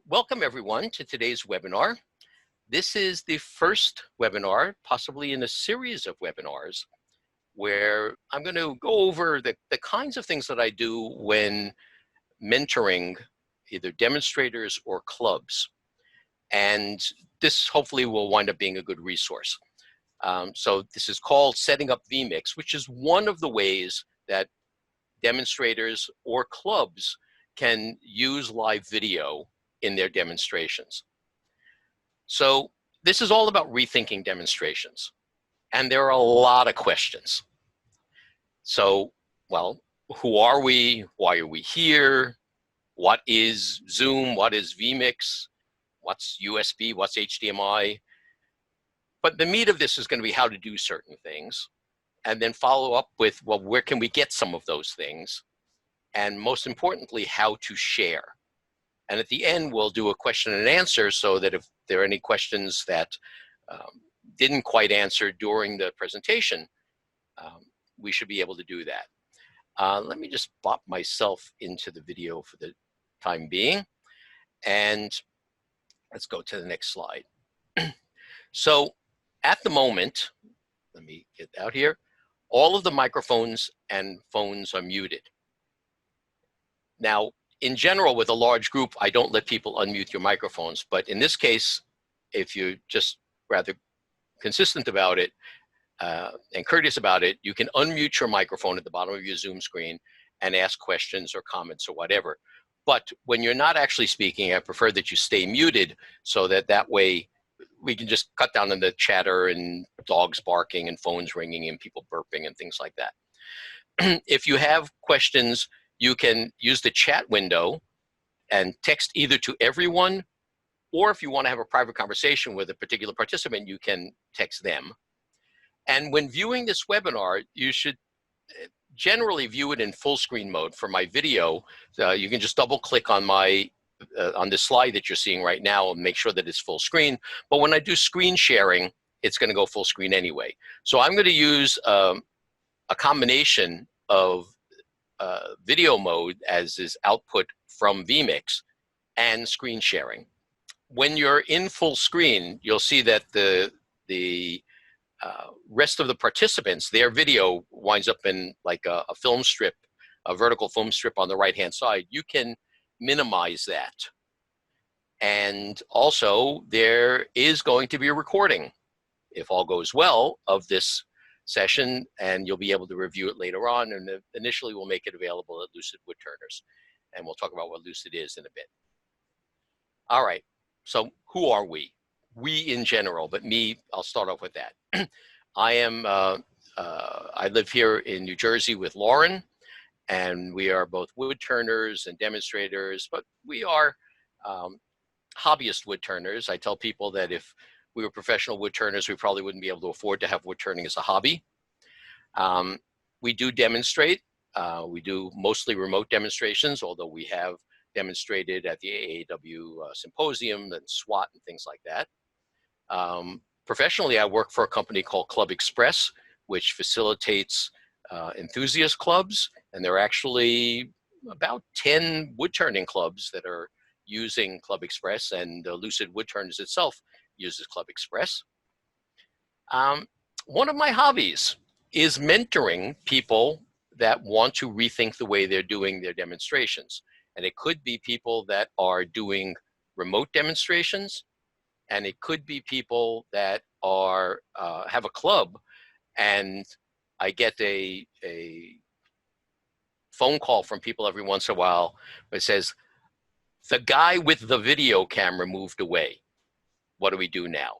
Welcome everyone to today's webinar. This is the first webinar, possibly in a series of webinars, where I'm going to go over the kinds of things that I do when mentoring either demonstrators or clubs. And this hopefully will wind up being a good resource. So this is called Setting Up vMix, which is one of the ways that demonstrators or clubs can use live video in their demonstrations. So this is all about rethinking demonstrations. And there are a lot of questions. So, well, who are we? Why are we here? What is Zoom? What is vMix? What's USB? What's HDMI? But the meat of this is going to be how to do certain things, and then follow up with, well, where can we get some of those things? And most importantly, how to share. And at the end, we'll do a question and answer so that if there are any questions that didn't quite answer during the presentation, we should be able to do that. Let me just pop myself into the video for the time being. And let's go to the next slide. So at the moment, let me get out here, all of the microphones and phones are muted. Now, in general, with a large group, I don't let people unmute your microphones. But in this case, if you're just rather consistent about it and courteous about it, you can unmute your microphone at the bottom of your Zoom screen and ask questions or comments or whatever. But when you're not actually speaking, I prefer that you stay muted so that that way we can just cut down on the chatter and dogs barking and phones ringing and people burping and things like that. If you have questions, you can use the chat window and text either to everyone, or if you want to have a private conversation with a particular participant, you can text them. And when viewing this webinar, you should generally view it in full screen mode. For my video, you can just double click on on the slide that you're seeing right now and make sure that it's full screen. But when I do screen sharing, it's going to go full screen anyway. So I'm going to use a combination of video mode as is output from vMix and screen sharing. When you're in full screen, you'll see that the rest of the participants, their video winds up in like a film strip, a vertical film strip on the right-hand side. You can minimize that. And also, there is going to be a recording, if all goes well, of this session, and you'll be able to review it later on. And initially, we'll make it available at Lucid Woodturners. And we'll talk about what Lucid is in a bit. All right, so who are we? We in general, but me, I'll start off with that. I live here in New Jersey with Lauren, and we are both woodturners and demonstrators, but we are hobbyist woodturners. I tell people that if we were professional woodturners, we probably wouldn't be able to afford to have woodturning as a hobby. We do demonstrate. We do mostly remote demonstrations, although we have demonstrated at the AAW symposium and SWAT and things like that. Professionally, I work for a company called Club Express, which facilitates enthusiast clubs, and there are actually about 10 woodturning clubs that are using Club Express, and Lucid Woodturners itself uses Club Express. One of my hobbies is mentoring people that want to rethink the way they're doing their demonstrations. And it could be people that are doing remote demonstrations, and it could be people that are have a club, and I get a phone call from people every once in a while that says, the guy with the video camera moved away. What do we do now?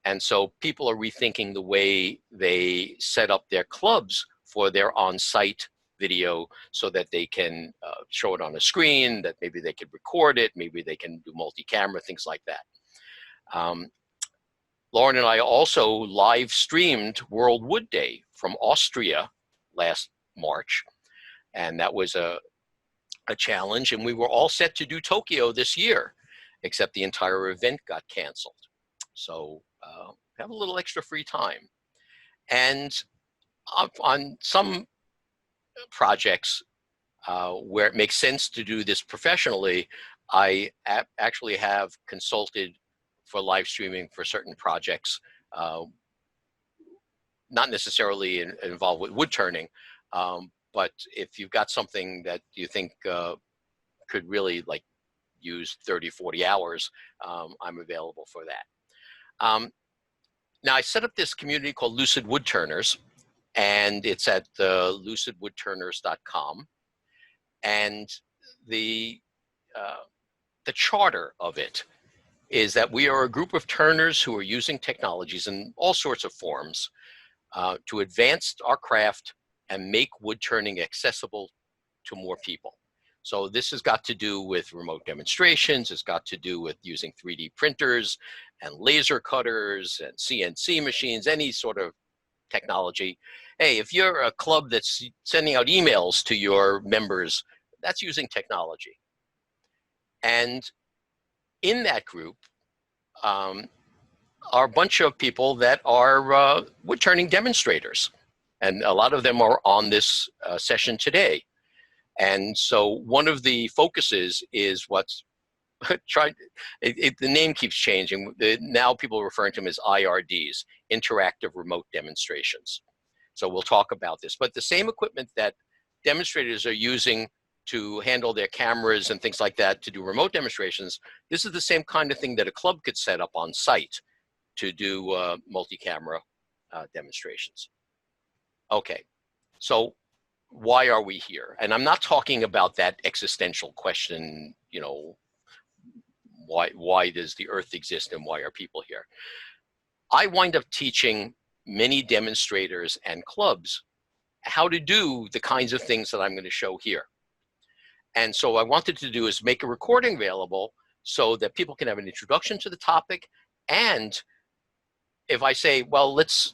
And so people are rethinking the way they set up their clubs for their on-site video so that they can show it on a screen, that maybe they could record it, maybe they can do multi-camera, things like that. Lauren and I also live streamed World Wood Day from Austria last March, and that was a challenge, and we were all set to do Tokyo this year, except the entire event got canceled. So have a little extra free time. And on some projects where it makes sense to do this professionally, I actually have consulted for live streaming for certain projects, not necessarily involved with wood turning, but if you've got something that you think could really like use 30, 40 hours, I'm available for that. Now I set up this community called Lucid Woodturners, and it's at lucidwoodturners.com. And the charter of it is that we are a group of turners who are using technologies in all sorts of forms to advance our craft and make wood turning accessible to more people. So this has got to do with remote demonstrations. It's got to do with using 3D printers and laser cutters and CNC machines, any sort of technology. Hey, if you're a club that's sending out emails to your members, that's using technology. And in that group are a bunch of people that are wood turning demonstrators. And a lot of them are on this session today. And so one of the focuses is what's the name keeps changing. Now people are referring to them as IRDs, interactive remote demonstrations. So we'll talk about this. But the same equipment that demonstrators are using to handle their cameras and things like that to do remote demonstrations, this is the same kind of thing that a club could set up on site to do multi-camera demonstrations. Okay, so why are we here? And I'm not talking about that existential question, you know, why does the earth exist and why are people here? I wind up teaching many demonstrators and clubs how to do the kinds of things that I'm going to show here. And so what I wanted to do is make a recording available so that people can have an introduction to the topic. And if I say, well, let's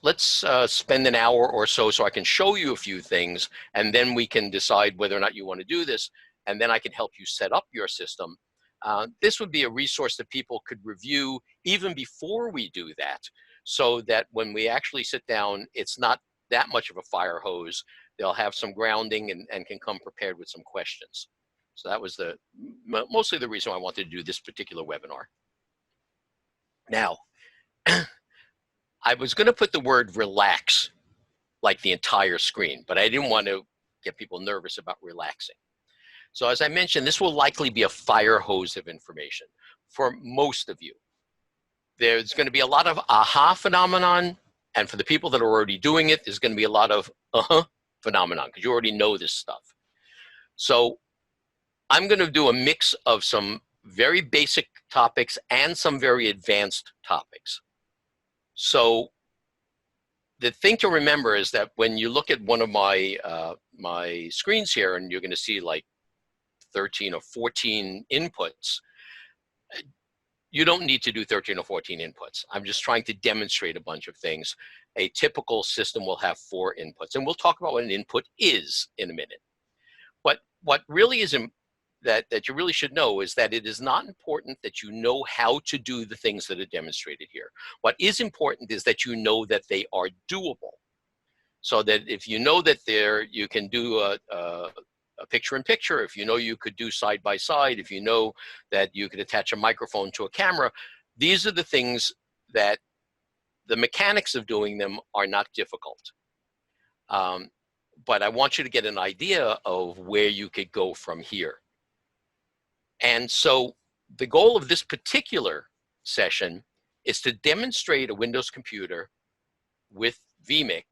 spend an hour or so I can show you a few things, and then we can decide whether or not you want to do this, and then I can help you set up your system. This would be a resource that people could review even before we do that, so that when we actually sit down, it's not that much of a fire hose. They'll have some grounding and can come prepared with some questions. So that was mostly the reason I wanted to do this particular webinar. Now, I was going to put the word relax like the entire screen, but I didn't want to get people nervous about relaxing. So as I mentioned, this will likely be a fire hose of information for most of you. There's going to be a lot of aha phenomenon, and for the people that are already doing it, there's going to be a lot of phenomenon, because you already know this stuff. So I'm going to do a mix of some very basic topics and some very advanced topics. So the thing to remember is that when you look at one of my my screens here, and you're going to see like 13 or 14 inputs, you don't need to do 13 or 14 inputs. I'm just trying to demonstrate a bunch of things. A typical system will have 4 inputs, and we'll talk about what an input is in a minute. But what really is that you really should know is that it is not important that you know how to do the things that are demonstrated here. What is important is that you know that they are doable. So that if you know that you can do a picture-in-picture, if you know you could do side-by-side, if you know that you could attach a microphone to a camera, these are the things that the mechanics of doing them are not difficult. But I want you to get an idea of where you could go from here. And so the goal of this particular session is to demonstrate a Windows computer with vMix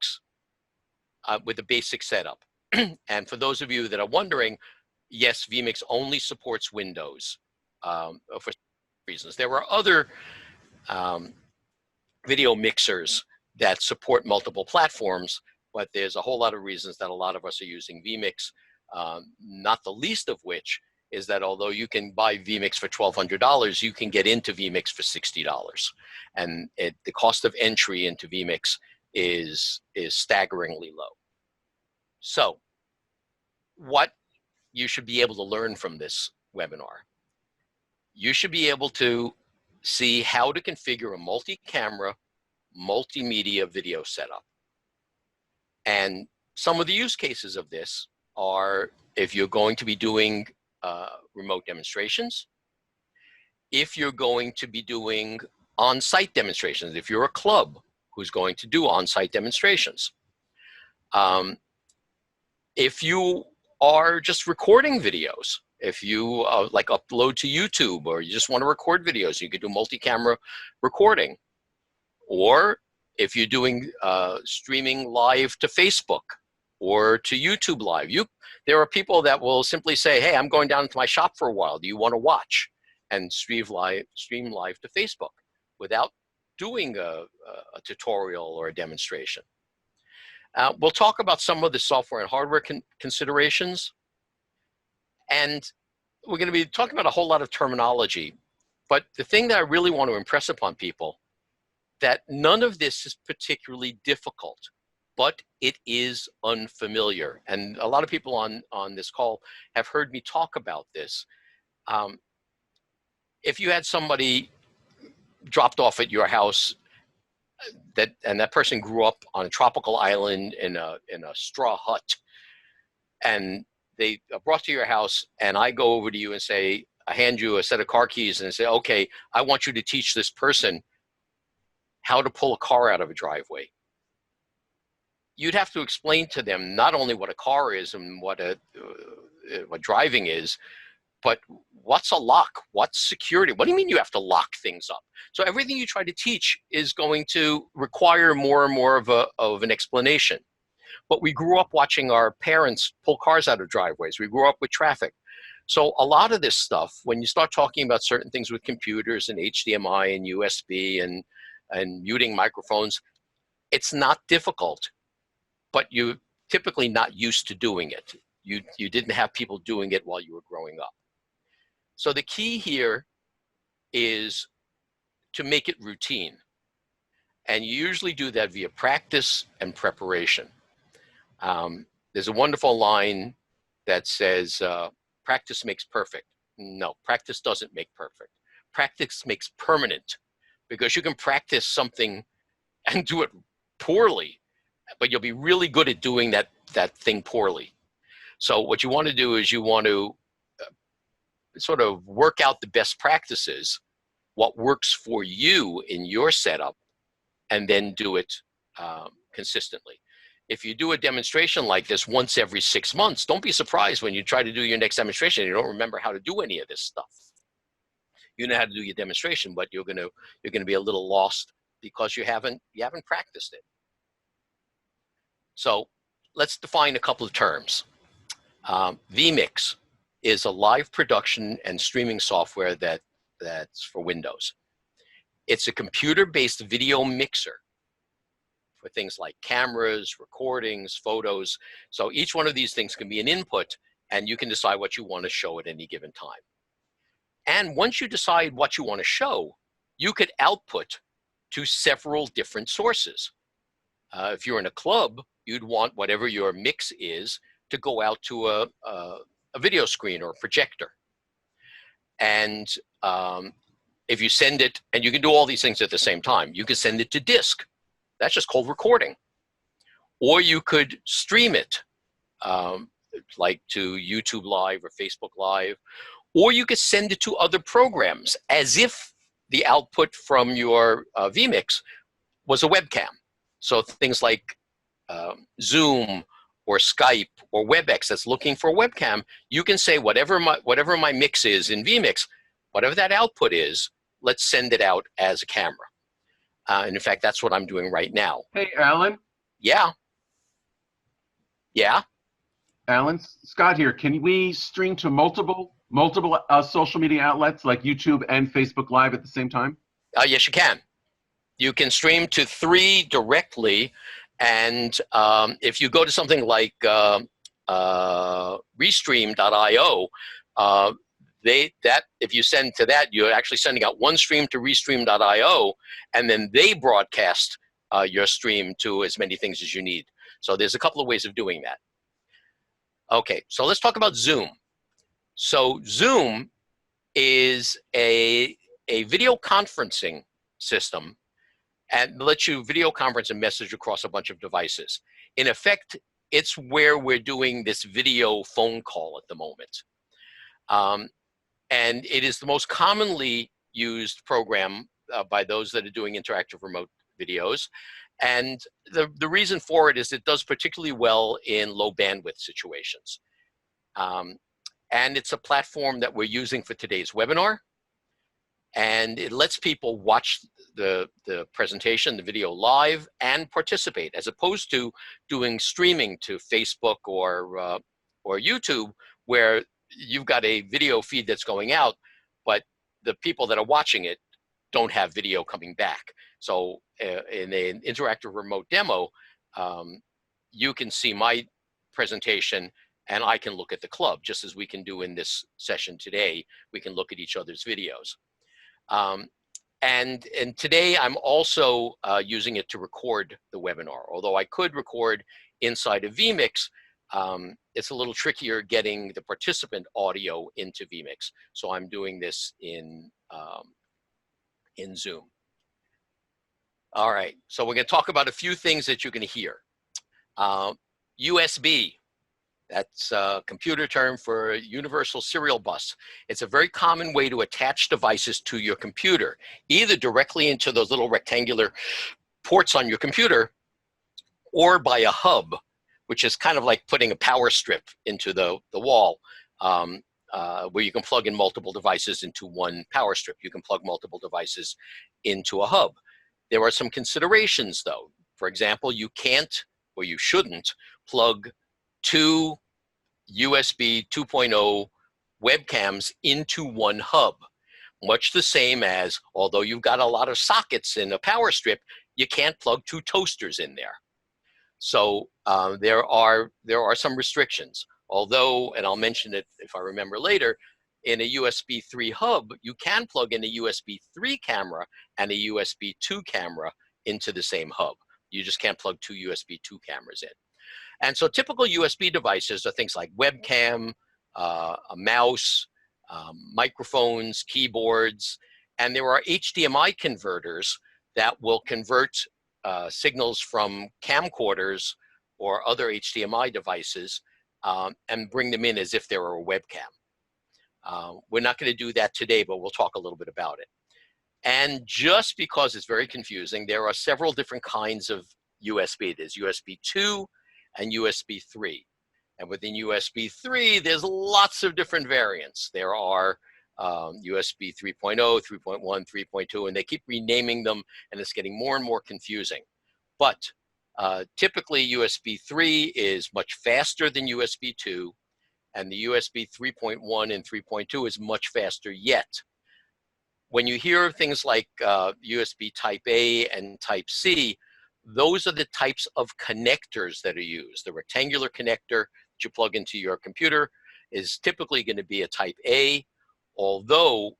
with a basic setup. And for those of you that are wondering, yes, vMix only supports Windows for reasons. There are other video mixers that support multiple platforms, but there's a whole lot of reasons that a lot of us are using vMix, not the least of which is that although you can buy vMix for $1,200, you can get into vMix for $60. And the cost of entry into vMix is staggeringly low. So what you should be able to learn from this webinar, you should be able to see how to configure a multi-camera, multimedia video setup. And some of the use cases of this are if you're going to be doing remote demonstrations, if you're going to be doing on-site demonstrations, if you're a club who's going to do on-site demonstrations. If you are just recording videos, if you like upload to YouTube, or you just want to record videos, you could do multi-camera recording. Or if you're doing streaming live to Facebook or to YouTube Live, there are people that will simply say, hey, I'm going down to my shop for a while. Do you want to watch? And stream live to Facebook without doing a tutorial or a demonstration. We'll talk about some of the software and hardware considerations. And we're going to be talking about a whole lot of terminology. But the thing that I really want to impress upon people, that none of this is particularly difficult, but it is unfamiliar. And a lot of people on this call have heard me talk about this. If you had somebody dropped off at your house and that person grew up on a tropical island in a straw hut, and they are brought to your house, and I go over to you and say, I hand you a set of car keys and say, okay, I want you to teach this person how to pull a car out of a driveway. You'd have to explain to them not only what a car is and what driving is, but what's a lock? What's security? What do you mean you have to lock things up? So everything you try to teach is going to require more and more of an explanation. But we grew up watching our parents pull cars out of driveways. We grew up with traffic. So a lot of this stuff, when you start talking about certain things with computers and HDMI and USB and muting microphones, it's not difficult, but you're typically not used to doing it. You didn't have people doing it while you were growing up. So the key here is to make it routine. And you usually do that via practice and preparation. There's a wonderful line that says, practice makes perfect. No, practice doesn't make perfect. Practice makes permanent, because you can practice something and do it poorly, but you'll be really good at doing that thing poorly. So what you want to do is you want to sort of work out the best practices, what works for you in your setup, and then do it consistently. If you do a demonstration like this once every 6 months, don't be surprised when you try to do your next demonstration and you don't remember how to do any of this stuff. You know how to do your demonstration, but you're gonna be a little lost because you haven't practiced it. So let's define a couple of terms. vMix is a live production and streaming software that's for Windows. It's a computer-based video mixer for things like cameras, recordings, photos. So each one of these things can be an input, and you can decide what you want to show at any given time. And once you decide what you want to show, you could output to several different sources. If you're in a club, you'd want whatever your mix is to go out to a video screen or a projector. And if you send it, and you can do all these things at the same time, you can send it to disk. That's just called recording. Or you could stream it, like to YouTube Live or Facebook Live. Or you could send it to other programs as if the output from your vMix was a webcam. So things like Zoom or Skype or WebEx that's looking for a webcam, you can say whatever my mix is in vMix, whatever that output is, let's send it out as a camera. And in fact, that's what I'm doing right now. Hey, Alan. Yeah. Yeah. Alan, Scott here. Can we stream to multiple social media outlets like YouTube and Facebook Live at the same time? Yes, you can. You can stream to 3 directly, and if you go to something like Restream.io, if you send to that, you're actually sending out one stream to Restream.io, and then they broadcast your stream to as many things as you need. So there's a couple of ways of doing that. Okay, so let's talk about Zoom. So Zoom is a video conferencing system and lets you video conference and message across a bunch of devices. In effect, it's where we're doing this video phone call at the moment. And it is the most commonly used program by those that are doing interactive remote videos. And the reason for it is it does particularly well in low bandwidth situations. And it's a platform that we're using for today's webinar. And it lets people watch the presentation, the video live, and participate, as opposed to doing streaming to Facebook or YouTube, where you've got a video feed that's going out, but the people that are watching it don't have video coming back. So in an interactive remote demo, you can see my presentation and I can look at the club, just as we can do in this session today. We can look at each other's videos. And today I'm also using it to record the webinar. Although I could record inside of vMix, it's a little trickier getting the participant audio into vMix. So I'm doing this in Zoom. All right, so we're going to talk about a few things that you're going to hear. USB. That's a computer term for Universal Serial Bus. It's a very common way to attach devices to your computer, either directly into those little rectangular ports on your computer or by a hub, which is kind of like putting a power strip into the wall, where you can plug in multiple devices into one power strip. You can plug multiple devices into a hub. There are some considerations, though. For example, you can't, or you shouldn't, plug two USB 2.0 webcams into one hub. Much the same as, although you've got a lot of sockets in a power strip, you can't plug two toasters in there. So there are some restrictions. Although, and I'll mention it if I remember later, in a USB 3 hub, you can plug in a USB 3 camera and a USB 2 camera into the same hub. You just can't plug two USB 2 cameras in. And so typical USB devices are things like webcam, a mouse, microphones, keyboards, and there are HDMI converters that will convert signals from camcorders or other HDMI devices and bring them in as if they were a webcam. We're not going to do that today, but we'll talk a little bit about it. And just because it's very confusing, there are several different kinds of USB. There's USB 2 and USB 3. And within USB 3, there's lots of different variants. There are USB 3.0, 3.1, 3.2, and they keep renaming them, and it's getting more and more confusing. But typically, USB 3 is much faster than USB 2, and the USB 3.1 and 3.2 is much faster yet. When you hear things like USB Type A and Type C, those are the types of connectors that are used. The rectangular connector that you plug into your computer is typically going to be a Type A, although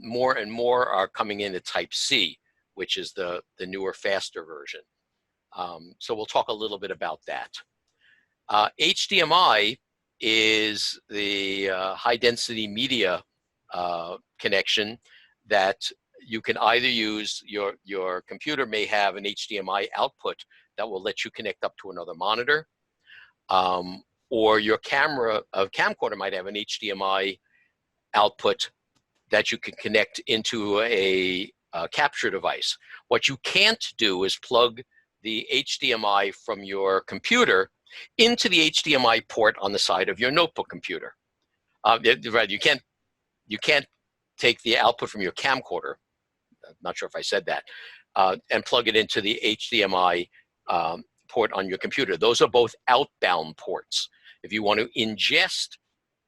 more and more are coming in at Type C, which is the newer, faster version. So we'll talk a little bit about that. HDMI is the high density media connection that you can either use. Your computer may have an HDMI output that will let you connect up to another monitor, or your camcorder might have an HDMI output that you can connect into a capture device. What you can't do is plug the HDMI from your computer into the HDMI port on the side of your notebook computer. Right, you can't take the output from your camcorder, I'm not sure if I said that, and plug it into the HDMI port on your computer. Those are both outbound ports. If you want to ingest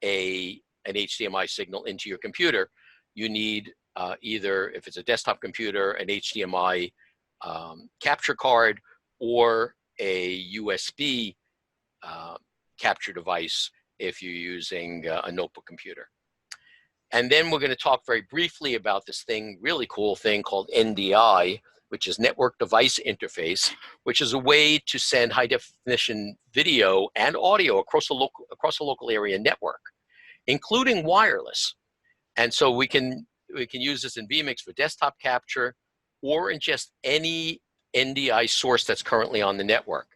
an HDMI signal into your computer, you need either, if it's a desktop computer, an HDMI capture card or a USB capture device if you're using a notebook computer. And then we're going to talk very briefly about this really cool thing called NDI, which is Network Device Interface, which is a way to send high definition video and audio across a local area network, including wireless. And so we can use this in vMix for desktop capture or in just any NDI source that's currently on the network.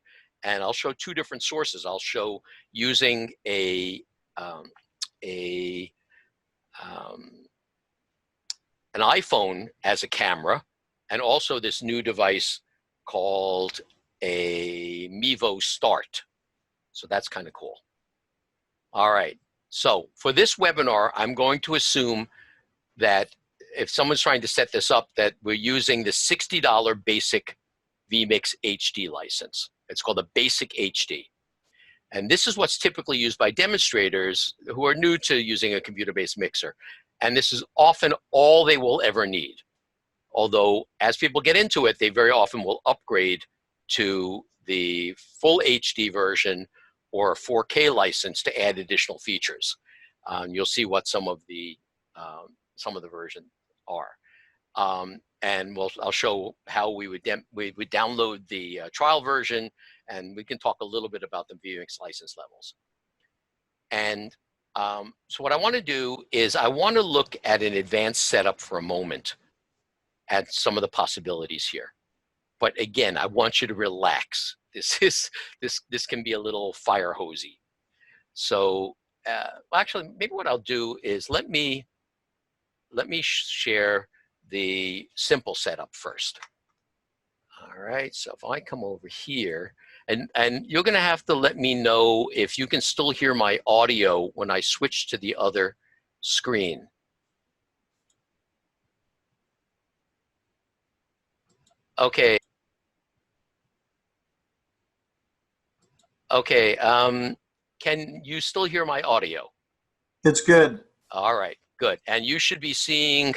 And I'll show two different sources. I'll show using a an iPhone as a camera, and also this new device called a Mevo Start. So that's kind of cool. All right. So for this webinar, I'm going to assume that if someone's trying to set this up, that we're using the $60 basic vMix HD license. It's called a basic HD. And this is what's typically used by demonstrators who are new to using a computer-based mixer. And this is often all they will ever need. Although as people get into it, they very often will upgrade to the full HD version or a 4K license to add additional features. You'll see what some of the versions are. And I'll show how we would download the trial version, and we can talk a little bit about the vMix license levels. And so what I want to do is I want to look at an advanced setup for a moment at some of the possibilities here. But again, I want you to relax. This can be a little fire hosey. So actually, maybe what I'll do is let me share the simple setup first. All right, so if I come over here, and you're gonna have to let me know if you can still hear my audio when I switch to the other screen. Okay. Okay, can you still hear my audio? It's good. All right, good. And you should be seeing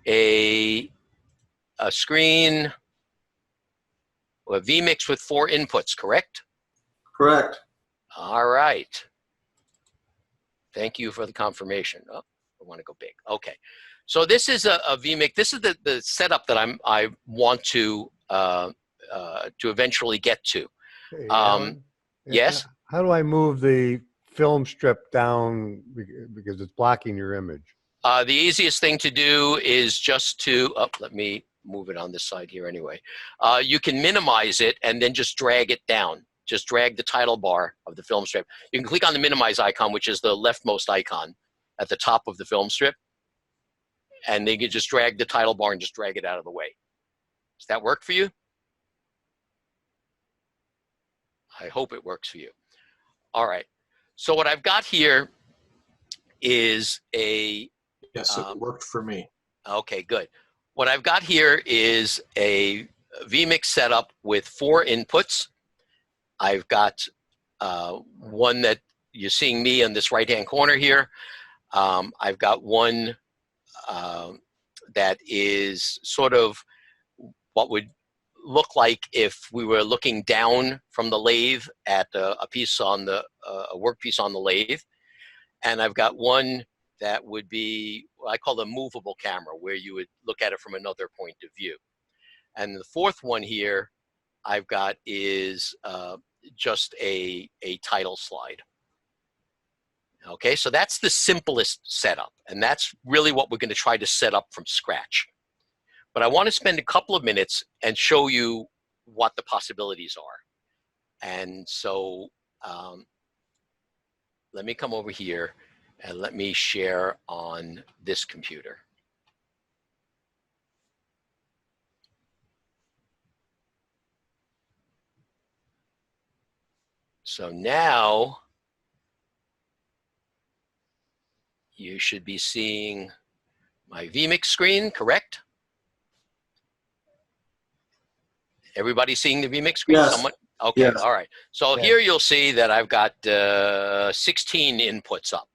a screen, a vMix with 4 inputs, correct? Correct. All right. Thank you for the confirmation. Oh, I want to go big. Okay. So this is a vMix. This is the setup that I want to eventually get to. Hey, Alan, Yes? how do I move the film strip down because it's blocking your image? The easiest thing to do is just to, let me move it on this side here anyway. You can minimize it and then just drag it down. Just drag the title bar of the film strip. You can click on the minimize icon, which is the leftmost icon at the top of the film strip. And then you just drag the title bar and just drag it out of the way. Does that work for you? I hope it works for you. All right. So what I've got here is a... Yes, it worked for me. Okay, good. What I've got here is a vMix setup with 4 inputs. I've got one that you're seeing me in this right-hand corner here. I've got one that is sort of what would look like if we were looking down from the lathe at a piece on the a workpiece on the lathe, and I've got one that would be what I call a movable camera, where you would look at it from another point of view. And the fourth one here I've got is just a title slide. Okay, so that's the simplest setup, and that's really what we're going to try to set up from scratch. But I want to spend a couple of minutes and show you what the possibilities are. And so let me come over here and let me share on this computer. So now you should be seeing my vMix screen, correct? Everybody seeing the vMix screen? Yes. Someone? Okay, Yes. all right. So Yes. here you'll see that I've got 16 inputs up.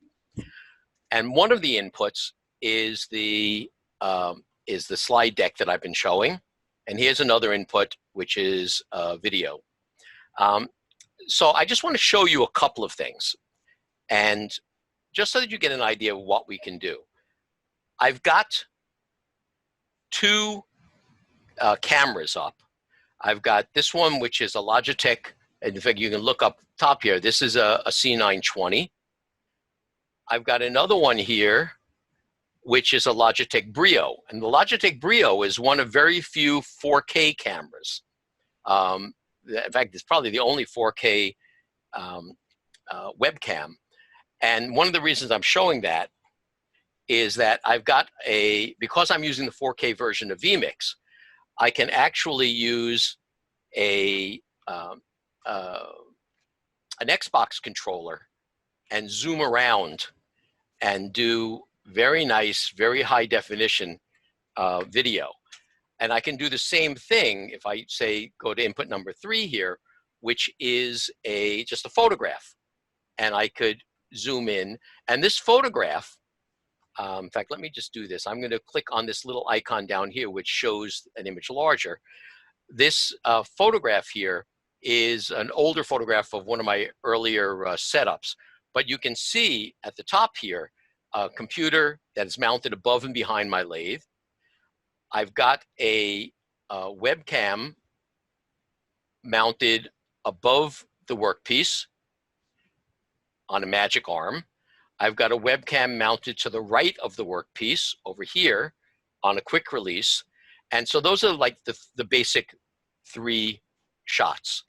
And one of the inputs is the slide deck that I've been showing. And here's another input, which is video. So I just want to show you a couple of things. And just so that you get an idea of what we can do. I've got 2 cameras up. I've got this one, which is a Logitech. And in fact, you can look up top here. This is a C920. I've got another one here, which is a Logitech Brio. And the Logitech Brio is one of very few 4K cameras. In fact, it's probably the only 4K webcam. And one of the reasons I'm showing that is that I've got because I'm using the 4K version of vMix, I can actually use an Xbox controller and zoom around and do very nice, very high definition video. And I can do the same thing if I say go to input number 3 here, which is just a photograph. And I could zoom in. And this photograph, in fact, let me just do this. I'm going to click on this little icon down here, which shows an image larger. This photograph here is an older photograph of one of my earlier setups. But you can see at the top here, a computer that is mounted above and behind my lathe. I've got a webcam mounted above the workpiece on a magic arm. I've got a webcam mounted to the right of the workpiece over here on a quick release. And so those are like the basic 3 shots.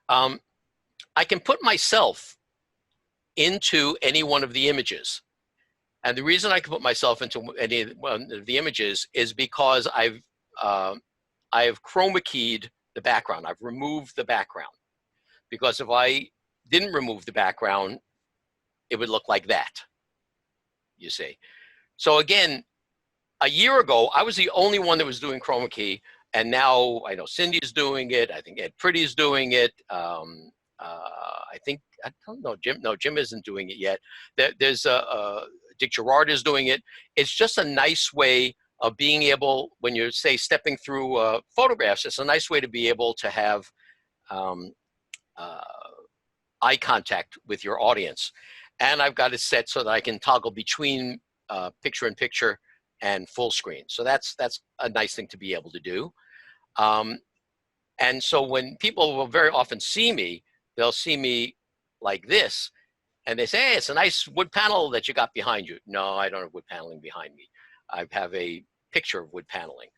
I can put myself into any one of the images. And the reason I can put myself into any one of the images is because I've chroma keyed the background. I've removed the background. Because if I didn't remove the background, it would look like that, you see. So again, a year ago, I was the only one that was doing chroma key. And now I know Cindy's doing it. I think Ed Pretty's doing it. I think, I don't know, Jim. No, Jim isn't doing it yet. There's Dick Gerard is doing it. It's just a nice way of being able, when you're, say, stepping through photographs, it's a nice way to be able to have eye contact with your audience. And I've got it set so that I can toggle between picture-in-picture and full screen. So that's a nice thing to be able to do. And so when people will very often see me, they'll see me like this, and they say, hey, it's a nice wood panel that you got behind you. No, I don't have wood paneling behind me. I have a picture of wood paneling.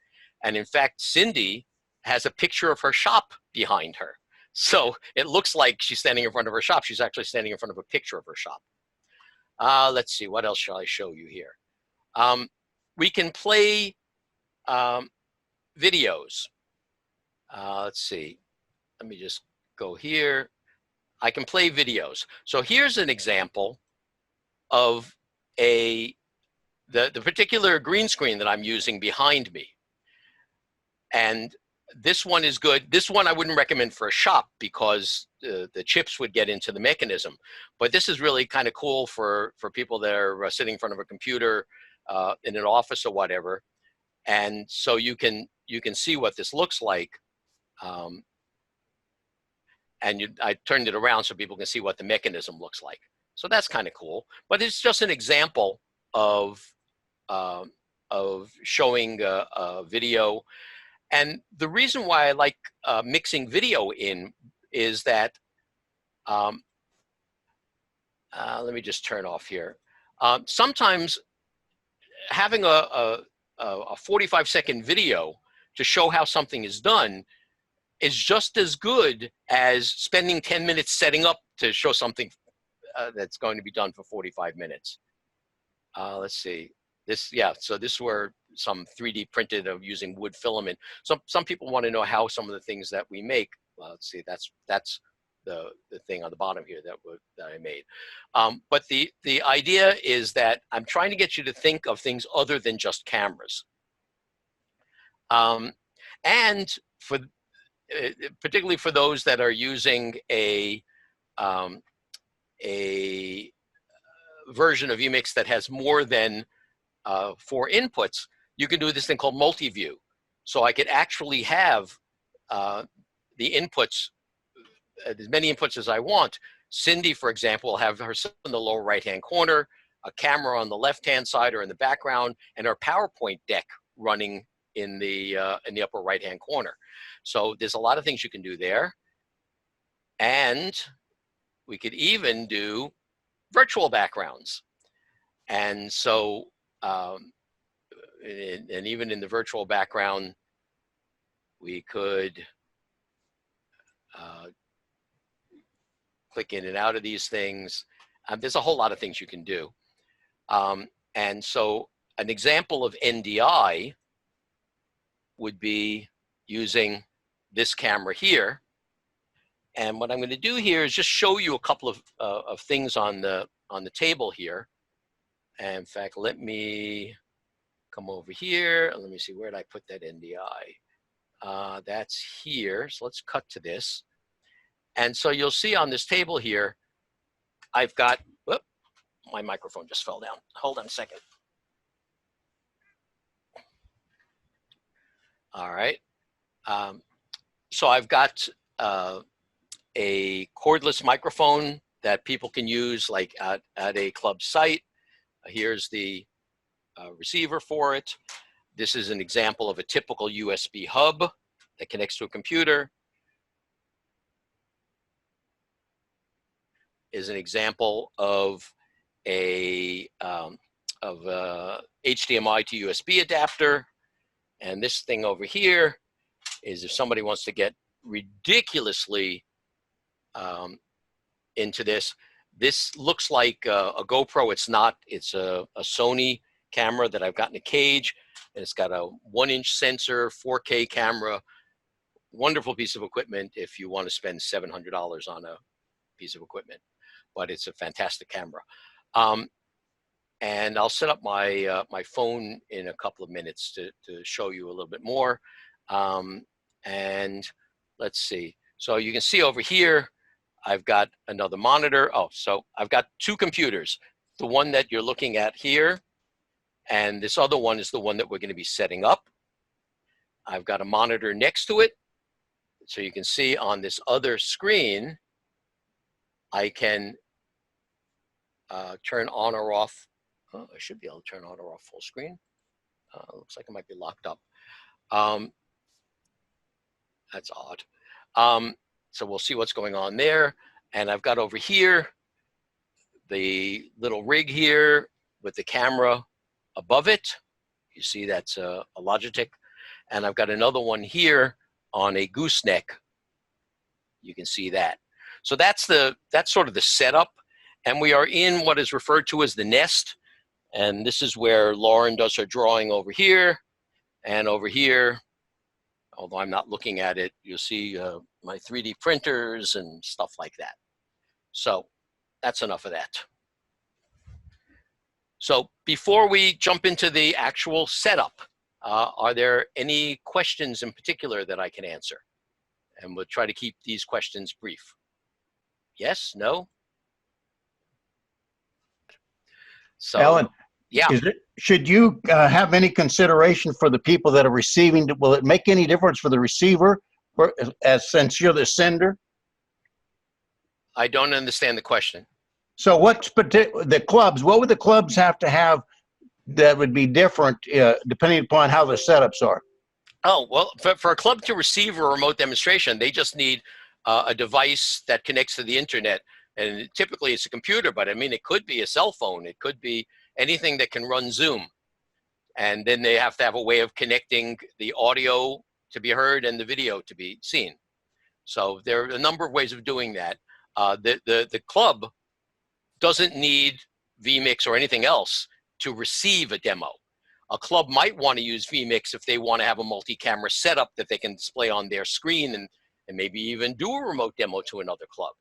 And in fact, Cindy has a picture of her shop behind her. So it looks like she's standing in front of her shop. She's actually standing in front of a picture of her shop. Let's see, what else shall I show you here? We can play videos. Let's see, let me just go here. I can play videos. So here's an example of the particular green screen that I'm using behind me. And this one is good. This one I wouldn't recommend for a shop because the chips would get into the mechanism. But this is really kind of cool for people that are sitting in front of a computer in an office or whatever. And so you can see what this looks like. I turned it around so people can see what the mechanism looks like. So that's kind of cool. But it's just an example of showing a video. And the reason why I like mixing video in is that, let me just turn off here. Sometimes having a 45-second video to show how something is done is just as good as spending 10 minutes setting up to show something that's going to be done for 45 minutes. Let's see. So this were some 3D printed of using wood filament. Some people want to know how some of the things that we make. Well, let's see, that's the thing on the bottom here that I made. But the idea is that I'm trying to get you to think of things other than just cameras. And particularly for those that are using a version of vMix that has more than 4 inputs, you can do this thing called multi-view. So I could actually have the inputs, as many inputs as I want. Cindy, for example, will have herself in the lower right-hand corner, a camera on the left-hand side or in the background, and her PowerPoint deck running in the upper right-hand corner. So there's a lot of things you can do there. And we could even do virtual backgrounds. And so, and even in the virtual background, we could click in and out of these things. There's a whole lot of things you can do. And so an example of NDI would be using this camera here. And what I'm going to do here is just show you a couple of things on the table here. And in fact, let me come over here. Let me see, where did I put that NDI? That's here. So let's cut to this. And so you'll see on this table here, I've got, whoop, my microphone just fell down. Hold on a second. All right. So I've got a cordless microphone that people can use like at a club site. Here's the receiver for it. This is an example of a typical USB hub that connects to a computer. Is an example of a HDMI to USB adapter. And this thing over here is if somebody wants to get ridiculously into this. This looks like a GoPro. It's not. It's a Sony camera that I've got in a cage. And it's got a 1-inch sensor, 4K camera. Wonderful piece of equipment if you want to spend $700 on a piece of equipment. But it's a fantastic camera. And I'll set up my my phone in a couple of minutes to show you a little bit more. And let's see. So you can see over here, I've got another monitor. Oh, so I've got two computers. The one that you're looking at here, and this other one is the one that we're going to be setting up. I've got a monitor next to it. So you can see on this other screen, I can turn on or off. Oh, I should be able to turn on or off full screen. Looks like it might be locked up. That's odd. So we'll see what's going on there. And I've got over here the little rig here with the camera above it. You see that's a Logitech. And I've got another one here on a gooseneck. You can see that. So that's sort of the setup. And we are in what is referred to as the nest. And this is where Lauren does her drawing over here and over here. Although I'm not looking at it, you'll see my 3D printers and stuff like that. So that's enough of that. So before we jump into the actual setup, are there any questions in particular that I can answer? And we'll try to keep these questions brief. Yes, no? So, Alan, yeah. Should you have any consideration for the people that are receiving? Will it make any difference for the receiver, since you're the sender? I don't understand the question. So what would the clubs have to have that would be different depending upon how the setups are? Oh, well, for a club to receive a remote demonstration, they just need a device that connects to the internet. And typically it's a computer, but I mean, it could be a cell phone. It could be anything that can run Zoom. And then they have to have a way of connecting the audio to be heard and the video to be seen. So there are a number of ways of doing that. The club doesn't need vMix or anything else to receive a demo. A club might want to use vMix if they want to have a multi-camera setup that they can display on their screen and maybe even do a remote demo to another club.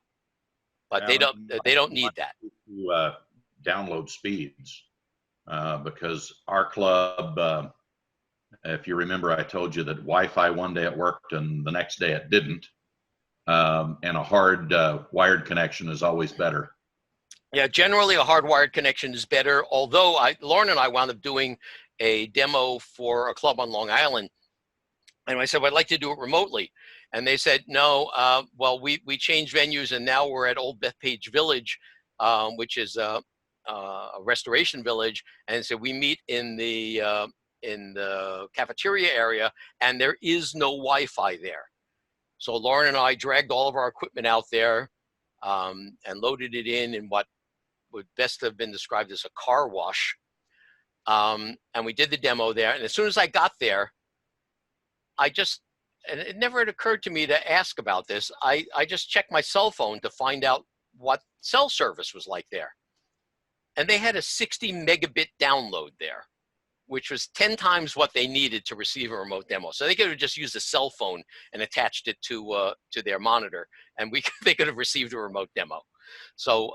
But they don't need that. To download speeds because our club, if you remember, I told you that Wi-Fi one day it worked and the next day it didn't. And a hard wired connection is always better. Yeah, generally a hardwired connection is better. Although Lauren and I wound up doing a demo for a club on Long Island. And I said, well, I'd like to do it remotely. And they said, no, well, we changed venues and now we're at Old Bethpage Village, which is a restoration village. And so we meet in the cafeteria area and there is no Wi-Fi there. So Lauren and I dragged all of our equipment out there and loaded it in what would best have been described as a car wash. And we did the demo there. And as soon as I got there, and it never had occurred to me to ask about this. I just checked my cell phone to find out what cell service was like there. and they had a 60 megabit download there, which was 10 times what they needed to receive a remote demo. So they could have just used a cell phone and attached it to their monitor, and they could have received a remote demo. So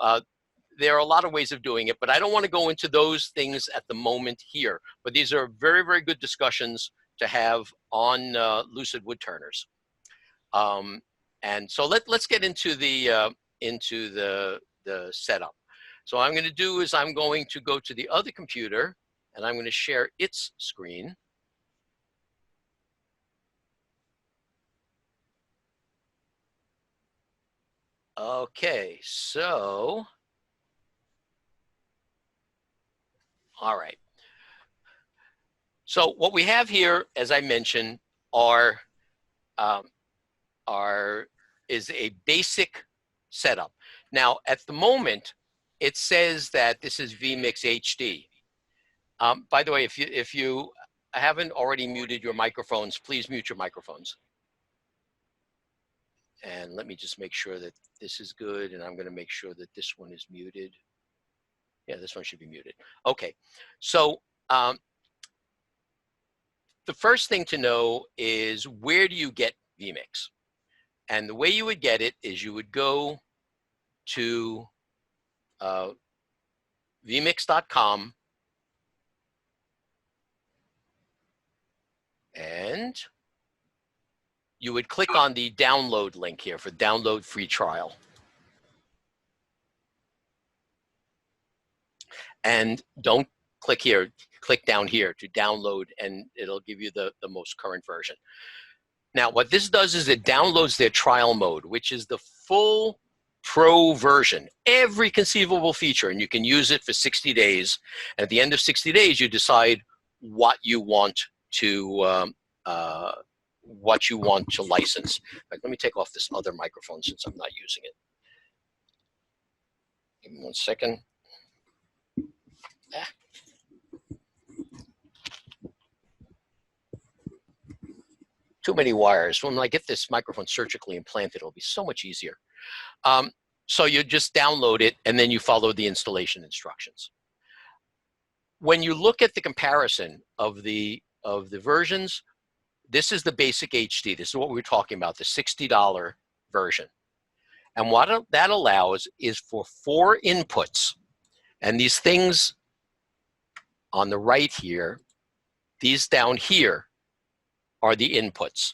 there are a lot of ways of doing it, but I don't want to go into those things at the moment here. But these are very, very good discussions to have on Lucid Woodturners. And so let's get into the setup. So what I'm going to do is I'm going to go to the other computer, and I'm going to share its screen. Okay, so, all right. So what we have here, as I mentioned, is a basic setup. Now, at the moment, it says that this is vMix HD. By the way, if you haven't already muted your microphones, please mute your microphones. And let me just make sure that this is good, and I'm going to make sure that this one is muted. Yeah, this one should be muted. Okay, so the first thing to know is, where do you get vMix? And the way you would get it is you would go to vmix.com, and you would click on the download link here for download free trial. And don't click here, click down here to download, and it'll give you the most current version. Now, what this does is it downloads their trial mode, which is the full pro version, every conceivable feature, and you can use it for 60 days. And at the end of 60 days, you decide what you want to license. Let me take off this other microphone since I'm not using it. Give me 1 second. Too many wires. When I get this microphone surgically implanted, it'll be so much easier. So you just download it, and then you follow the installation instructions. When you look at the comparison of the versions, this is the basic HD. This is what we were talking about, the $60 version. And what that allows is for 4 inputs. And these things on the right here, these down here, are the inputs.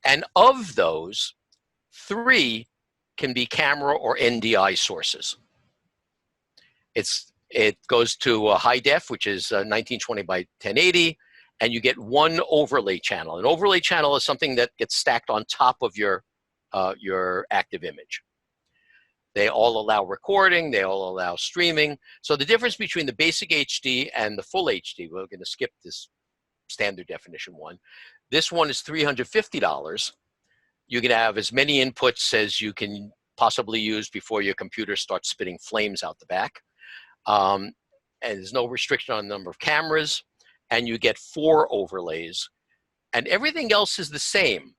And of those, 3 can be camera or NDI sources. It goes to a high def, which is 1920 by 1080, and you get 1 overlay channel. An overlay channel is something that gets stacked on top of your active image. They all allow recording, they all allow streaming. So the difference between the basic HD and the full HD, we're going to skip this standard definition one. This one is $350. You can have as many inputs as you can possibly use before your computer starts spitting flames out the back. And there's no restriction on the number of cameras, and you get 4 overlays. And everything else is the same,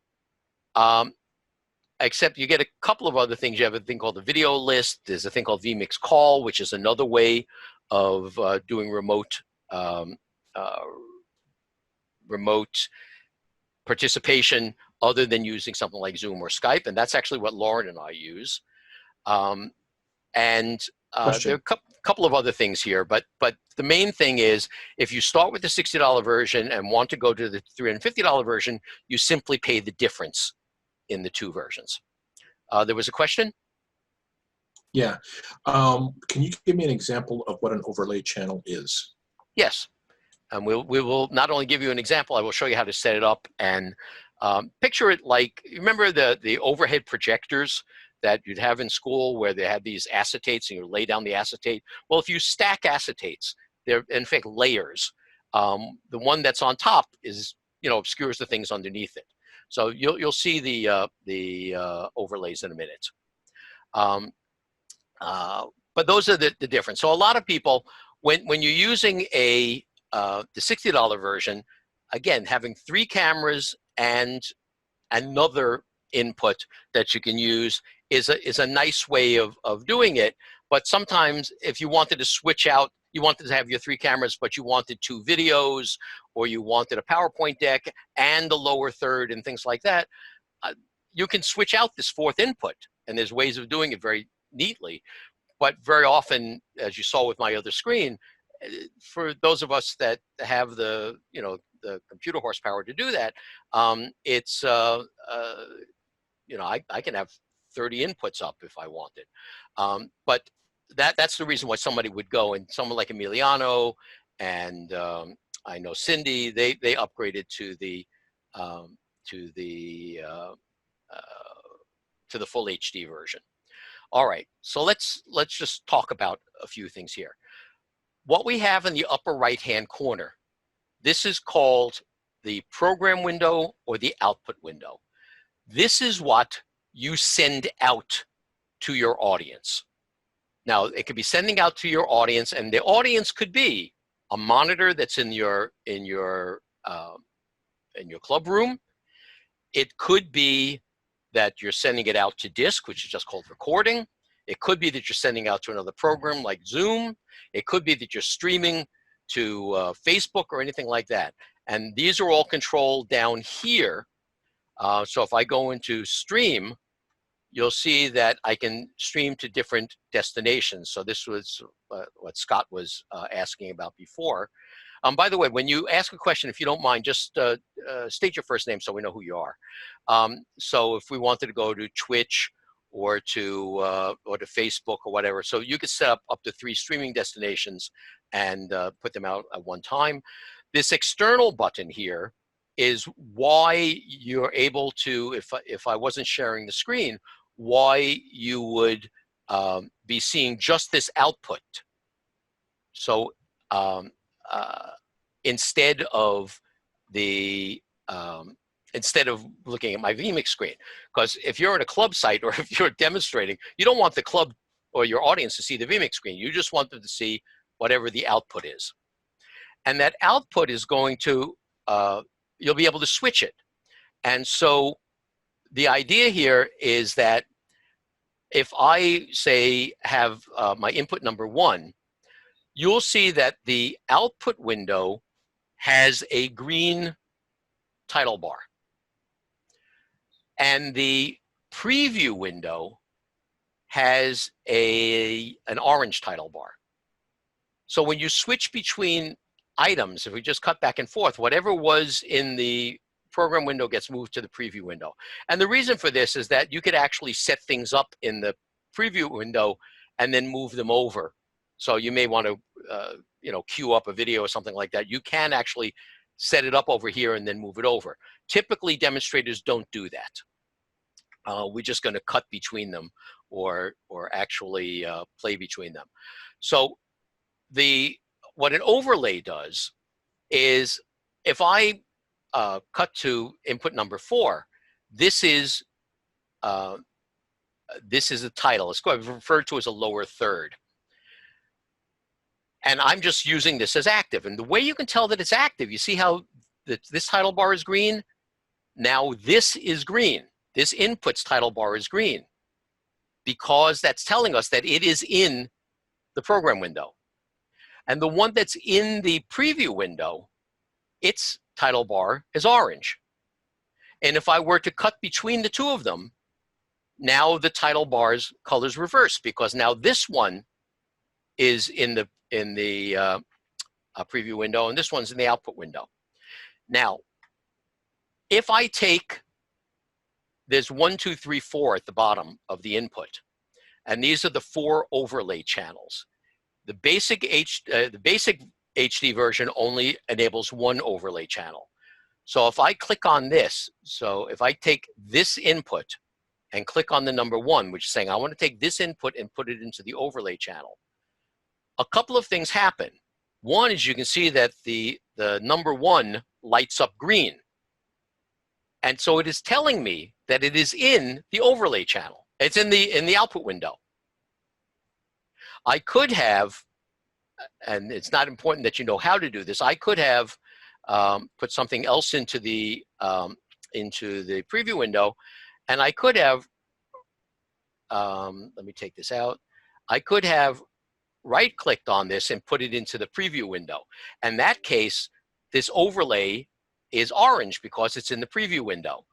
except you get a couple of other things. You have a thing called the video list. There's a thing called vMix Call, which is another way of doing remote participation other than using something like Zoom or Skype. And that's actually what Lauren and I use. There are a couple of other things here, but the main thing is, if you start with the $60 version and want to go to the $350 version, you simply pay the difference in the 2 versions. There was a question? Yeah. Can you give me an example of what an overlay channel is? Yes. And we will not only give you an example, I will show you how to set it up. And picture it like, remember the overhead projectors that you'd have in school where they had these acetates and you lay down the acetate? Well, if you stack acetates, they're in fact layers. The one that's on top is, obscures the things underneath it. So you'll see the overlays in a minute. But those are the difference. So a lot of people, when you're using the $60 version, again, having 3 cameras and another input that you can use is a nice way of doing it. But sometimes if you wanted to switch out, you wanted to have your 3 cameras, but you wanted 2 videos, or you wanted a PowerPoint deck and the lower third and things like that, you can switch out this 4th input. And there's ways of doing it very neatly. But very often, as you saw with my other screen, for those of us that have the, the computer horsepower to do that, it's, I can have 30 inputs up if I wanted. But that's the reason why somebody would go, and someone like Emiliano and I know Cindy, they upgraded to the full HD version. All right, so let's just talk about a few things here. What we have in the upper right-hand corner, this is called the program window or the output window. This is what you send out to your audience. Now, it could be sending out to your audience, and the audience could be a monitor that's in your club room. It could be that you're sending it out to disk, which is just called recording. It could be that you're sending out to another program like Zoom. It could be that you're streaming to Facebook or anything like that. And these are all controlled down here. So if I go into stream, you'll see that I can stream to different destinations. So this was what Scott was asking about before. By the way, when you ask a question, if you don't mind, just state your first name so we know who you are. So if we wanted to go to Twitch or to Facebook or whatever, so you could set up to 3 streaming destinations and put them out at one time. This external button here is why you're able to, if I wasn't sharing the screen, why you would be seeing just this output. So instead of looking at my vMix screen, because if you're in a club site or if you're demonstrating, you don't want the club or your audience to see the vMix screen. You just want them to see whatever the output is. And that output is going to, you'll be able to switch it. And so the idea here is that if I say have my input number 1, you'll see that the output window has a green title bar. And the preview window has an orange title bar. So when you switch between items, if we just cut back and forth, whatever was in the program window gets moved to the preview window. And the reason for this is that you could actually set things up in the preview window and then move them over. So you may want to, queue up a video or something like that. You can actually set it up over here and then move it over. Typically, demonstrators don't do that. We're just going to cut between them or actually play between them. So what an overlay does is if I cut to input number 4, this is a title. It's referred to as a lower third. And I'm just using this as active. And the way you can tell that it's active, you see how this title bar is green? Now this is green. This inputs title bar is green because that's telling us that it is in the program window. And the one that's in the preview window, its title bar is orange. And if I were to cut between the two of them, now the title bar's colors reverse because now this one is in the preview window and this one's in the output window. Now, if I take, there's 1, 2, 3, 4 at the bottom of the input, and these are the 4 overlay channels. The basic HD version only enables 1 overlay channel. So if I click on this, so if I take this input and click on the number 1, which is saying I want to take this input and put it into the overlay channel, a couple of things happen. One is you can see that the number 1 lights up green. And so it is telling me that it is in the overlay channel. It's in the output window. I could have, and it's not important that you know how to do this, I could have put something else into the preview window, and I could have, let me take this out. I could have right-clicked on this and put it into the preview window. In that case, this overlay is orange because it's in the preview window.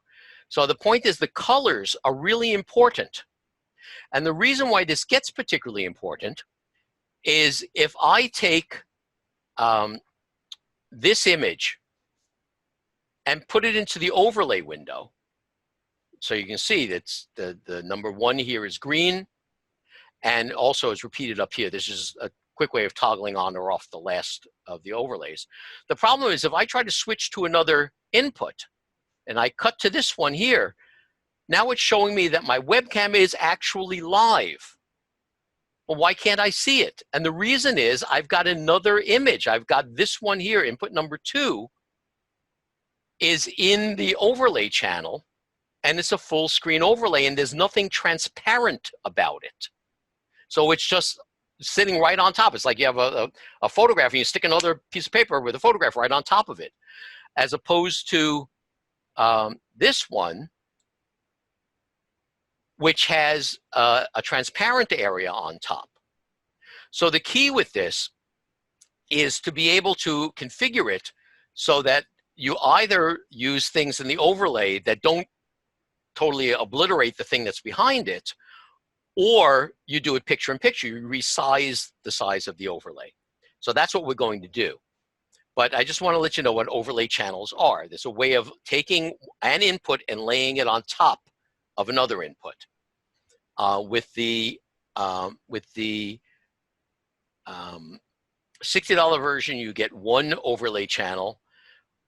So the point is the colors are really important. And the reason why this gets particularly important is if I take this image and put it into the overlay window, so you can see that's the number 1 here is green, and also it's repeated up here. This is a quick way of toggling on or off the last of the overlays. The problem is if I try to switch to another input and I cut to this one here, now it's showing me that my webcam is actually live. Well, why can't I see it? And the reason is I've got another image. I've got this one here, input number 2 is in the overlay channel, and it's a full screen overlay, and there's nothing transparent about it. So it's just sitting right on top. It's like you have a photograph and you stick another piece of paper with a photograph right on top of it, as opposed to this one, which has a transparent area on top. So the key with this is to be able to configure it so that you either use things in the overlay that don't totally obliterate the thing that's behind it, or you do it picture in picture. You resize the size of the overlay. So that's what we're going to do. But I just want to let you know what overlay channels are. There's a way of taking an input and laying it on top of another input. With the $60 version, you get one overlay channel.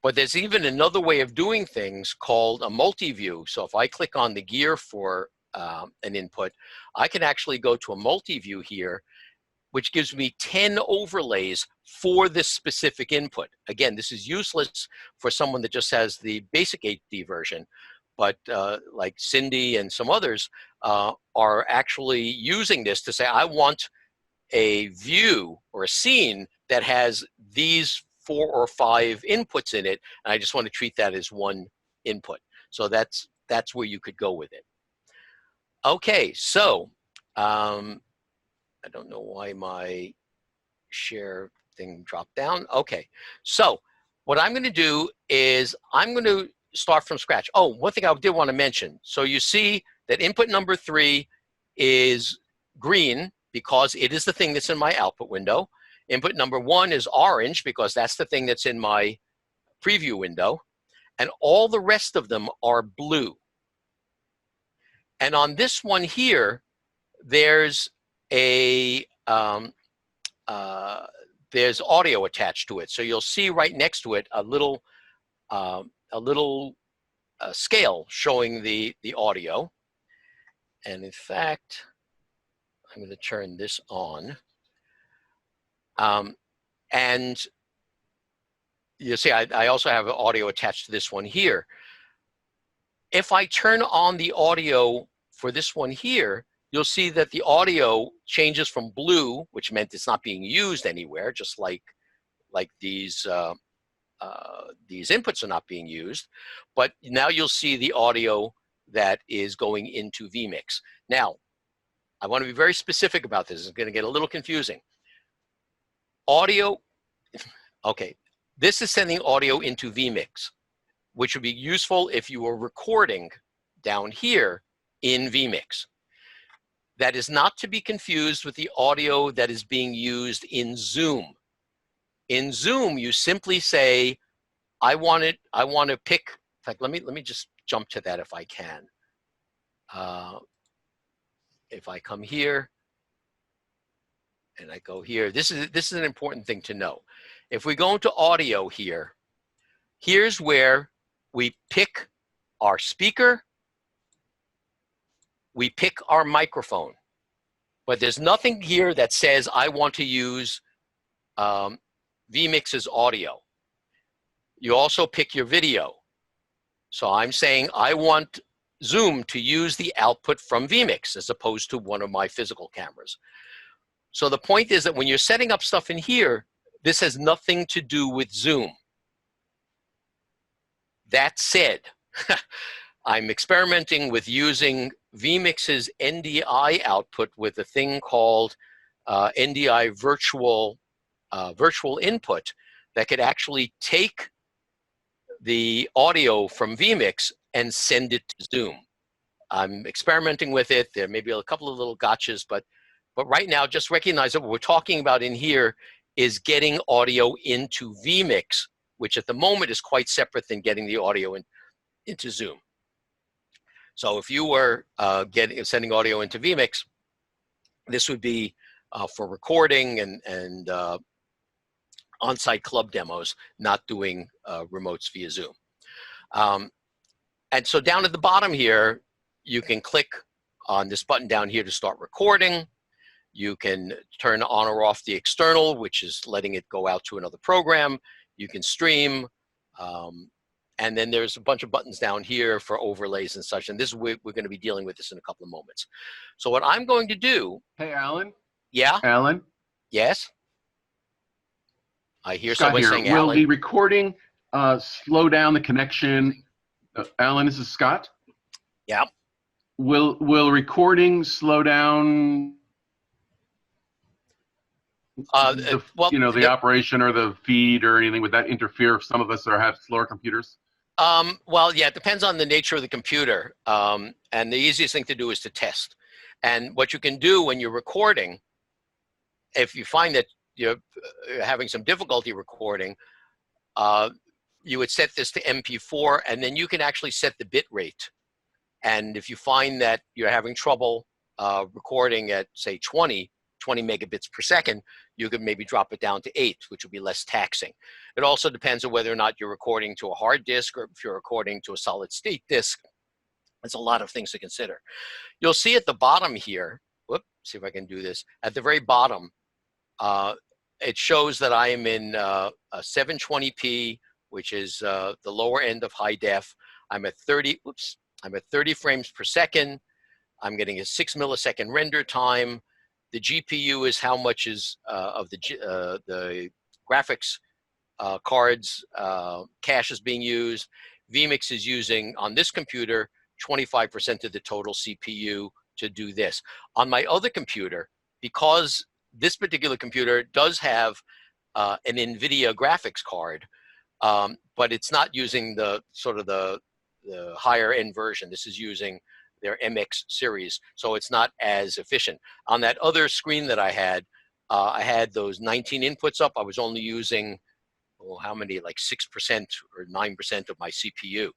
But there's even another way of doing things called a multi-view. So if I click on the gear for an input, I can actually go to a multi-view here, which gives me 10 overlays for this specific input. Again, this is useless for someone that just has the basic HD version, but like Cindy and some others are actually using this to say, I want a view or a scene that has these 4 or 5 inputs in it, and I just want to treat that as one input. So that's where you could go with it. Okay, so I don't know why my share thing dropped down. Okay, so what I'm going to do is I'm going to start from scratch. Oh, one thing I did want to mention. So you see that input number 3 is green because it is the thing that's in my output window. Input number 1 is orange because that's the thing that's in my preview window. And all the rest of them are blue. And on this one here, there's there's audio attached to it. So you'll see right next to it a little scale showing the audio. And in fact, I'm going to turn this on. And you see, I also have audio attached to this one here. If I turn on the audio for this one here, you'll see that the audio changes from blue, which meant it's not being used anywhere, just like these inputs are not being used. But now you'll see the audio that is going into vMix. Now, I want to be very specific about this. It's going to get a little confusing. Audio, okay, this is sending audio into vMix, which would be useful if you were recording down here in vMix. That is not to be confused with the audio that is being used in Zoom. In Zoom, you simply say, I want to pick, in fact, let me just jump to that if I can. If I come here and I go here, this is an important thing to know. If we go into audio here, here's where we pick our speaker, we pick our microphone, but there's nothing here that says I want to use vMix's audio. You also pick your video. So I'm saying I want Zoom to use the output from vMix as opposed to one of my physical cameras. So the point is that when you're setting up stuff in here, this has nothing to do with Zoom. That said, I'm experimenting with using vMix's NDI output with a thing called NDI virtual input that could actually take the audio from vMix and send it to Zoom. I'm experimenting with it. There may be a couple of little gotchas, but right now, just recognize that what we're talking about in here is getting audio into vMix, which at the moment is quite separate than getting the audio into Zoom. So if you were sending audio into vMix, this would be for recording and on-site club demos, not doing remotes via Zoom. And so down at the bottom here, you can click on this button down here to start recording. You can turn on or off the external, which is letting it go out to another program. You can stream. And then there's a bunch of buttons down here for overlays and such. And this is we're going to be dealing with this in a couple of moments. So what I'm going to do. Hey, Alan. Yeah. Alan. Yes. I hear Scott someone here. saying Will Alan. the recording slow down the connection? Alan, this is Scott. Yeah. Will recording slow down? The operation or the feed or anything? Would that interfere if some of us have slower computers? Well, yeah, it depends on the nature of the computer. And the easiest thing to do is to test. And what you can do when you're recording, if you find that you're having some difficulty recording, you would set this to MP4, and then you can actually set the bit rate. And if you find that you're having trouble recording at, say, 20 megabits per second, you could maybe drop it down to 8, which would be less taxing. It also depends on whether or not you're recording to a hard disk or if you're recording to a solid state disk. There's a lot of things to consider. You'll see at the bottom here, see if I can do this, at the very bottom, it shows that I am in a 720p, which is the lower end of high def. I'm at 30 frames per second. I'm getting a 6 millisecond render time. The GPU is how much is of the graphics cards cache is being used. vMix is using, on this computer, 25% of the total CPU to do this. On my other computer, because this particular computer does have an NVIDIA graphics card, but it's not using the higher end version. This is using their MX series, so it's not as efficient. On that other screen that I had those 19 inputs up. I was only using, how many, like 6% or 9% of my CPU.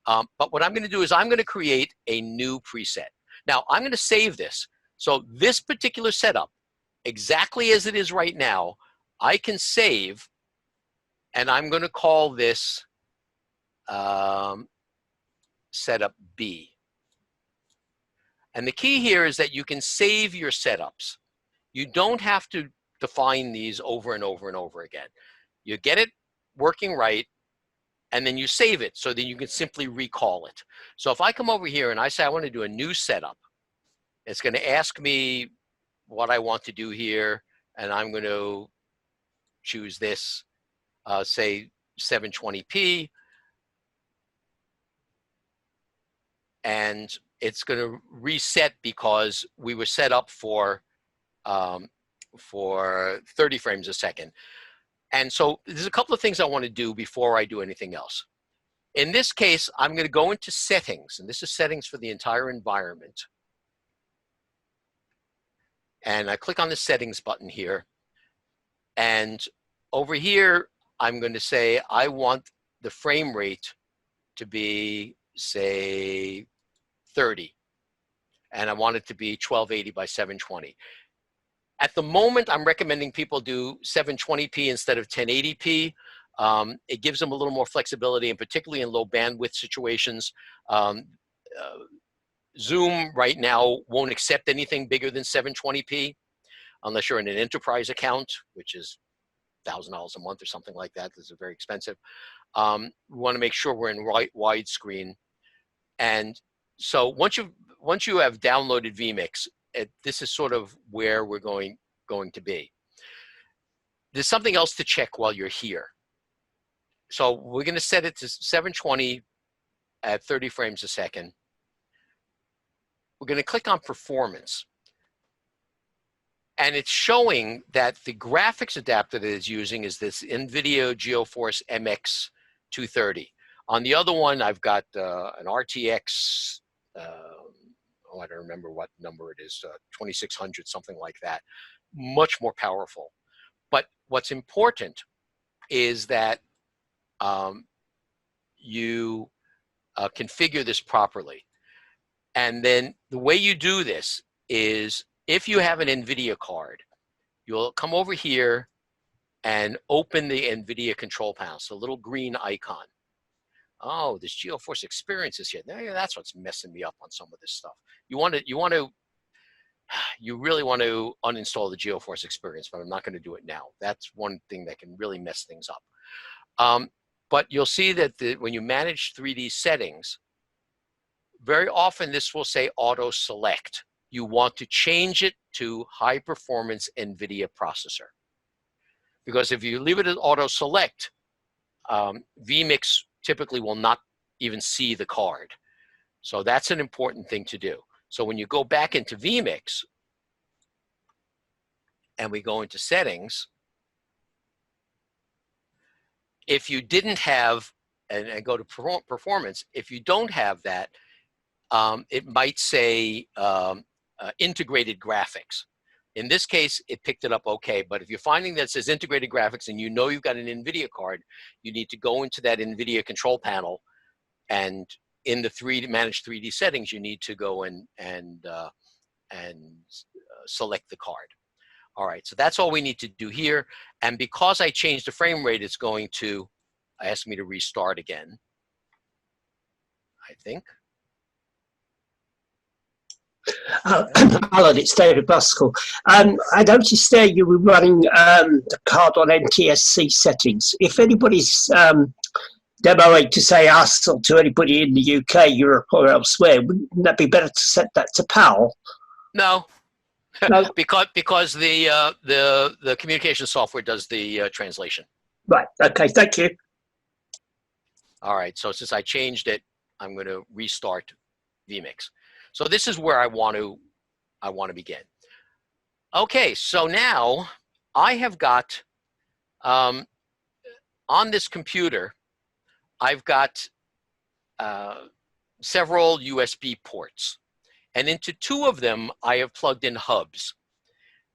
But what I'm going to do is I'm going to create a new preset. Now, I'm going to save this. So this particular setup, exactly as it is right now, I can save, and I'm going to call this setup B. And the key here is that you can save your setups. You don't have to define these over and over and over again. You get it working right, and then you save it so that you can simply recall it. So if I come over here and I say I want to do a new setup, it's going to ask me what I want to do here, and I'm going to choose this, say 720p, and it's going to reset because we were set up for 30 frames a second. And so there's a couple of things I want to do before I do anything else. In this case, I'm going to go into settings, and this is settings for the entire environment. And I click on the settings button here. And over here, I'm going to say I want the frame rate to be, say, 30. And I want it to be 1280 by 720. At the moment, I'm recommending people do 720p instead of 1080p. It gives them a little more flexibility, and particularly in low bandwidth situations. Zoom right now won't accept anything bigger than 720p unless you're in an enterprise account, which is $1,000 a month or something like that. This is very expensive. We want to make sure we're in widescreen. And so once you have downloaded vMix, this is sort of where we're going to be. There's something else to check while you're here. So we're going to set it to 720 at 30 frames a second. We're going to click on performance. And it's showing that the graphics adapter that it's using is this NVIDIA GeoForce MX 230. On the other one, I've got an RTX, I don't remember what number it is, 2600, something like that. Much more powerful. But what's important is that you configure this properly. And then the way you do this is, if you have an NVIDIA card, you'll come over here and open the NVIDIA control panel, so a little green icon. Oh, this GeoForce experience is here. That's what's messing me up on some of this stuff. You really want to uninstall the GeoForce experience, but I'm not going to do it now. That's one thing that can really mess things up. But you'll see that when you manage 3D settings, very often this will say auto select. You want to change it to high performance NVIDIA processor. Because if you leave it as auto select, vMix typically will not even see the card. So that's an important thing to do. So when you go back into vMix and we go into settings, if you didn't have, and go to performance, if you don't have that, it might say integrated graphics. In this case, it picked it up okay, but if you're finding that it says integrated graphics and you know you've got an NVIDIA card, you need to go into that NVIDIA control panel, and in the manage 3D settings, you need to go and select the card. All right, so that's all we need to do here. And because I changed the frame rate, it's going to ask me to restart again, I think. Alan, it's David Buskell. I noticed there you were running the card on NTSC settings. If anybody's demoing to, say, us or to anybody in the UK, Europe or elsewhere, wouldn't that be better to set that to PAL? No, No? because the communication software does the translation. Right, okay, thank you. All right, so since I changed it, I'm going to restart vMix. So this is where I want to begin. Okay, so now I have got, on this computer, I've got several USB ports. And into two of them, I have plugged in hubs.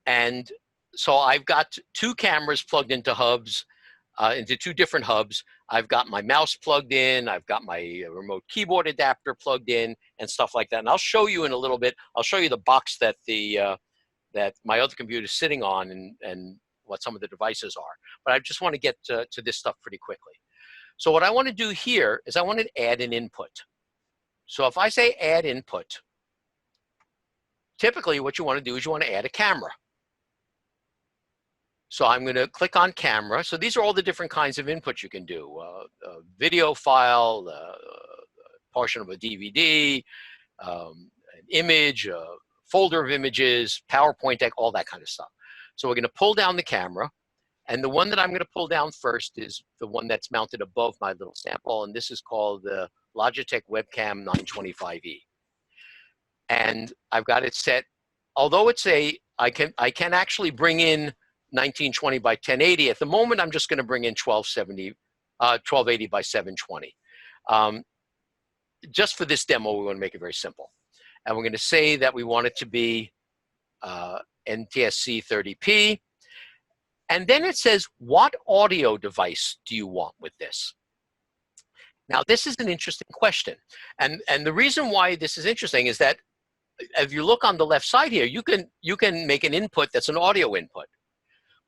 And so I've got two cameras plugged into hubs, into two different hubs. I've got my mouse plugged in, I've got my remote keyboard adapter plugged in, and stuff like that. And I'll show you in a little bit, I'll show you the box that that my other computer is sitting on, and what some of the devices are. But I just want to get to this stuff pretty quickly. So what I want to do here is I want to add an input. So if I say add input, typically what you want to do is you want to add a camera. So I'm going to click on camera. So these are all the different kinds of inputs you can do. A video file, a portion of a DVD, an image, a folder of images, PowerPoint deck, all that kind of stuff. So we're going to pull down the camera. And the one that I'm going to pull down first is the one that's mounted above my little sample. And this is called the Logitech Webcam 925E. And I've got it set, although it's I can actually bring in 1920 by 1080. At the moment, I'm just going to bring in 1280 by 720. Just for this demo, we want to make it very simple. And we're going to say that we want it to be NTSC 30p. And then it says, what audio device do you want with this? Now, this is an interesting question. And the reason why this is interesting is that if you look on the left side here, you can make an input that's an audio input.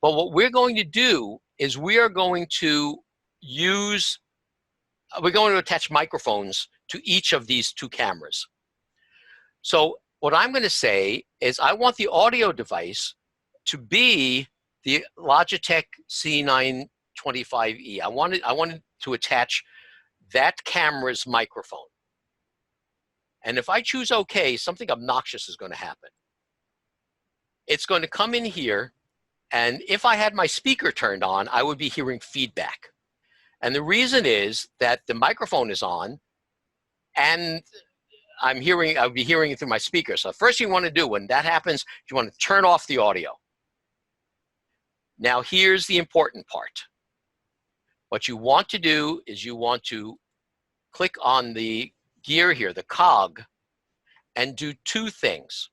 But what we're going to do is we are going to attach microphones to each of these two cameras. So what I'm going to say is I want the audio device to be the Logitech C925E. I wanted to attach that camera's microphone. And if I choose OK, something obnoxious is going to happen. It's going to come in here, and if I had my speaker turned on, I would be hearing feedback. And the reason is that the microphone is on, and I'll be hearing it through my speaker. So first you want to do when that happens, you want to turn off the audio. Now here's the important part. What you want to do is you want to click on the gear here, the cog, and do two things.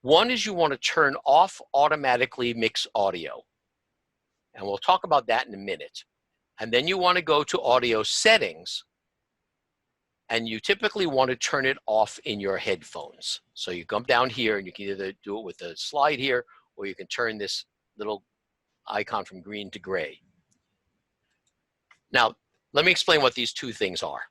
One is you want to turn off automatically mix audio. And we'll talk about that in a minute. And then you want to go to audio settings, and you typically want to turn it off in your headphones. So you come down here and you can either do it with the slide here, or you can turn this little icon from green to gray. Now, let me explain what these two things are.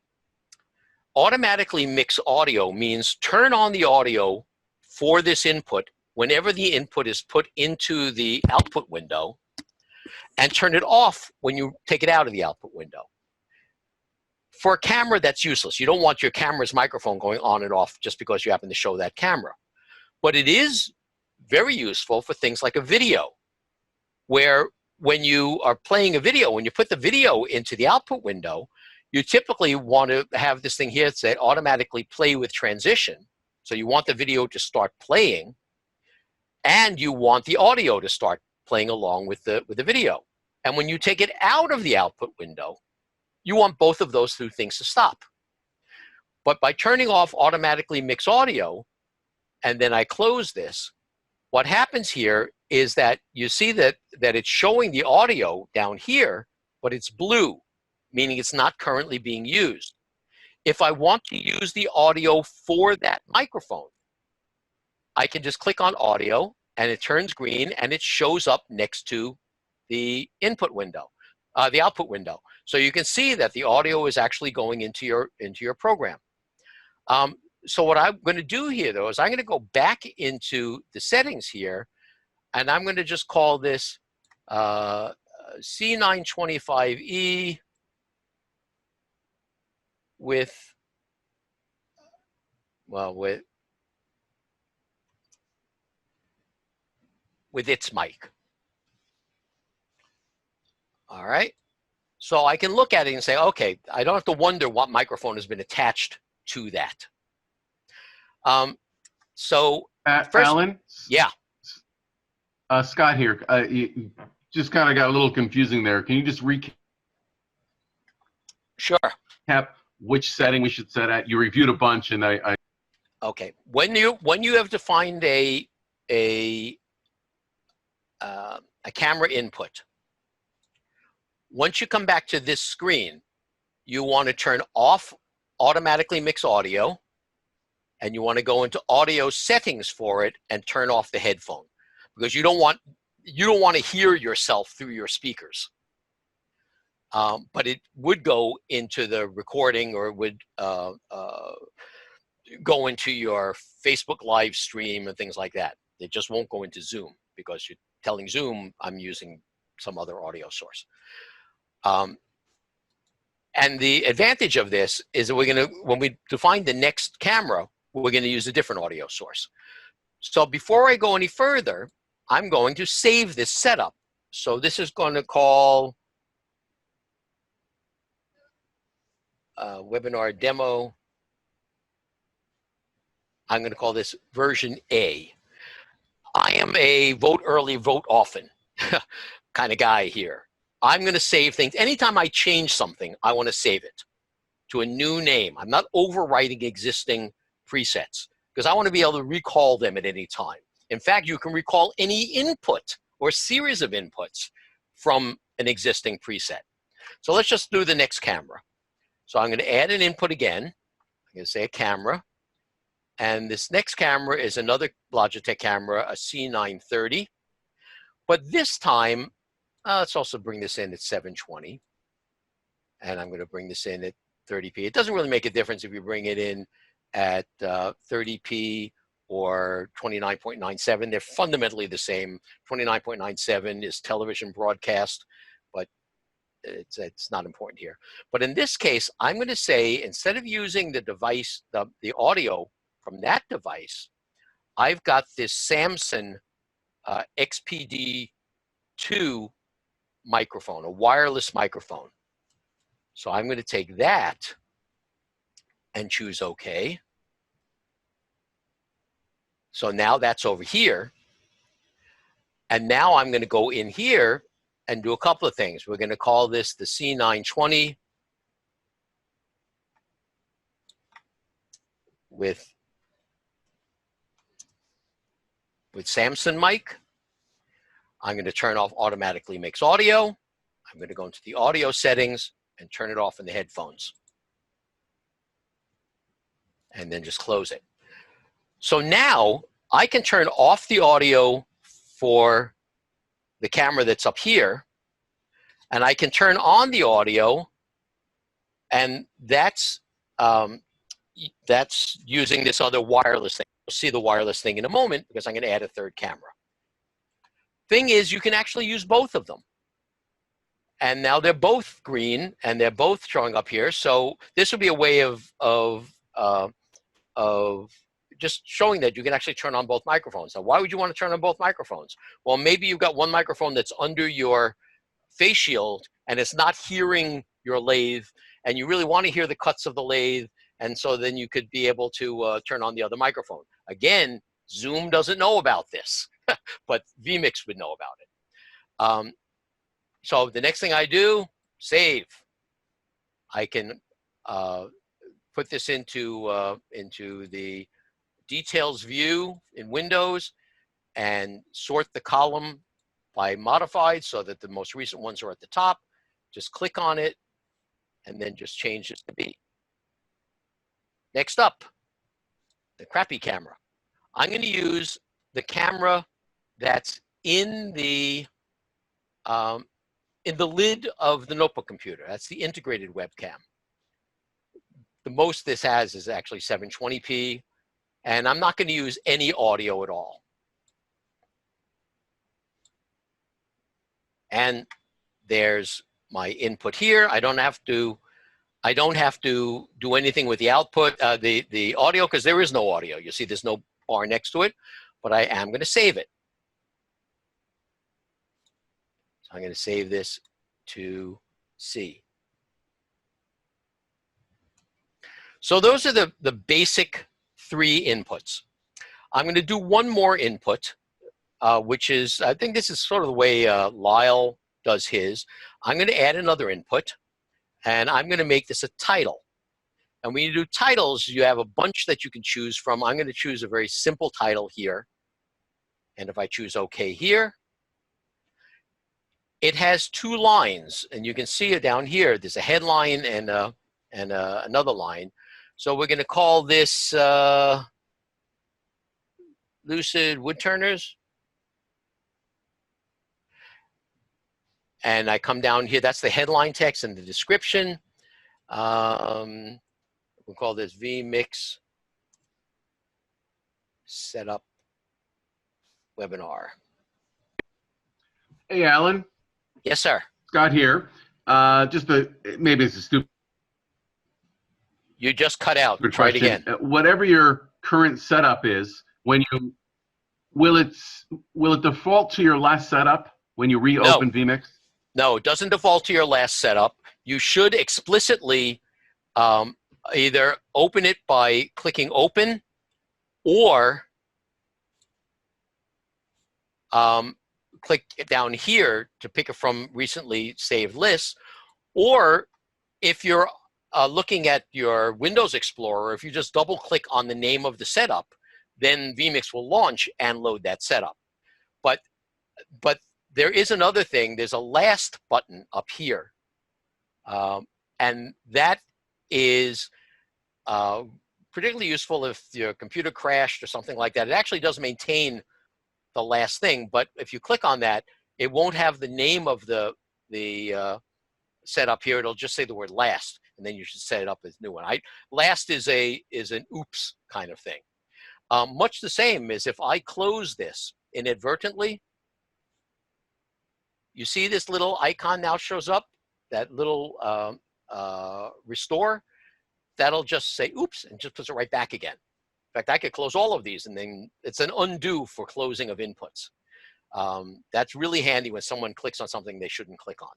Automatically mix audio means turn on the audio for this input whenever the input is put into the output window, and turn it off when you take it out of the output window. For a camera, that's useless. You don't want your camera's microphone going on and off just because you happen to show that camera. But it is very useful for things like a video, where when you are playing a video, when you put the video into the output window, you typically want to have this thing here that say automatically play with transition. So you want the video to start playing, and you want the audio to start playing along with the video. And when you take it out of the output window, you want both of those two things to stop. But by turning off automatically mix audio, and then I close this, what happens here is that you see that it's showing the audio down here, but it's blue, meaning it's not currently being used. If I want to use the audio for that microphone, I can just click on audio, and it turns green, and it shows up next to the input window, the output window. So you can see that the audio is actually going into your program. So what I'm going to do here, though, is I'm going to go back into the settings here, and I'm going to just call this C925E with its mic. All right. So I can look at it and say, okay, I don't have to wonder what microphone has been attached to that. So first, Alan? yeah. Scott here. You just kind of got a little confusing there. Can you just recap Sure. which setting we should set at? You reviewed a bunch, and I Okay. When you have defined a camera input, once you come back to this screen, you want to turn off automatically mix audio, and you want to go into audio settings for it and turn off the headphone, because you don't want to hear yourself through your speakers. But it would go into the recording, or it would go into your Facebook live stream and things like that. It just won't go into Zoom, because you're telling Zoom I'm using some other audio source. And the advantage of this is that when we define the next camera, we're going to use a different audio source. So before I go any further, I'm going to save this setup. So this is going to call webinar demo. I'm going to call this version A. I am a vote early, vote often kind of guy here. I'm going to save things. Anytime I change something, I want to save it to a new name. I'm not overwriting existing presets, because I want to be able to recall them at any time. In fact, you can recall any input or series of inputs from an existing preset. So let's just do the next camera. So I'm going to add an input again. I'm going to say a camera. And this next camera is another Logitech camera, a C930. But this time, let's also bring this in at 720. And I'm going to bring this in at 30p. It doesn't really make a difference if you bring it in at 30p or 29.97. They're fundamentally the same. 29.97 is television broadcast, but it's not important here. But in this case, I'm going to say, instead of using the device, the audio from that device, I've got this Samson XPD2 microphone, a wireless microphone. So I'm going to take that, and choose OK. So now that's over here. And now I'm going to go in here and do a couple of things. We're going to call this the C920 with Samson mic. I'm going to turn off automatically mix audio. I'm going to go into the audio settings and turn it off in the headphones. And then just close it. So now I can turn off the audio for the camera that's up here, and I can turn on the audio, and that's using this other wireless thing. You'll see the wireless thing in a moment because I'm going to add a third camera. Thing is, you can actually use both of them. And now they're both green and they're both showing up here. So this would be a way of just showing that you can actually turn on both microphones. Now, why would you want to turn on both microphones? Well, maybe you've got one microphone that's under your face shield and it's not hearing your lathe, and you really want to hear the cuts of the lathe, and so then you could be able to turn on the other microphone. Again, Zoom doesn't know about this, but vMix would know about it. So the next thing I do, save. I can put this into the details view in Windows and sort the column by modified so that the most recent ones are at the top. Just click on it and then just change it to B. Next up, the crappy camera. I'm going to use the camera that's in the lid of the notebook computer. That's the integrated webcam. The most this has is actually 720p, and I'm not going to use any audio at all. And there's my input here. I don't have to do anything with the output, the audio, because there is no audio. You see there's no bar next to it, but I am going to save it. So I'm going to save this to C. So those are the basic 3 inputs. I'm going to do one more input, which is, I think this is sort of the way Lyle does his. I'm going to add another input, and I'm going to make this a title. And when you do titles, you have a bunch that you can choose from. I'm going to choose a very simple title here. And if I choose OK here, it has 2 lines, and you can see it down here. There's a headline and another line. So we're going to call this Lucid Woodturners. And I come down here. That's the headline text and the description. We'll call this vMix Setup Webinar. Hey, Alan. Yes, sir. Scott here. Maybe it's a stupid You just cut out. Try it again. Whatever your current setup is, will it default to your last setup when you reopen vMix? No, it doesn't default to your last setup. You should explicitly either open it by clicking open or click down here to pick it from recently saved lists. Or if you're looking at your Windows Explorer, if you just double click on the name of the setup, then vMix will launch and load that setup. But there is another thing. There's a last button up here. And that is particularly useful if your computer crashed or something like that. It actually does maintain the last thing, but if you click on that, it won't have the name of the setup here. It'll just say the word last, and then you should set it up as a new one. Last is an oops kind of thing. Much the same as if I close this inadvertently, you see this little icon now shows up, that little restore. That'll just say oops and just puts it right back again. In fact, I could close all of these, and then it's an undo for closing of inputs. That's really handy when someone clicks on something they shouldn't click on.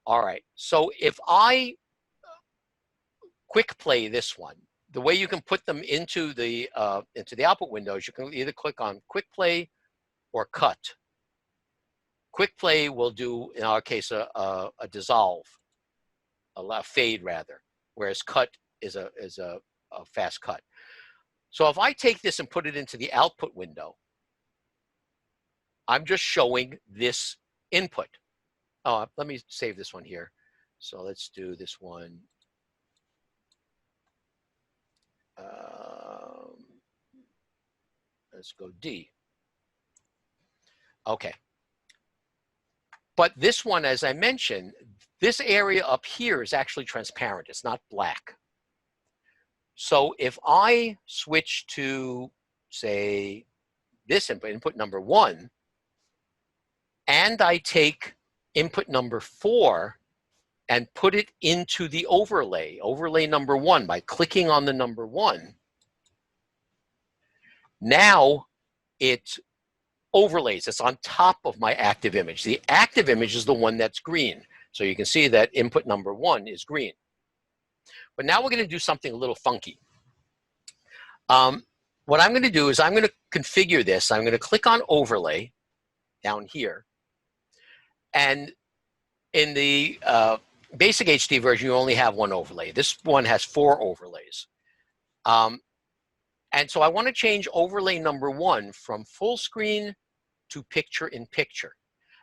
All right, so if I quick play this one. The way you can put them into the output windows, you can either click on quick play or cut. Quick play will do, in our case, a dissolve, a fade rather, whereas cut is a fast cut. So if I take this and put it into the output window, I'm just showing this input. Oh, let me save this one here. So let's do this one. Let's go D. Okay. But this one, as I mentioned, this area up here is actually transparent. It's not black. So if I switch to, say, this input number 1, and I take input number 4 and put it into the overlay number 1 by clicking on the number 1, now it overlays. It's on top of my active image. The active image is the one that's green. So you can see that input number 1 is green. But now we're going to do something a little funky. What I'm going to do is I'm going to configure this. I'm going to click on overlay down here. And in the basic HD version, you only have 1 overlay. This one has 4 overlays. And so I want to change overlay number 1 from full screen to picture in picture.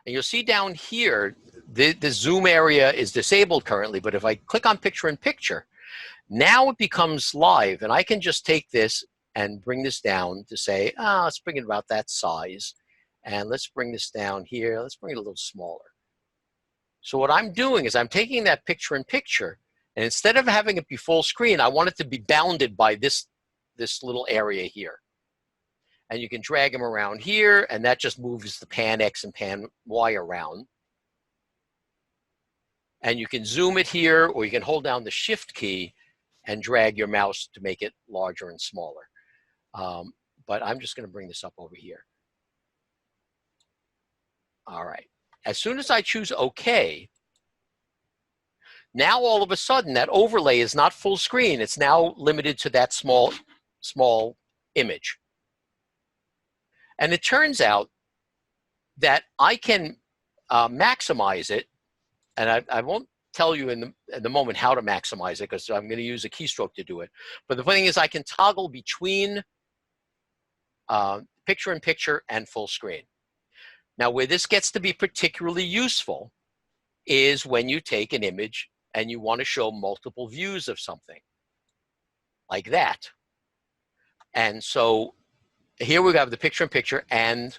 And you'll see down here, the zoom area is disabled currently, but if I click on picture in picture, now it becomes live. And I can just take this and bring this down to say, let's bring it about that size. And let's bring this down here. Let's bring it a little smaller. So what I'm doing is I'm taking that picture in picture, and instead of having it be full screen, I want it to be bounded by this little area here. And you can drag them around here, and that just moves the pan X and pan Y around. And you can zoom it here, or you can hold down the Shift key and drag your mouse to make it larger and smaller. But I'm just going to bring this up over here. All right. As soon as I choose OK, now all of a sudden that overlay is not full screen. It's now limited to that small image. And it turns out that I can maximize it, and I won't tell you in the moment how to maximize it because I'm going to use a keystroke to do it. But the funny thing is I can toggle between picture in picture and full screen. Now, where this gets to be particularly useful is when you take an image and you want to show multiple views of something, like that. And so here we have the picture-in-picture and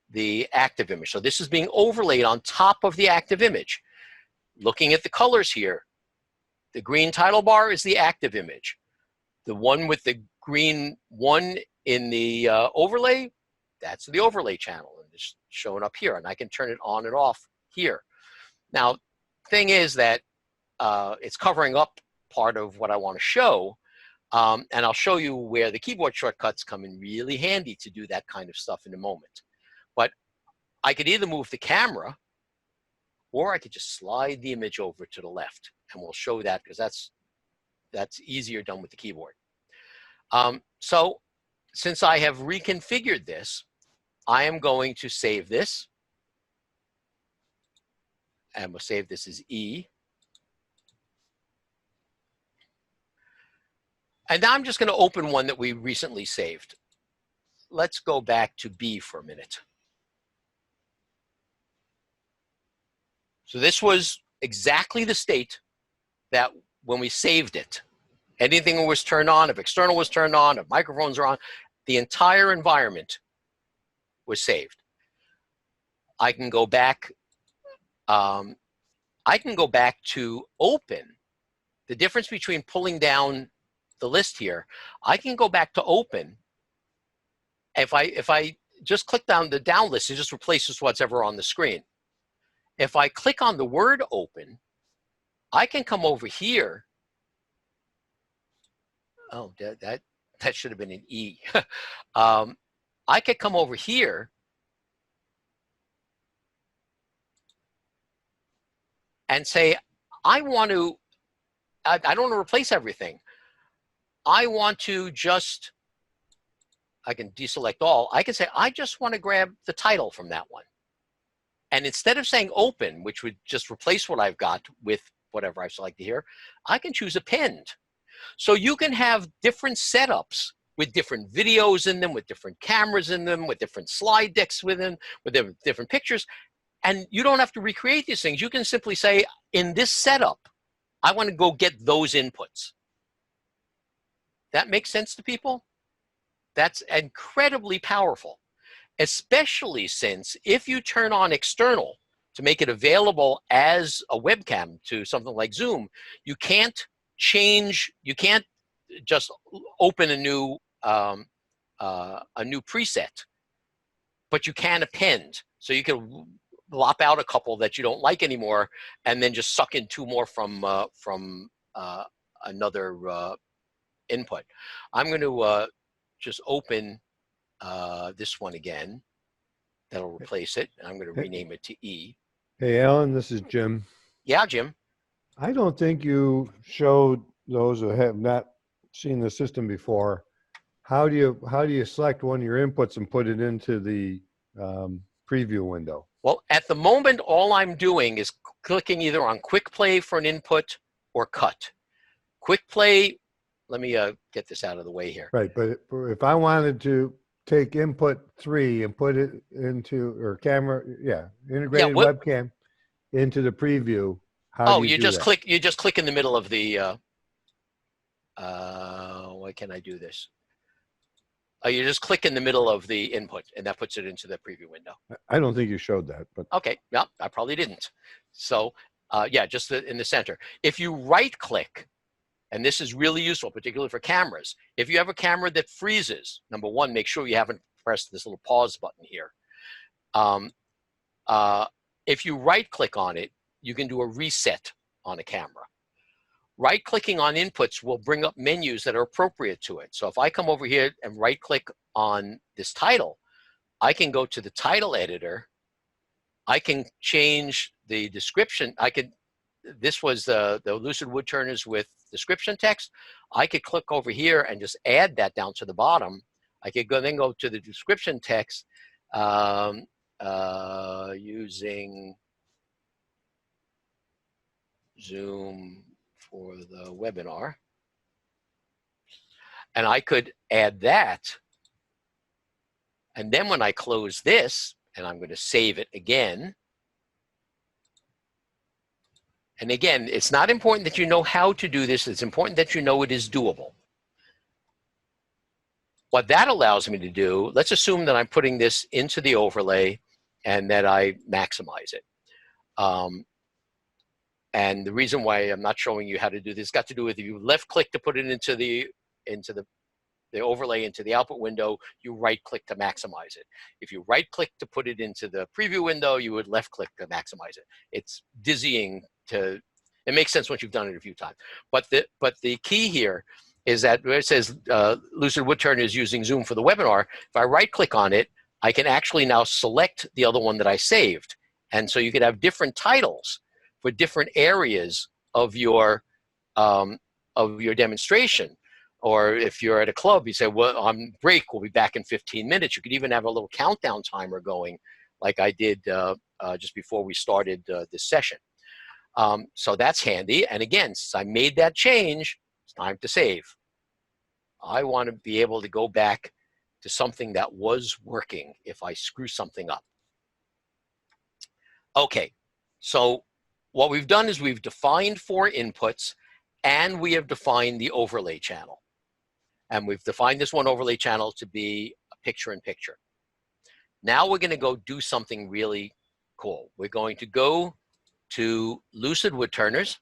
the active image. So this is being overlaid on top of the active image. Looking at the colors here, the green title bar is the active image. The one with the green 1 in the overlay, that's the overlay channel. It's showing up here, and I can turn it on and off here. Now, thing is that it's covering up part of what I want to show, and I'll show you where the keyboard shortcuts come in really handy to do that kind of stuff in a moment. But I could either move the camera, or I could just slide the image over to the left, and we'll show that because that's easier done with the keyboard. So since I have reconfigured this, I am going to save this, and we'll save this as E. And now I'm just going to open one that we recently saved. Let's go back to B for a minute. So this was exactly the state that when we saved it. Anything was turned on, if external was turned on, if microphones are on, the entire environment was saved. I can go back. I can go back to open. The difference between pulling down the list here, I can go back to open. If I just click down the down list, it just replaces what's ever on the screen. If I click on the word open, I can come over here. Oh, that should have been an E. I could come over here and say, I want to I don't want to replace everything. I want to just, I can deselect all. I can say, I just want to grab the title from that one. And instead of saying open, which would just replace what I've got with whatever I selected here, I can choose append. So you can have different setups with different videos in them, with different cameras in them, with different slide decks within, with different pictures. And you don't have to recreate these things. You can simply say, in this setup, I want to go get those inputs. That makes sense to people? That's incredibly powerful, especially since if you turn on external to make it available as a webcam to something like Zoom, you can't change, you can't just open a new preset, but you can append. So you can lop out a couple that you don't like anymore, and then just suck in 2 more from another input. I'm going to just open this one again. That'll replace it. And I'm going to rename it to E. Hey, Alan, this is Jim. Yeah, Jim. I don't think you showed those who have not seen the system before. How do you select one of your inputs and put it into the preview window? Well, at the moment, all I'm doing is clicking either on quick play for an input or cut. Quick play, let me get this out of the way here. Right, but if I wanted to take input 3 and put it into, or camera, integrated webcam into the preview, how do you do that? You just click in the middle of the, why can't I do this? You just click in the middle of the input, and that puts it into the preview window. I don't think you showed that, but okay, yeah, I probably didn't. So, yeah, just in the center. If you right-click, and this is really useful, particularly for cameras. If you have a camera that freezes, number one, make sure you haven't pressed this little pause button here. If you right-click on it, you can do a reset on a camera. Right-clicking on inputs will bring up menus that are appropriate to it. So if I come over here and right-click on this title, I can go to the title editor. I can change the description. This was the Lucid Woodturners with description text. I could click over here and just add that down to the bottom. I could then go to the description text using Zoom for the webinar. And I could add that. And then when I close this, and I'm going to save it again. And again, it's not important that you know how to do this. It's important that you know it is doable. What that allows me to do, let's assume that I'm putting this into the overlay and that I maximize it. And the reason why I'm not showing you how to do this got to do with if you left click to put it into the overlay into the output window, you right click to maximize it. If you right click to put it into the preview window, you would left click to maximize it. It's dizzying to, it makes sense once you've done it a few times. But the key here is that where it says Lucid Woodturners using Zoom for the webinar, if I right click on it, I can actually now select the other one that I saved. And so you could have different titles for different areas of your demonstration. Or if you're at a club, you say, well, on break, we'll be back in 15 minutes. You could even have a little countdown timer going like I did just before we started this session. So that's handy. And again, since I made that change, it's time to save. I want to be able to go back to something that was working if I screw something up. Okay, so what we've done is we've defined 4 inputs and we have defined the overlay channel. And we've defined this one overlay channel to be a picture-in-picture. Now we're going to go do something really cool. We're going to go to Lucid Woodturners.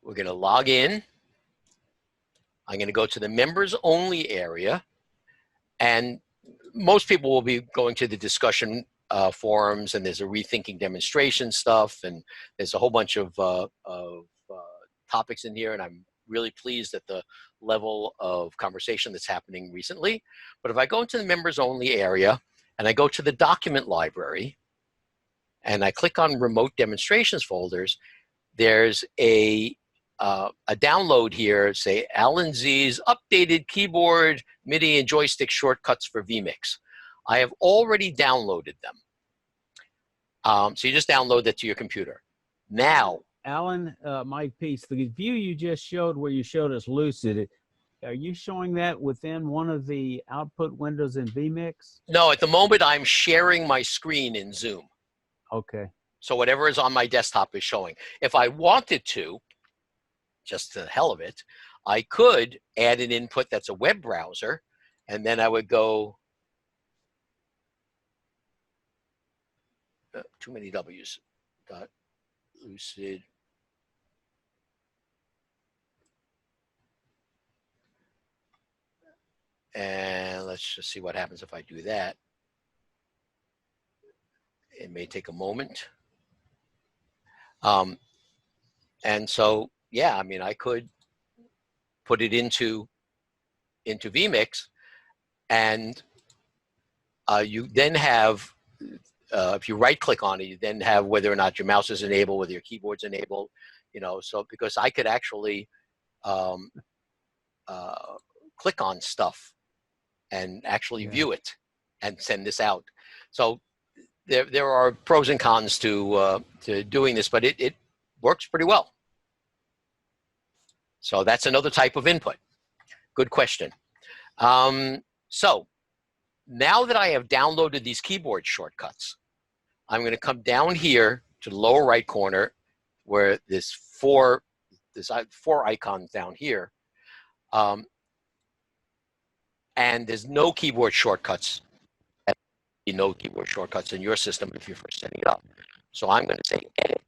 We're going to log in. I'm going to go to the members only area. And most people will be going to the discussion forums, and there's a rethinking demonstration stuff, and there's a whole bunch of topics in here, and I'm really pleased at the level of conversation that's happening recently. But if I go into the members only area and I go to the document library and I click on remote demonstrations folders, there's a download here, say Alan Z's updated keyboard, MIDI, and joystick shortcuts for vMix. I have already downloaded them. So you just download that to your computer. Now, Alan, Mike Peace, the view you just showed where you showed us Lucid, are you showing that within one of the output windows in vMix? no, at the moment I'm sharing my screen in Zoom. Okay. So whatever is on my desktop is showing. If I wanted to, just the hell of it, I could add an input that's a web browser, and then I would go, too many W's, dot Lucid. And let's just see what happens if I do that. It may take a moment. And so, yeah, I mean, I could put it into vMix, and you then have, if you right click on it, you then have whether or not your mouse is enabled, whether your keyboard's enabled, you know, so because I could actually click on stuff and actually view it and send this out. So there are pros and cons to doing this, but it works pretty well. So that's another type of input. Good question. So now that I have downloaded these keyboard shortcuts, I'm going to come down here to the lower right corner where there's four icons down here. And there's no keyboard shortcuts. No keyboard shortcuts in your system if you're first setting it up. So I'm going to say edit.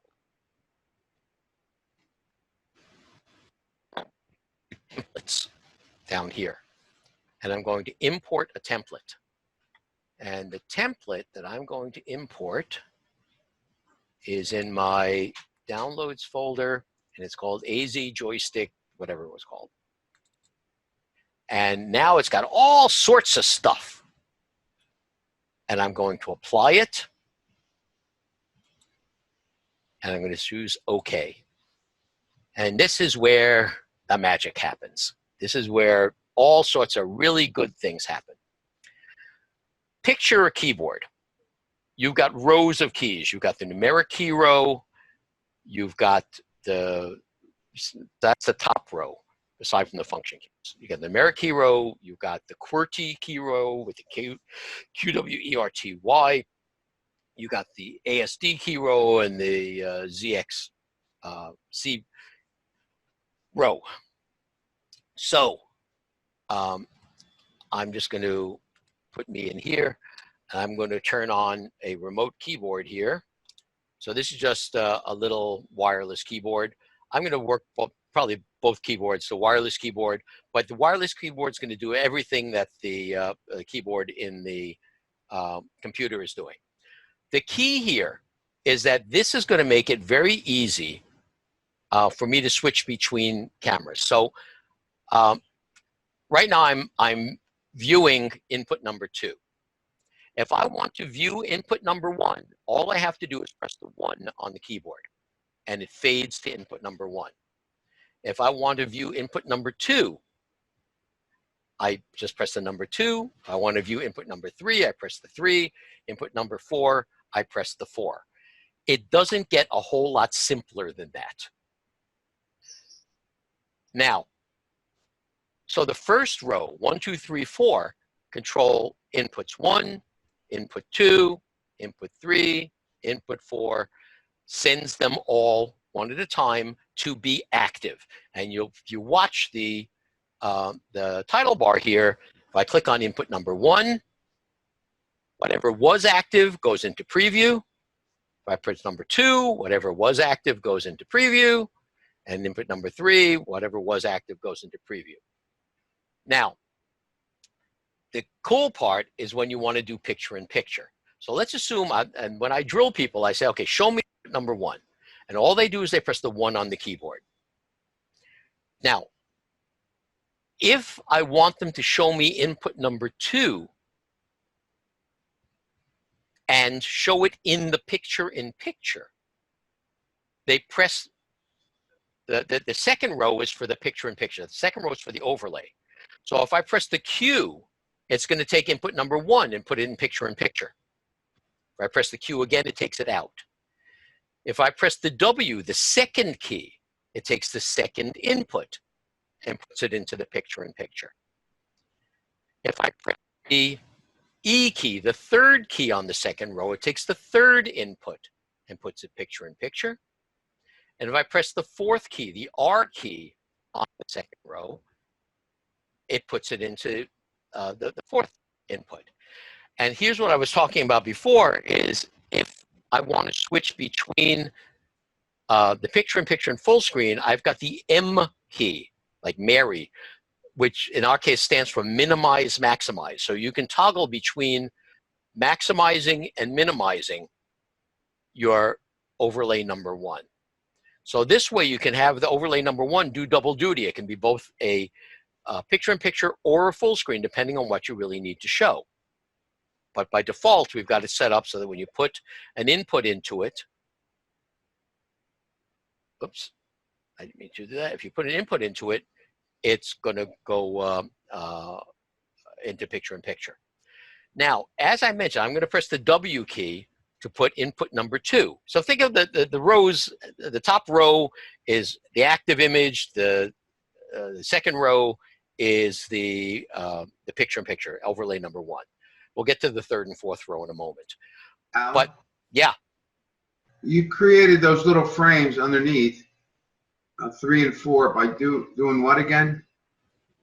Templates down here. And I'm going to import a template. And the template that I'm going to import is in my downloads folder, and it's called AZ joystick, whatever it was called. And now it's got all sorts of stuff. And I'm going to apply it. And I'm going to choose OK. And this is where the magic happens. This is where all sorts of really good things happen. Picture a keyboard. You've got rows of keys. You've got the numeric key row. You've got that's the top row, aside from the function keys. You got the numeric key row. You've got the QWERTY key row with the QWERTY. You got the ASD key row and the ZXC row. So I'm just going to put me in here. I'm going to turn on a remote keyboard here. So this is just a little wireless keyboard. I'm going to work probably both keyboards, the wireless keyboard, but the wireless keyboard is going to do everything that the keyboard in the computer is doing. The key here is that this is going to make it very easy for me to switch between cameras. So right now I'm viewing input number 2. If I want to view input number 1, all I have to do is press the 1 on the keyboard, and it fades to input number 1. If I want to view input number 2, I just press the number 2. If I want to view input number 3, I press the 3. Input number 4, I press the 4. It doesn't get a whole lot simpler than that. Now, so the first row, 1, 2, 3, 4, control inputs 1, input 2, input 3, input 4, sends them all one at a time to be active. And if you watch the title bar here, if I click on input number 1, whatever was active goes into preview. If I press number 2, whatever was active goes into preview. And input number 3, whatever was active goes into preview. Now, the cool part is when you want to do picture-in-picture. So let's assume, and when I drill people, I say, okay, show me number 1. And all they do is they press the 1 on the keyboard. Now, if I want them to show me input number 2, and show it in the picture-in-picture, they press the second row is for the picture-in-picture. The second row is for the overlay. So if I press the Q, it's going to take input number 1 and put it in picture-in-picture. If I press the Q again, it takes it out. If I press the W, the second key, it takes the second input and puts it into the picture-in-picture. If I press the E key, the third key on the second row, it takes the third input and puts it picture-in-picture. And if I press the fourth key, the R key on the second row, it puts it into the fourth input. And here's what I was talking about before is if I want to switch between the picture-in-picture and full screen, I've got the M key, like Mary, which in our case stands for minimize, maximize. So you can toggle between maximizing and minimizing your overlay number 1. So this way you can have the overlay number 1 do double duty. It can be both a picture-in-picture or a full screen, depending on what you really need to show. But by default, we've got it set up so that when you put an input into it, oops, I didn't mean to do that. If you put an input into it, it's going to go into picture-in-picture. Now, as I mentioned, I'm going to press the W key to put input number 2. So think of the rows. The top row is the active image. The second row is the picture-in-picture, overlay number 1. We'll get to the third and fourth row in a moment. Al, But yeah, you created those little frames underneath 3 and 4 by doing what again?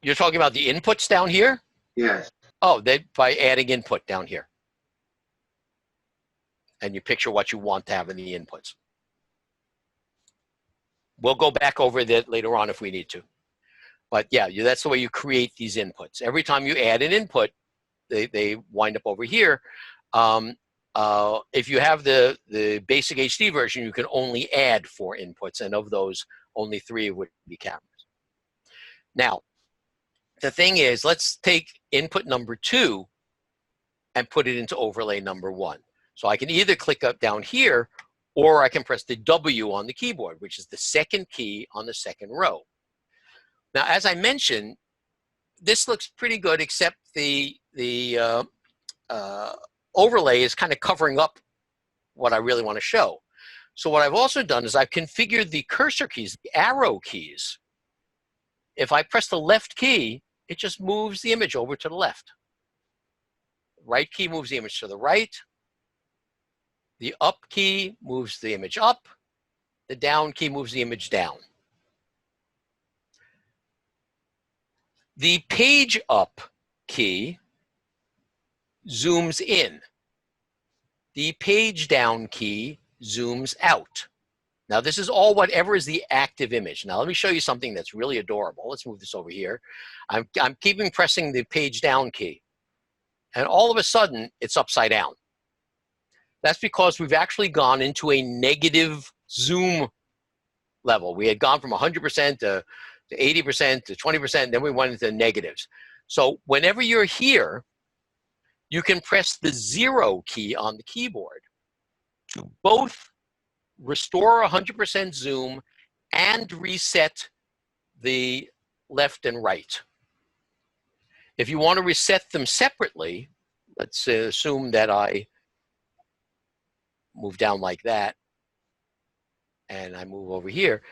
you're talking about the inputs down here? Yes. Oh, by adding input down here. And you picture what you want to have in the inputs. We'll go back over that later on if we need to. But yeah, that's the way you create these inputs. Every time you add an input, they wind up over here. If you have the basic HD version, you can only add 4 inputs, and of those, only 3 would be cameras. Now, the thing is, let's take input number 2 and put it into overlay number 1. So I can either click up down here, or I can press the W on the keyboard, which is the second key on the second row. Now, as I mentioned, this looks pretty good, except the overlay is kind of covering up what I really want to show. So what I've also done is I've configured the cursor keys, the arrow keys. If I press the left key, it just moves the image over to the left. Right key moves the image to the right. The up key moves the image up. The down key moves the image down. The page up key zooms in. The page down key zooms out. Now this is all whatever is the active image. Now let me show you something that's really adorable. Let's move this over here. I'm keeping pressing the page down key. And all of a sudden, it's upside down. That's because we've actually gone into a negative zoom level. We had gone from 100% to 80% to 20%, and then we went into negatives. So whenever you're here, you can press the 0 key on the keyboard to both restore 100% zoom and reset the left and right. If you want to reset them separately, let's assume that I move down like that, and I move over here.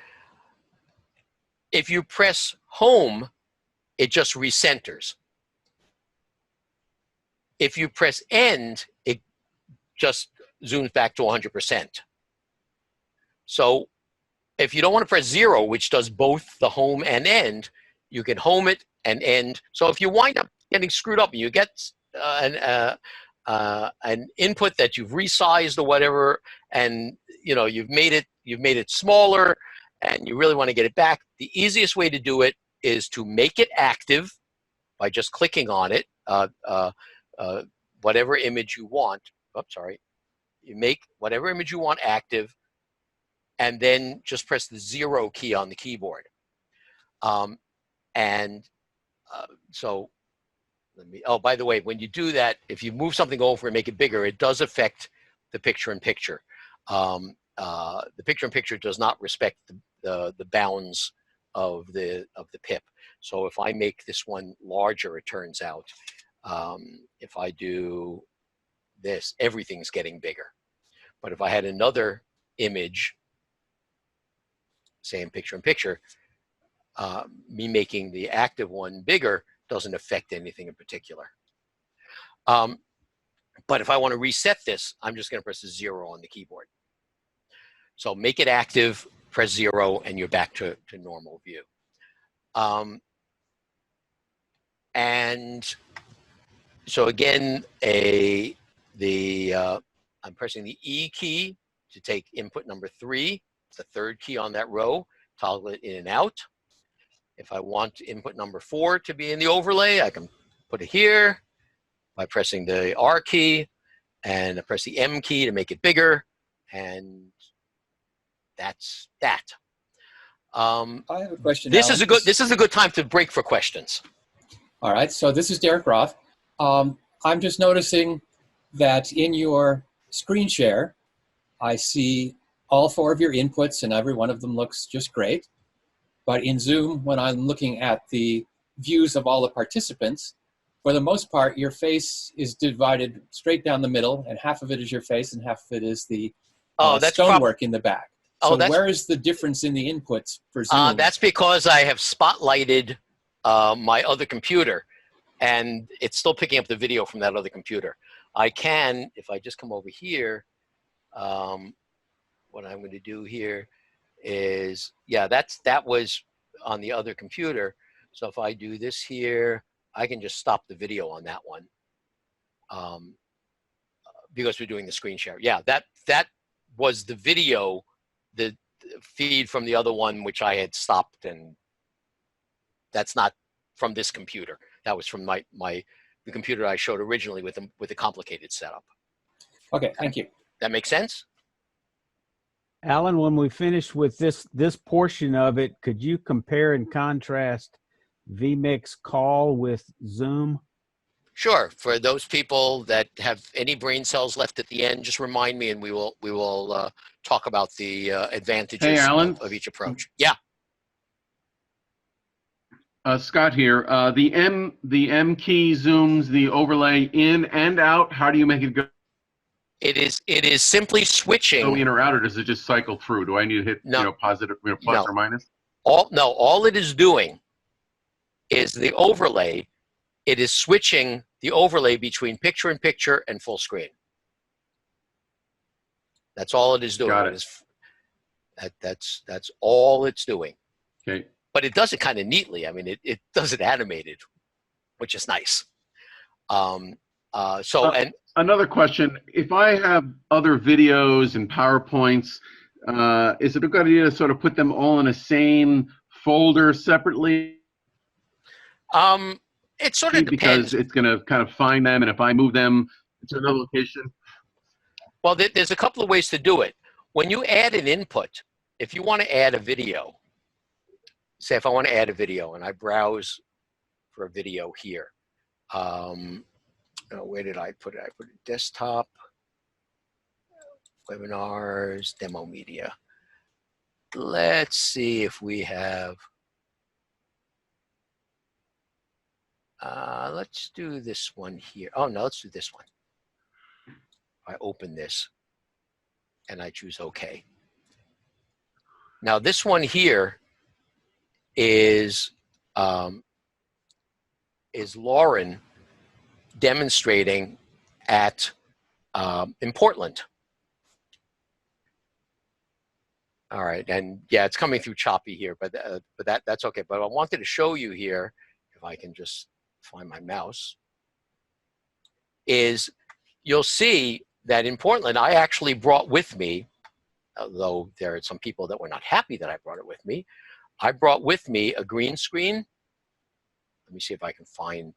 If you press home, it just recenters. If you press end, it just zooms back to 100%. So if you don't want to press 0, which does both the home and end, you can home it and end. So if you wind up getting screwed up and you get an input that you've resized or whatever, and you've made it smaller, and you really want to get it back, the easiest way to do it is to make it active by just clicking on it, whatever image you want. Oops, sorry. You make whatever image you want active, and then just press the 0 key on the keyboard. So Oh, by the way, when you do that, if you move something over and make it bigger, it does affect the picture-in-picture. The picture-in-picture does not respect the bounds of the pip. So if I make this one larger, it turns out, if I do this, everything's getting bigger. But if I had another image, say in picture-in-picture, me making the active one bigger doesn't affect anything in particular. But if I want to reset this, I'm just going to press a 0 on the keyboard. So make it active, press 0, and you're back to normal view. And so again, I'm pressing the E key to take input number 3. It's the third key on that row. Toggle it in and out. If I want input number 4 to be in the overlay, I can put it here by pressing the R key, and I press the M key to make it bigger, and that's that. I have a question. This Alan. is a good time to break for questions. All right. So this is Derek Roth. I'm just noticing that in your screen share, I see all 4 of your inputs, and every one of them looks just great. But in Zoom, when I'm looking at the views of all the participants, for the most part, your face is divided straight down the middle, and half of it is your face and half of it is the stonework in the back. So where is the difference in the inputs for Zoom? That's because I have spotlighted my other computer, and it's still picking up the video from that other computer. I can, if I just come over here, what I'm going to do here is, yeah, that was on the other computer. So if I do this here, I can just stop the video on that one because we're doing the screen share. Yeah, that was the video, the feed from the other one, which I had stopped, and that's not from this computer. That was from the computer I showed originally with a complicated setup. Okay, thank you. That makes sense? Alan, when we finish with this portion of it, could you compare and contrast vMix call with Zoom? Sure. For those people that have any brain cells left at the end, just remind me, and we will talk about the advantages of each approach. Yeah. Scott here. The M key zooms the overlay in and out. How do you make it go? It is simply switching. Go in or out, or does it just cycle through? Do I need to hit positive, plus or minus? All it is doing is the overlay. It is switching the overlay between picture-in-picture and full screen. That's all it is doing. Got it. That's all it's doing. Okay. But it does it kind of neatly. I mean, it does it animated, which is nice. And another question: if I have other videos and PowerPoints, is it a good idea to sort of put them all in a same folder separately? It sort of depends. Because it's going to kind of find them, and if I move them to another location. Well, there's a couple of ways to do it. When you add an input, if you want to add a video, say if I want to add a video and I browse for a video here. Where did I put it? I put it desktop, webinars, demo media. Let's see if we have, let's do this one here. Oh no, let's do this one. I open this and I choose OK. Now this one here is Lauren demonstrating in Portland. All right, and yeah, it's coming through choppy here, but that's okay. But I wanted to show you here, if I can just find my mouse, is you'll see that in Portland, I actually brought with me, although there are some people that were not happy that I brought it with me, I brought with me a green screen. Let me see if I can find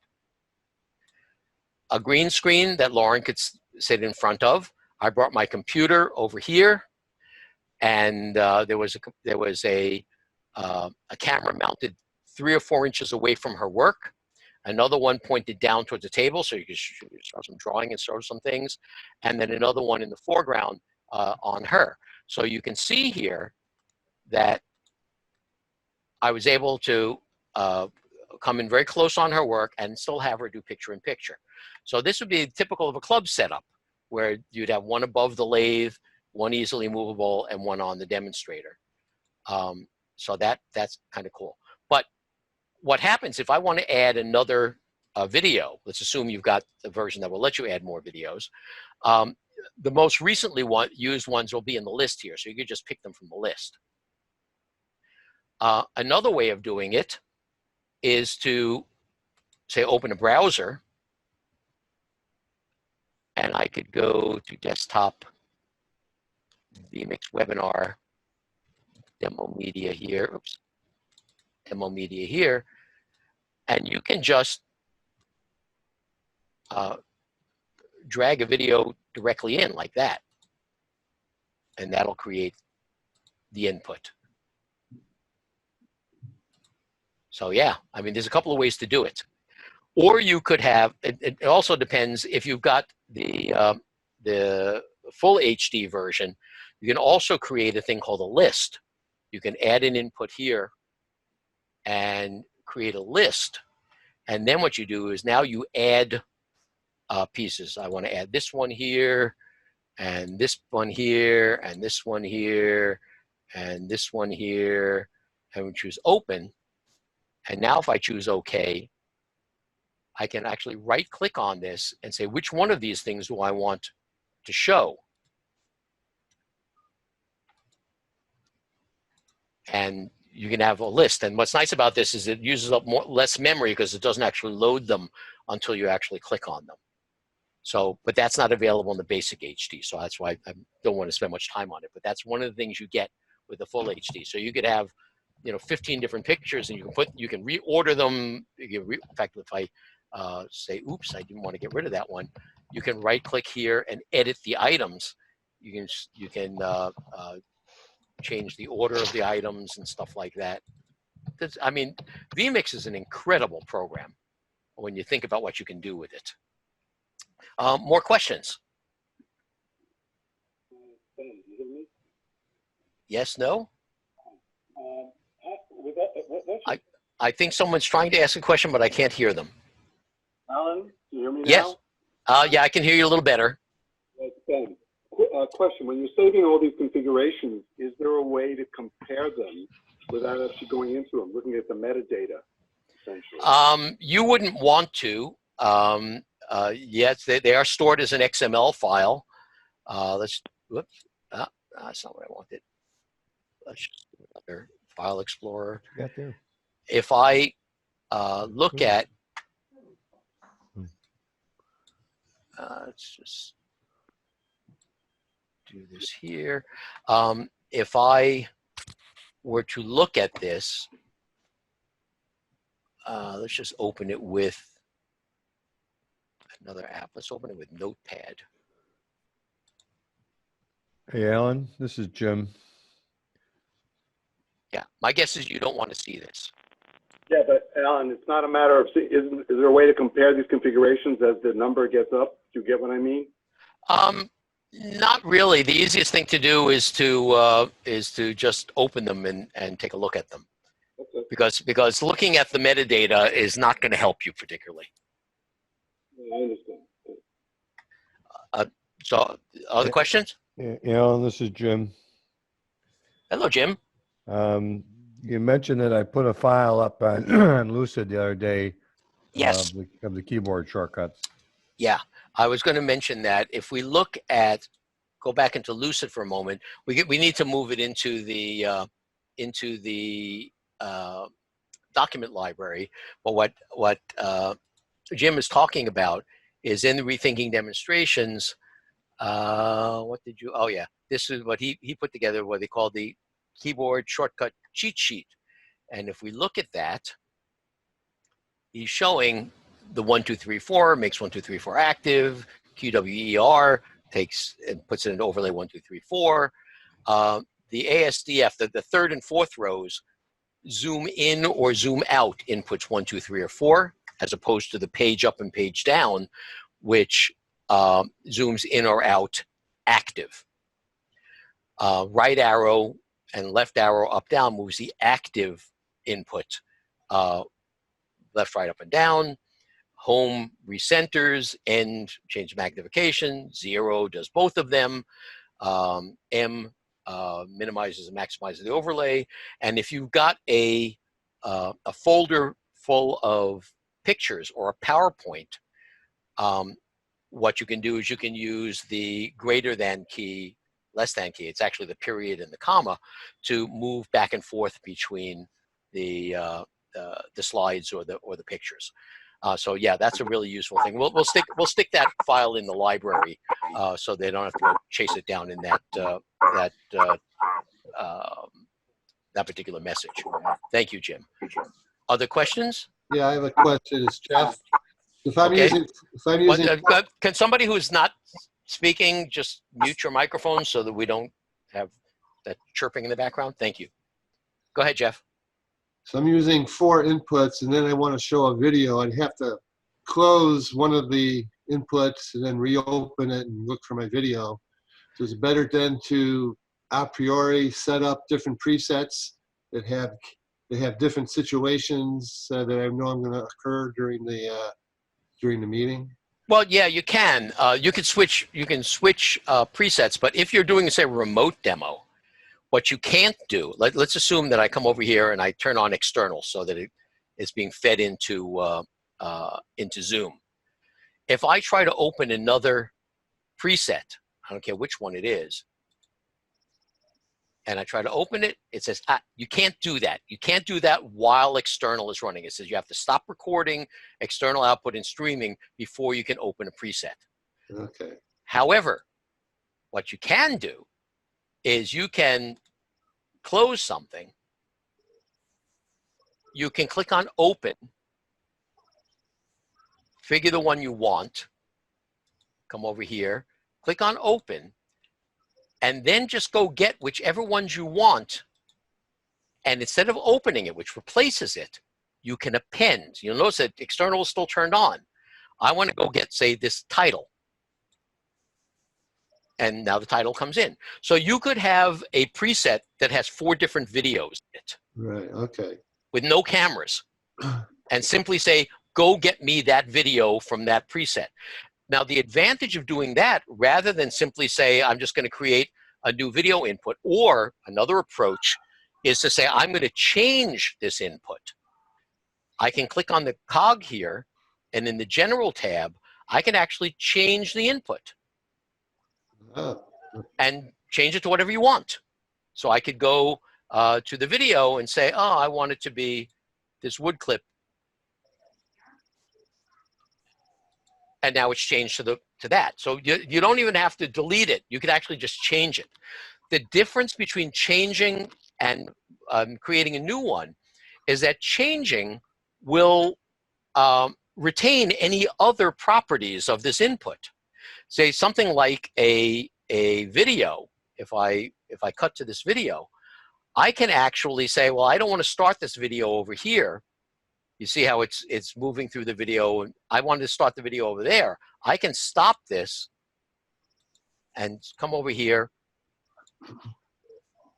a green screen that Lauren could sit in front of. I brought my computer over here, and there was a camera mounted 3 or 4 inches away from her work. another one pointed down towards the table, so you can start some drawing and show some things, and then another one in the foreground on her. So you can see here that I was able to come in very close on her work and still have her do picture-in-picture. So this would be typical of a club setup, where you'd have one above the lathe, one easily movable, and one on the demonstrator. So that's kind of cool. But what happens if I want to add another video? Let's assume you've got the version that will let you add more videos. The most recently used ones will be in the list here, so you could just pick them from the list. Another way of doing it is to, say, open a browser, and I could go to desktop, vMix webinar, demo media here, oops, demo media here, and you can just drag a video directly in like that, and that'll create the input. So yeah, I mean, there's a couple of ways to do it. Or you could have, it also depends if you've got the full HD version, you can also create a thing called a list. You can add an input here and create a list. And then what you do is now you add pieces. I want to add this one here, and this one here, and this one here, and this one here, and we choose open. And now if I choose OK, I can actually right click on this and say, which one of these things do I want to show? And you can have a list. And what's nice about this is it uses up less memory because it doesn't actually load them until you actually click on them. So, but that's not available in the basic HD. So that's why I don't want to spend much time on it. But that's one of the things you get with the full HD. So you could have, 15 different pictures, and you can reorder them. In fact, if I say, oops, I didn't want to get rid of that one, you can right click here and edit the items. You can change the order of the items and stuff like that. I mean, vMix is an incredible program when you think about what you can do with it. More questions? Yes, no? I think someone's trying to ask a question, but I can't hear them. Alan, can you hear me now? Yes. Yeah, I can hear you a little better. Ben, question. When you're saving all these configurations, is there a way to compare them without actually going into them, looking at the metadata, essentially? You wouldn't want to. Yes, they are stored as an XML file. Whoops, that's not what I wanted. Let's just do another file explorer. Got there. If I look at, let's just do this here. If I were to look at this, let's just open it with another app. Let's open it with Notepad. Hey, Alan, this is Jim. Yeah, my guess is you don't want to see this. Yeah, but Alan, it's not a matter of, is there a way to compare these configurations as the number gets up? Do you get what I mean? Not really. The easiest thing to do is to just open them and take a look at them. Okay. Because looking at the metadata is not going to help you particularly. Yeah, I understand. So, other questions? Yeah, Alan, this is Jim. Hello, Jim. You mentioned that I put a file up on, on Lucid the other day. Yes. Of the keyboard shortcuts. Yeah, I was going to mention that if we look at, go back into Lucid for a moment, we need to move it into the document library. But what Jim is talking about is in the Rethinking Demonstrations. What did you? Oh yeah, this is what he put together. What they call the keyboard shortcut cheat sheet. And if we look at that, he's showing the 1, 2, 3, 4 makes 1, 2, 3, 4 active. QWER takes and puts it in overlay 1, 2, 3, 4. The ASDF, the third and fourth rows, zoom in or zoom out inputs 1, 2, 3, or 4. as opposed to the page up and page down, which zooms in or out active. Right arrow and left arrow up down moves the active input. Left, right, up, and down. Home recenters, end change magnification. 0 does both of them. M minimizes and maximizes the overlay. And if you've got a folder full of pictures or a PowerPoint, what you can do is you can use the greater than key, less than key, it's actually the period and the comma, to move back and forth between the slides or the pictures. So yeah, that's a really useful thing. We'll stick that file in the library so they don't have to go chase it down in that particular message. Thank you, Jim. Other questions? Yeah, I have a question. It's Jeff. If I'm Okay. using, Can somebody who's not speaking just mute your microphone so that we don't have that chirping in the background? Thank you. Go ahead, Jeff. so I'm using 4 inputs, and then I want to show a video. I'd have to close one of the inputs and then reopen it and look for my video. So it's better then to a priori set up different presets that have different situations that I know I'm going to occur during the meeting. Well, yeah, you can. You can switch presets, but if you're doing, say, a remote demo, what you can't do, let's assume that I come over here and I turn on external so that it is being fed into Zoom. If I try to open another preset, I don't care which one it is, and I try to open it, it says, you can't do that. You can't do that while external is running. It says you have to stop recording external output and streaming before you can open a preset. Okay. However, what you can do is you can close something. You can click on open, figure the one you want, come over here, click on open, and then just go get whichever ones you want. And instead of opening it, which replaces it, you can append. You'll notice that external is still turned on. I want to go get, say, this title. And now the title comes in. So you could have a preset that has 4 different videos in it. Right, okay. With no cameras. And simply say, go get me that video from that preset. Now, the advantage of doing that, rather than simply say, I'm just going to create a new video input, or another approach is to say, I'm going to change this input. I can click on the cog here, and in the General tab, I can actually change the input. Oh. And change it to whatever you want. So I could go to the video and say, oh, I want it to be this wood clip. And now it's changed to that. So you don't even have to delete it. You could actually just change it. The difference between changing and creating a new one is that changing will retain any other properties of this input. Say something like a video. If I cut to this video, I can actually say, well, I don't want to start this video over here. You see how it's moving through the video, and I wanted to start the video over there. I can stop this and come over here,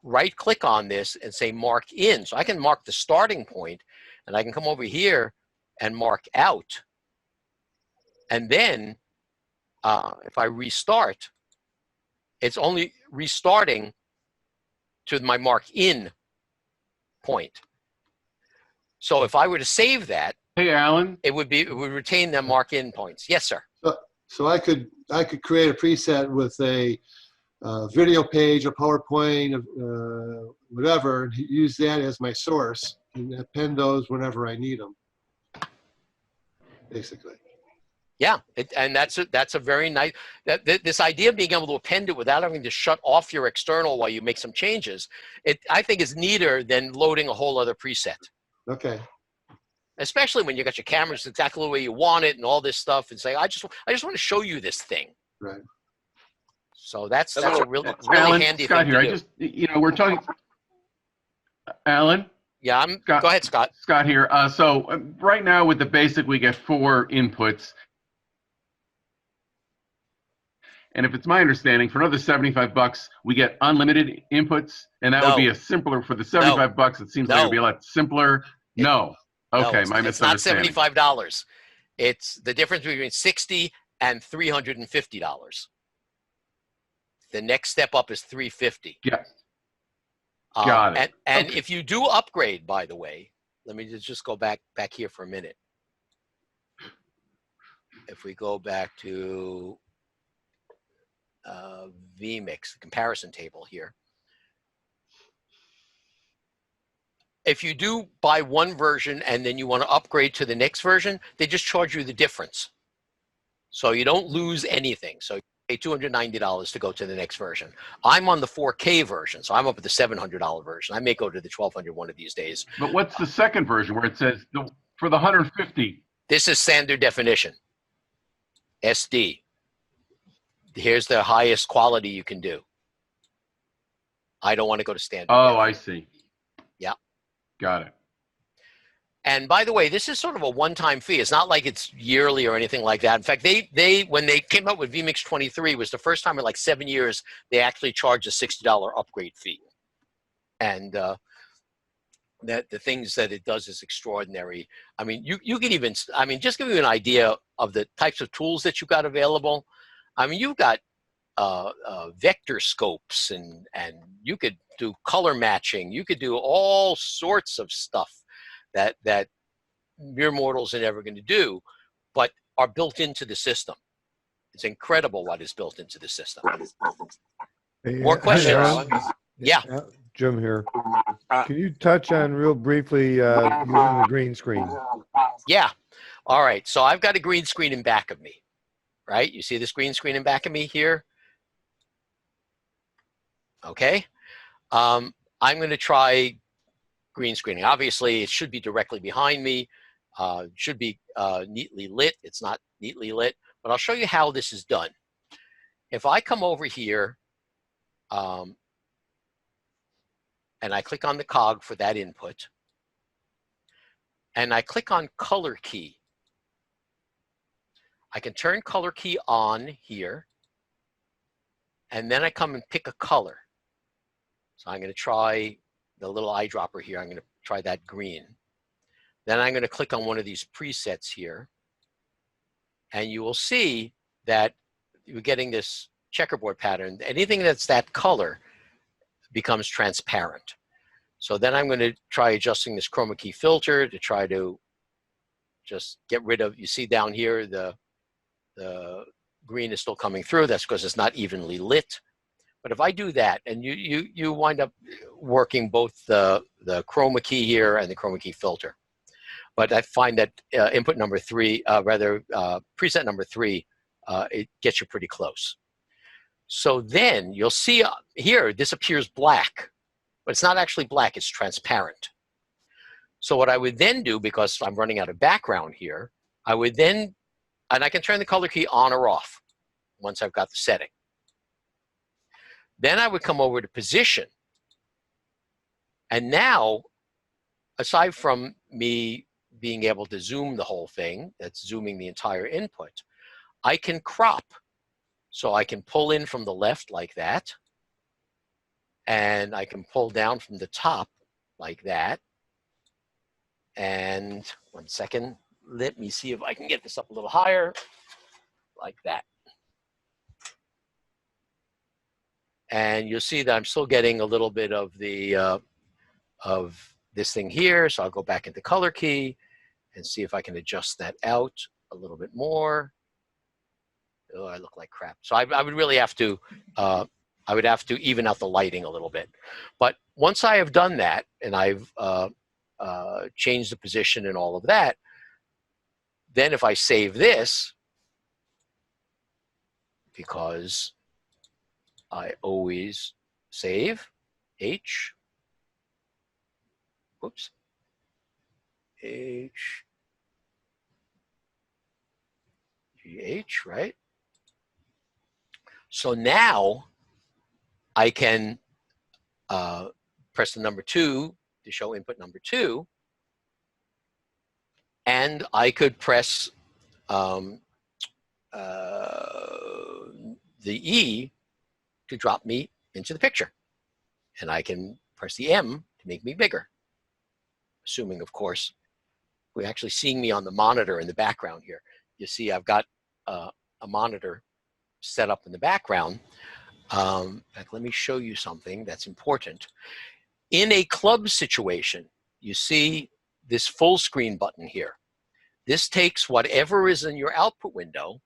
right click on this and say mark in. So I can mark the starting point, and I can come over here and mark out. And then if I restart, it's only restarting to my mark in point. So if I were to save that, hey Alan, it would retain the mark in points. Yes, sir. So I could create a preset with a video page, a PowerPoint, whatever, and use that as my source and append those whenever I need them, basically. Yeah, and that's a very nice, this idea of being able to append it without having to shut off your external while you make some changes, I think is neater than loading a whole other preset. Okay. Especially when you got your cameras exactly the way you want it and all this stuff, and say, I just want to show you this thing. Right. So that's a really Alan, handy Scott thing here. to do. We're talking, Alan, Yeah, Scott, go ahead, Scott. Scott here. So right now with the basic, we get 4 inputs. And if it's my understanding, for another $75, we get unlimited inputs, and that would be a simpler for the $75. It seems like it'd be a lot simpler. No. Okay, my misunderstanding. It's not $75. It's the difference between $60 and $350. The next step up is $350. Yeah. Got it. And if you do upgrade, by the way, let me just go back here for a minute. If we go back to vMix, the comparison table here. If you do buy one version and then you want to upgrade to the next version, they just charge you the difference. So you don't lose anything. So you pay $290 to go to the next version. I'm on the 4K version, so I'm up at the $700 version. I may go to the $1,200 one of these days. But what's the second version where it says for the 150? This is standard definition, SD. Here's the highest quality you can do. I don't want to go to standard. Oh, I see. Yeah. Got it. And by the way, this is sort of a one-time fee. It's not like it's yearly or anything like that. In fact, they when they came up with vMix 23, was the first time in like 7 years they actually charged a $60 upgrade fee. And that the things that it does is extraordinary. I mean, you can even, I mean, just give you an idea of the types of tools that you've got available. I mean, you've got vector scopes, and you could do color matching. You could do all sorts of stuff that mere mortals are never going to do, but are built into the system. It's incredible what is built into the system. More questions? Yeah. Jim here. Can you touch on real briefly using the green screen? Yeah. All right. So I've got a green screen in back of me, right? You see this green screen in back of me here? Okay. I'm going to try green screening. Obviously, it should be directly behind me. It should be neatly lit. It's not neatly lit, but I'll show you how this is done. If I come over here and I click on the cog for that input, and I click on color key, I can turn color key on here, and then I come and pick a color. So I'm going to try the little eyedropper here. I'm going to try that green. Then I'm going to click on one of these presets here, and you will see that you're getting this checkerboard pattern. Anything that's that color becomes transparent. So then I'm going to try adjusting this chroma key filter to try to just get rid of, you see down here, the green is still coming through. That's because it's not evenly lit. But if I do that, and you wind up working both the chroma key here and the chroma key filter. But I find that input number 3, preset number 3, it gets you pretty close. So then you'll see here, this appears black, but it's not actually black, it's transparent. So what I would then do, because I'm running out of background here, I would then, and I can turn the color key on or off once I've got the setting. Then I would come over to position. And now, aside from me being able to zoom the whole thing, that's zooming the entire input, I can crop. So I can pull in from the left like that, and I can pull down from the top like that. And 1 second, let me see if I can get this up a little higher, like that. And you'll see that I'm still getting a little bit of the of this thing here. So I'll go back into color key and see if I can adjust that out a little bit more. Oh, I look like crap. So I would really have to, I would have to even out the lighting a little bit. But once I have done that, and I've changed the position and all of that, then if I save this, because I always save H, whoops, H, GH, right? So now I can press the number 2 to show input number 2. And I could press the E to drop me into the picture. And I can press the M to make me bigger. Assuming, of course, we're actually seeing me on the monitor in the background here. You see I've got a monitor set up in the background. In fact, let me show you something that's important. In a club situation, you see this full screen button here. This takes whatever is in your output window,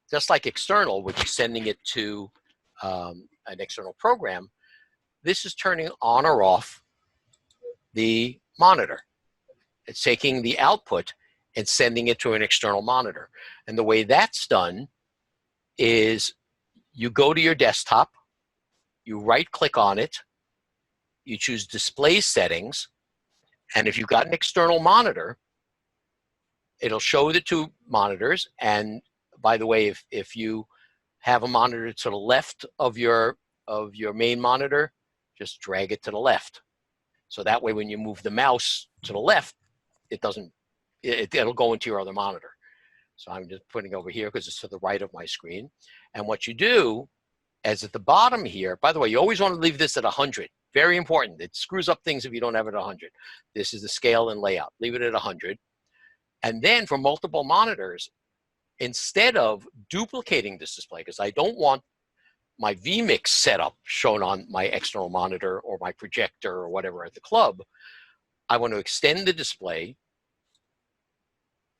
just like external, which is sending it to an external program. This is turning on or off the monitor. It's taking the output and sending it to an external monitor. And the way that's done is you go to your desktop, you right-click on it, you choose Display Settings, and if you've got an external monitor, it'll show the 2 monitors. And by the way, if you have a monitor to the left of your main monitor, just drag it to the left. So that way when you move the mouse to the left, it'll go into your other monitor. So I'm just putting it over here because it's to the right of my screen. And what you do is at the bottom here, by the way, you always want to leave this at 100. Very important. It screws up things if you don't have it at 100. This is the scale and layout. Leave it at 100. And then for multiple monitors, instead of duplicating this display, because I don't want my vMix setup shown on my external monitor or my projector or whatever at the club, I want to extend the display.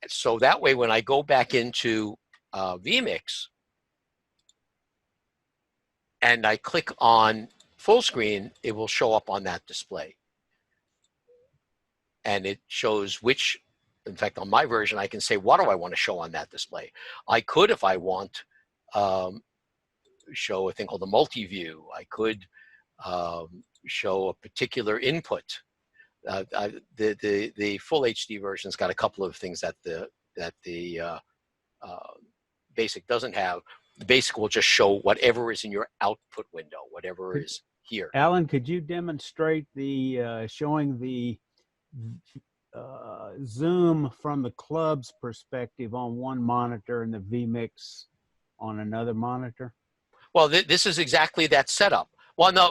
So that way, when I go back into vMix and I click on full screen, it will show up on that display. And it shows which, in fact, on my version, I can say, what do I want to show on that display? I could, if I want, show a thing called the multi-view. I could show a particular input. The full HD version's got a couple of things that the basic doesn't have. The basic will just show whatever is in your output window, whatever is here. Alan, could you demonstrate the showing the zoom from the club's perspective on one monitor and the vMix on another monitor? Well, this is exactly that setup. Well, no.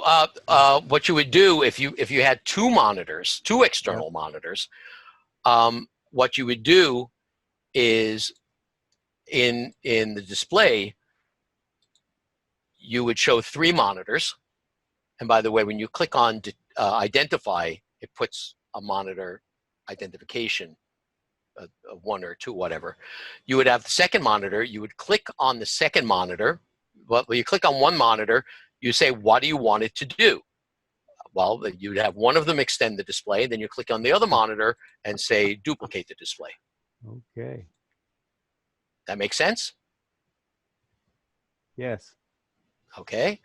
What you would do if you had 2 monitors, 2 external monitors, what you would do is in the display, you would show 3 monitors. And by the way, when you click on identify, it puts a monitor identification of 1 or 2, whatever. You would have the second monitor. You would click on the second monitor. Well, you click on one monitor. You say, what do you want it to do? Well, you'd have one of them extend the display. Then you click on the other monitor and say, duplicate the display. Okay. That makes sense? Yes. Okay.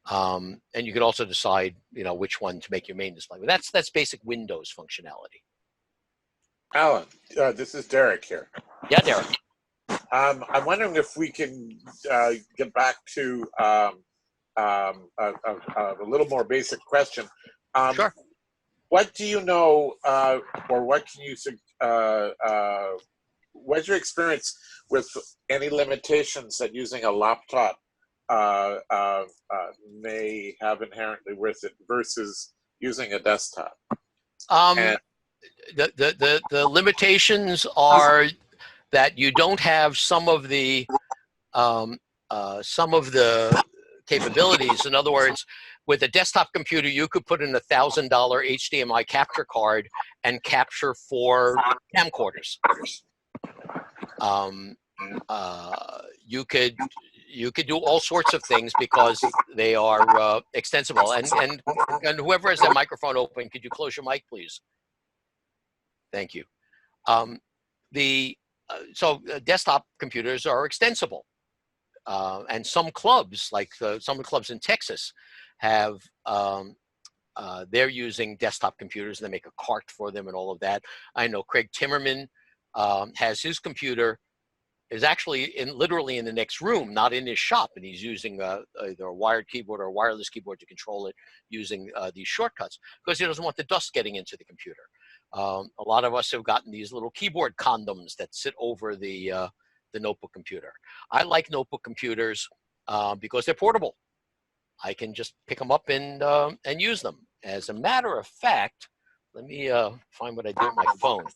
And you could also decide, which one to make your main display. But that's basic Windows functionality. Alan, this is Derek here. Yeah, Derek. I'm wondering if we can get back to a little more basic question. Sure. What do you know, or what can you what's your experience with any limitations that using a laptop may have inherently with it versus using a desktop? The limitations are that you don't have some of the capabilities. In other words, with a desktop computer, you could put in $1,000 HDMI capture card and capture 4 camcorders. You could do all sorts of things because they are extensible. And whoever has their microphone open, could you close your mic, please? Thank you. So desktop computers are extensible. And some clubs, like some of the clubs in Texas, have they're using desktop computers and they make a cart for them and all of that. I know Craig Timmerman has his computer is actually literally in the next room, not in his shop, and he's using either a wired keyboard or a wireless keyboard to control it using these shortcuts because he doesn't want the dust getting into the computer. A lot of us have gotten these little keyboard condoms that sit over the notebook computer. I like notebook computers because they're portable. I can just pick them up and use them. As a matter of fact, let me find what I do with my phone.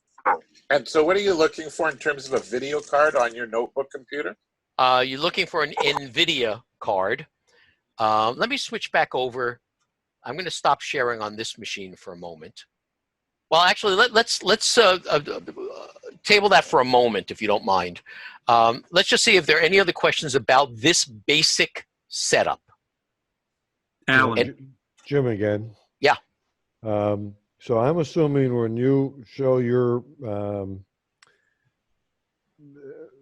And so what are you looking for in terms of a video card on your notebook computer? You're looking for an NVIDIA card. Let me switch back over. I'm going to stop sharing on this machine for a moment. Well, actually, let's table that for a moment, if you don't mind. Let's just see if there are any other questions about this basic setup. Alan. Jim again. Yeah. So I'm assuming when you show your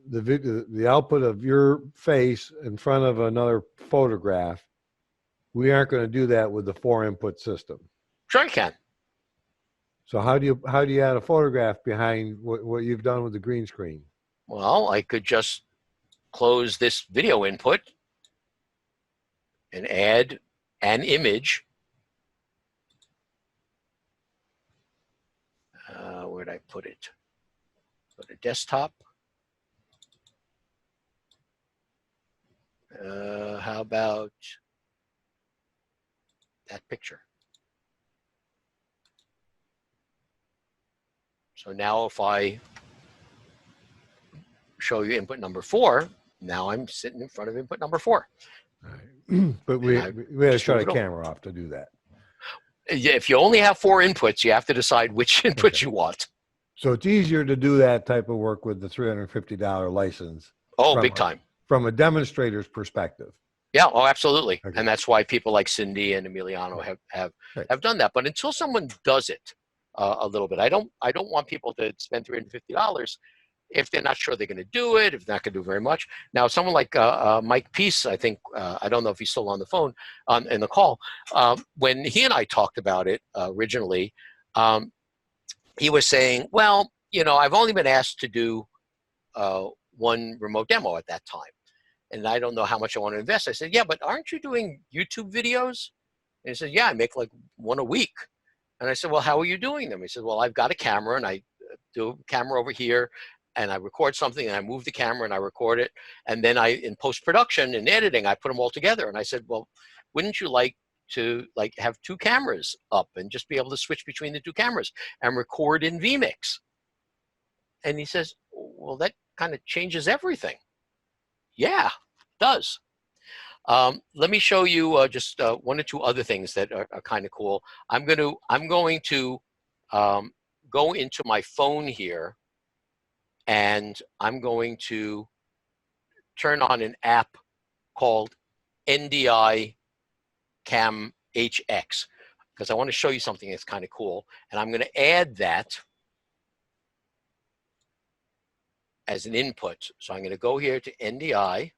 the output of your face in front of another photograph, we aren't going to do that with the 4-input system. Sure you can. So how do you add a photograph behind what you've done with the green screen? Well, I could just close this video input and add an image. Where'd I put it? Go to desktop. How about that picture? So now if I show you input number 4, now I'm sitting in front of input number 4. All right. But we had to shut a camera off to do that. If you only have 4 inputs, you have to decide which input you want. So it's easier to do that type of work with the $350 license. Oh, big time. From a demonstrator's perspective. Yeah, oh, absolutely. Okay. And that's why people like Cindy and Emiliano have done that. But until someone does it a little bit, I don't want people to spend $350 if they're not sure they're going to do it, if they're not going to do very much. Now, someone like Mike Peace, I think, I don't know if he's still on the phone, in the call, when he and I talked about it originally, he was saying, well, you know, I've only been asked to do one remote demo at that time, and I don't know how much I want to invest. I said, yeah, but aren't you doing YouTube videos? And he said, yeah, I make like 1 a week. And I said, well, how are you doing them? He said, well, I've got a camera, and I do a camera over here, and I record something, and I move the camera, and I record it, and then in post-production and editing, I put them all together. And I said, well, wouldn't you like to have 2 cameras up and just be able to switch between the 2 cameras and record in vMix? And he says, well, that kind of changes everything. Yeah, it does. Let me show you just 1 or 2 other things that are kind of cool. I'm going to go into my phone here, and I'm going to turn on an app called NDI Cam HX because I want to show you something that's kind of cool. And I'm going to add that as an input. So I'm going to go here to NDI.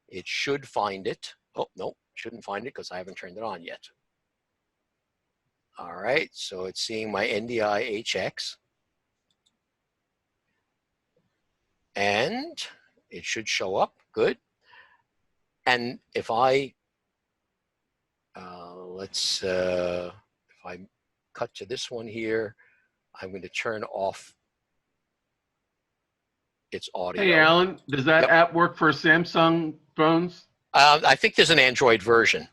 It should find it. Oh, no, shouldn't find it because I haven't turned it on yet. All right, so it's seeing my NDI HX. And it should show up, good. And if I, if I cut to this one here, I'm going to turn off its audio. Hey, Alan, does that app work for Samsung phones? I think there's an Android version,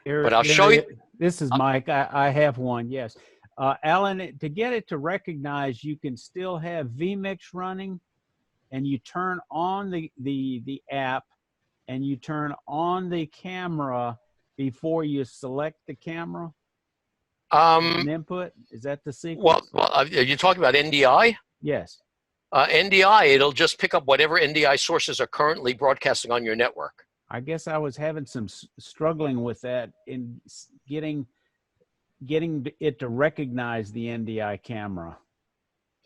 but I'll show you. This is Mike. I have one, yes. Alan, to get it to recognize, you can still have vMix running, and you turn on the app, and you turn on the camera before you select the camera? An input? Is that the sequence? Well, are you talking about NDI? Yes. NDI, it'll just pick up whatever NDI sources are currently broadcasting on your network. I guess I was having some struggling with that in getting it to recognize the NDI camera.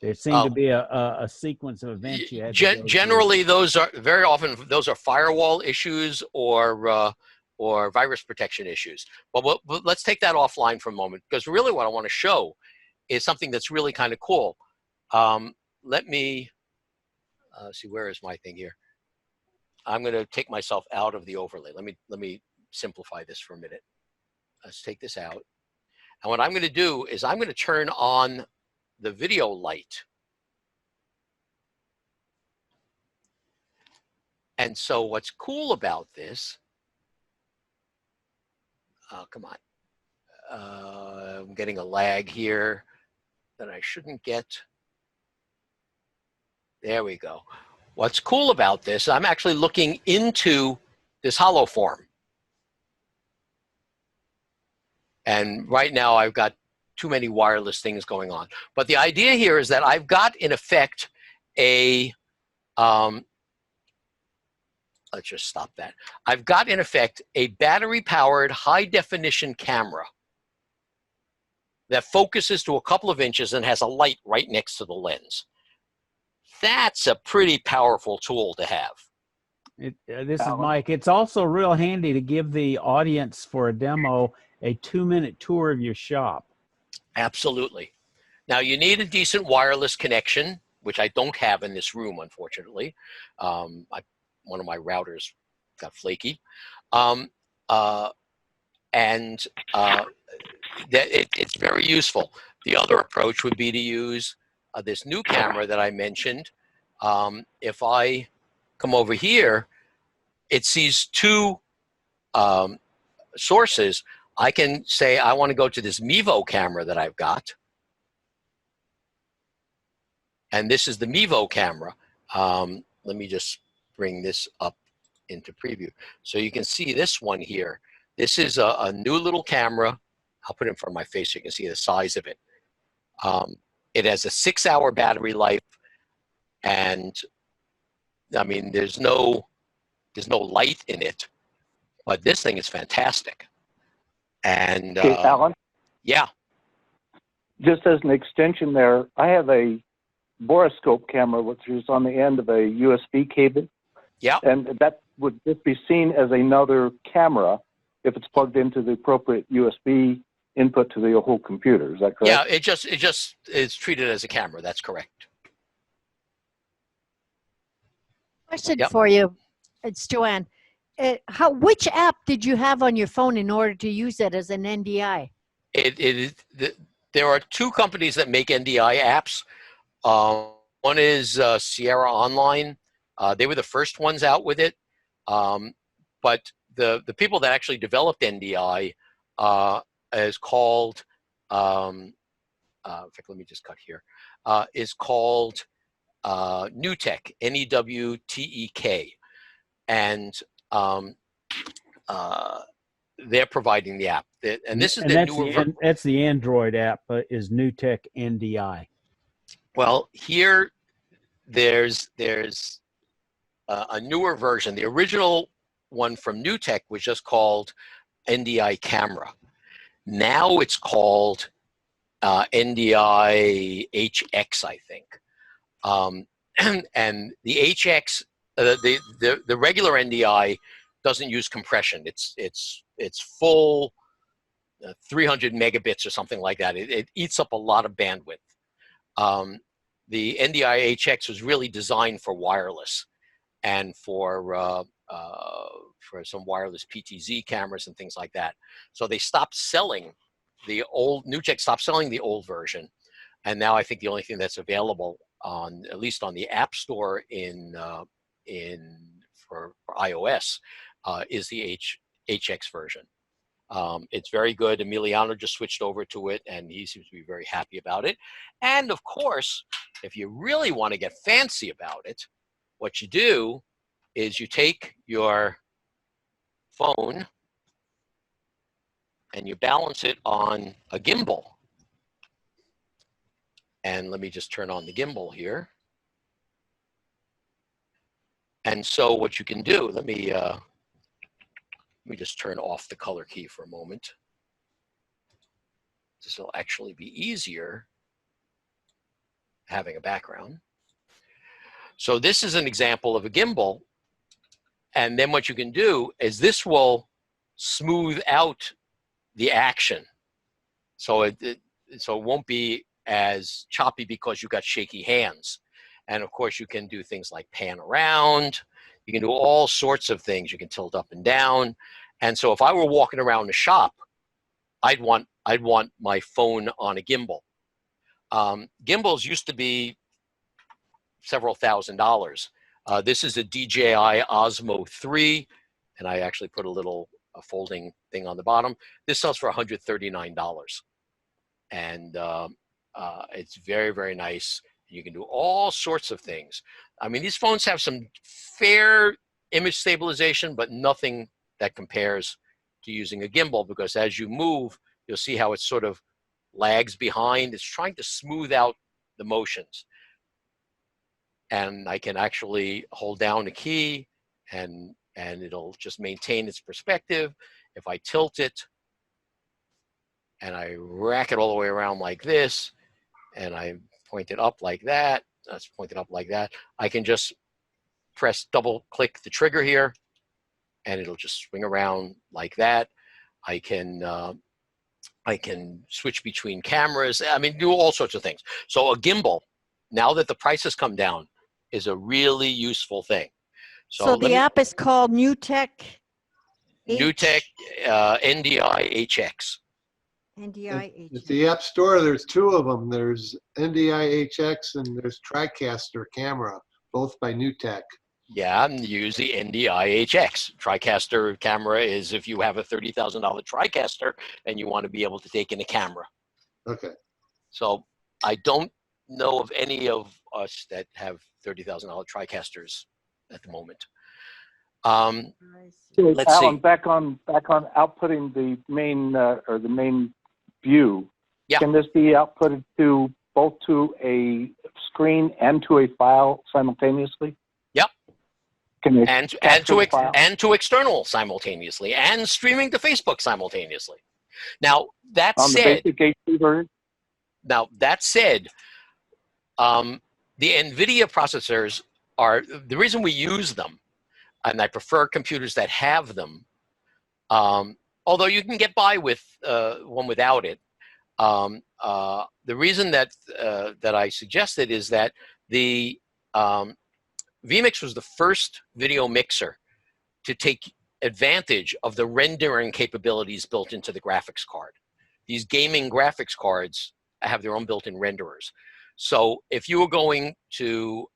There seemed to be a sequence of events you had to go generally, those are very often firewall issues or virus protection issues. But let's take that offline for a moment, because really what I want to show is something that's really kind of cool. Let me see, where is my thing here? I'm going to take myself out of the overlay. Let me simplify this for a minute. Let's take this out. And what I'm going to do is I'm going to turn on the video light. And so what's cool about this, come on, I'm getting a lag here that I shouldn't get. There we go. What's cool about this, I'm actually looking into this hollow form. And right now I've got too many wireless things going on. But the idea here is that I've got, in effect, a, let's just stop that. I've got, in effect, a battery-powered high-definition camera that focuses to a couple of inches and has a light right next to the lens. That's a pretty powerful tool to have. This is Mike. It's also real handy to give the audience for a demo a 2-minute tour of your shop. Absolutely. Now, you need a decent wireless connection, which I don't have in this room, unfortunately. One of my routers got flaky. It's very useful. The other approach would be to use this new camera that I mentioned. If I come over here, it sees two sources. I can say I want to go to this Mevo camera that I've got. And this is the Mevo camera. Let me just bring this up into preview. So you can see this one here. This is a new little camera. I'll put it in front of my face so you can see the size of it. It has a 6-hour battery life. And I mean, there's no light in it, but this thing is fantastic. And okay, Alan? Yeah. Just as an extension there, I have a borescope camera, which is on the end of a USB cable. Yeah. And that would just be seen as another camera if it's plugged into the appropriate USB input to the whole computer. Is that correct? Yeah, it just is treated as a camera. That's correct. Question for you. It's Joanne. Which app did you have on your phone in order to use it as an NDI? There are two companies that make NDI apps. One is Sierra Online. They were the first ones out with it. But the people that actually developed NDI is called, in fact, let me just cut here, is called Newtek, N-E-W-T-E-K. And they're providing the app. And this is the newer that's the Android app, is Newtek NDI. Well, here there's a newer version. The original one from Newtek was just called NDI Camera. Now it's called NDI HX, I think. And the HX, the regular NDI doesn't use compression. It's full 300 megabits or something like that. It eats up a lot of bandwidth. The NDI HX was really designed for wireless and for some wireless PTZ cameras and things like that. So they stopped selling the old, Newtek stopped selling the old version. And now I think the only thing that's available on, at least on the App Store for iOS, is the HX version. It's very good. Emiliano just switched over to it, and he seems to be very happy about it. And of course, if you really want to get fancy about it, what you do is you take your phone and you balance it on a gimbal. And let me just turn on the gimbal here. And so what you can do, let me just turn off the color key for a moment. This will actually be easier having a background. So this is an example of a gimbal. And then what you can do is this will smooth out the action. So it won't be as choppy because you got shaky hands. And of course, you can do things like pan around. You can do all sorts of things. You can tilt up and down. And so if I were walking around the shop, I'd want my phone on a gimbal. Gimbals used to be several $1,000s. This is a DJI Osmo 3, and I actually put a little folding thing on the bottom. This sells for $139, and it's very, very nice. You can do all sorts of things. I mean, these phones have some fair image stabilization, but nothing that compares to using a gimbal, because as you move, you'll see how it sort of lags behind. It's trying to smooth out the motions. And I can actually hold down a key and it'll just maintain its perspective. If I tilt it and I rack it all the way around like this, and I point it up like that, that's pointed up like that, I can just press double click the trigger here and it'll just swing around like that. I can switch between cameras. I mean, do all sorts of things. So a gimbal, now that the price has come down, is a really useful thing. So the app is called NewTek? NewTek NDI HX. NDI At the App Store, there's two of them. There's NDI HX and there's TriCaster camera, both by NewTek. Yeah, and use the NDI HX. TriCaster camera is if you have a $30,000 TriCaster and you want to be able to take in a camera. Okay. So I don't know of any of us that have $30,000 TriCasters at the moment. Let's Alan, see. back on outputting the main or the main view. Yeah. Can this be outputted to both to a screen and to a file simultaneously? Yep. Can and to external simultaneously, and streaming to Facebook simultaneously. Now that on said, the basic HD version? Now that said, the NVIDIA processors are the reason we use them, and I prefer computers that have them. Although you can get by with one without it. The reason that that I suggested is that the vMix was the first video mixer to take advantage of the rendering capabilities built into the graphics card. These gaming graphics cards have their own built-in renderers. So if you were going to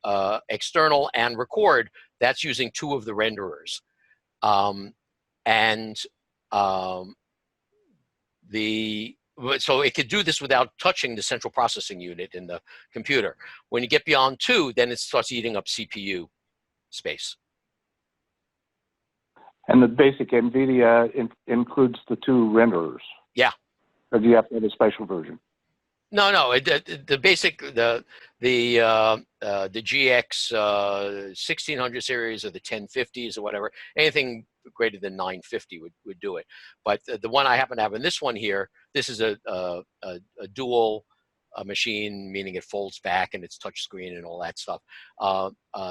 external and record, that's using two of the renderers. So it could do this without touching the central processing unit in the computer. When you get beyond two, then it starts eating up CPU space. And the basic NVIDIA includes the two renderers? Yeah. Or do you have to have a special version? No. The basic the GX 1600 series or the 1050s or whatever, anything greater than 950 would do it. But the one I happen to have in this one here, this is a dual machine, meaning it folds back and it's touch screen and all that stuff.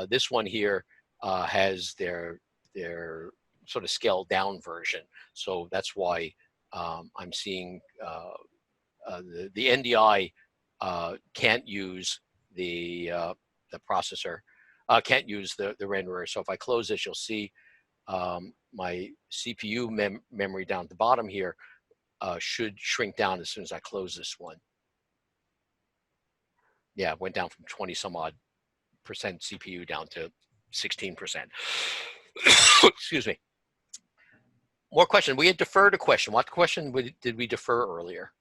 This one here has their sort of scaled down version, so that's why I'm seeing the NDI can't use the processor, can't use the renderer. So if I close this, you'll see my CPU memory down at the bottom here should shrink down as soon as I close this one. Yeah, it went down from 20 some odd % CPU down to 16%. Excuse me. More question. We had deferred a question. What question did we defer earlier?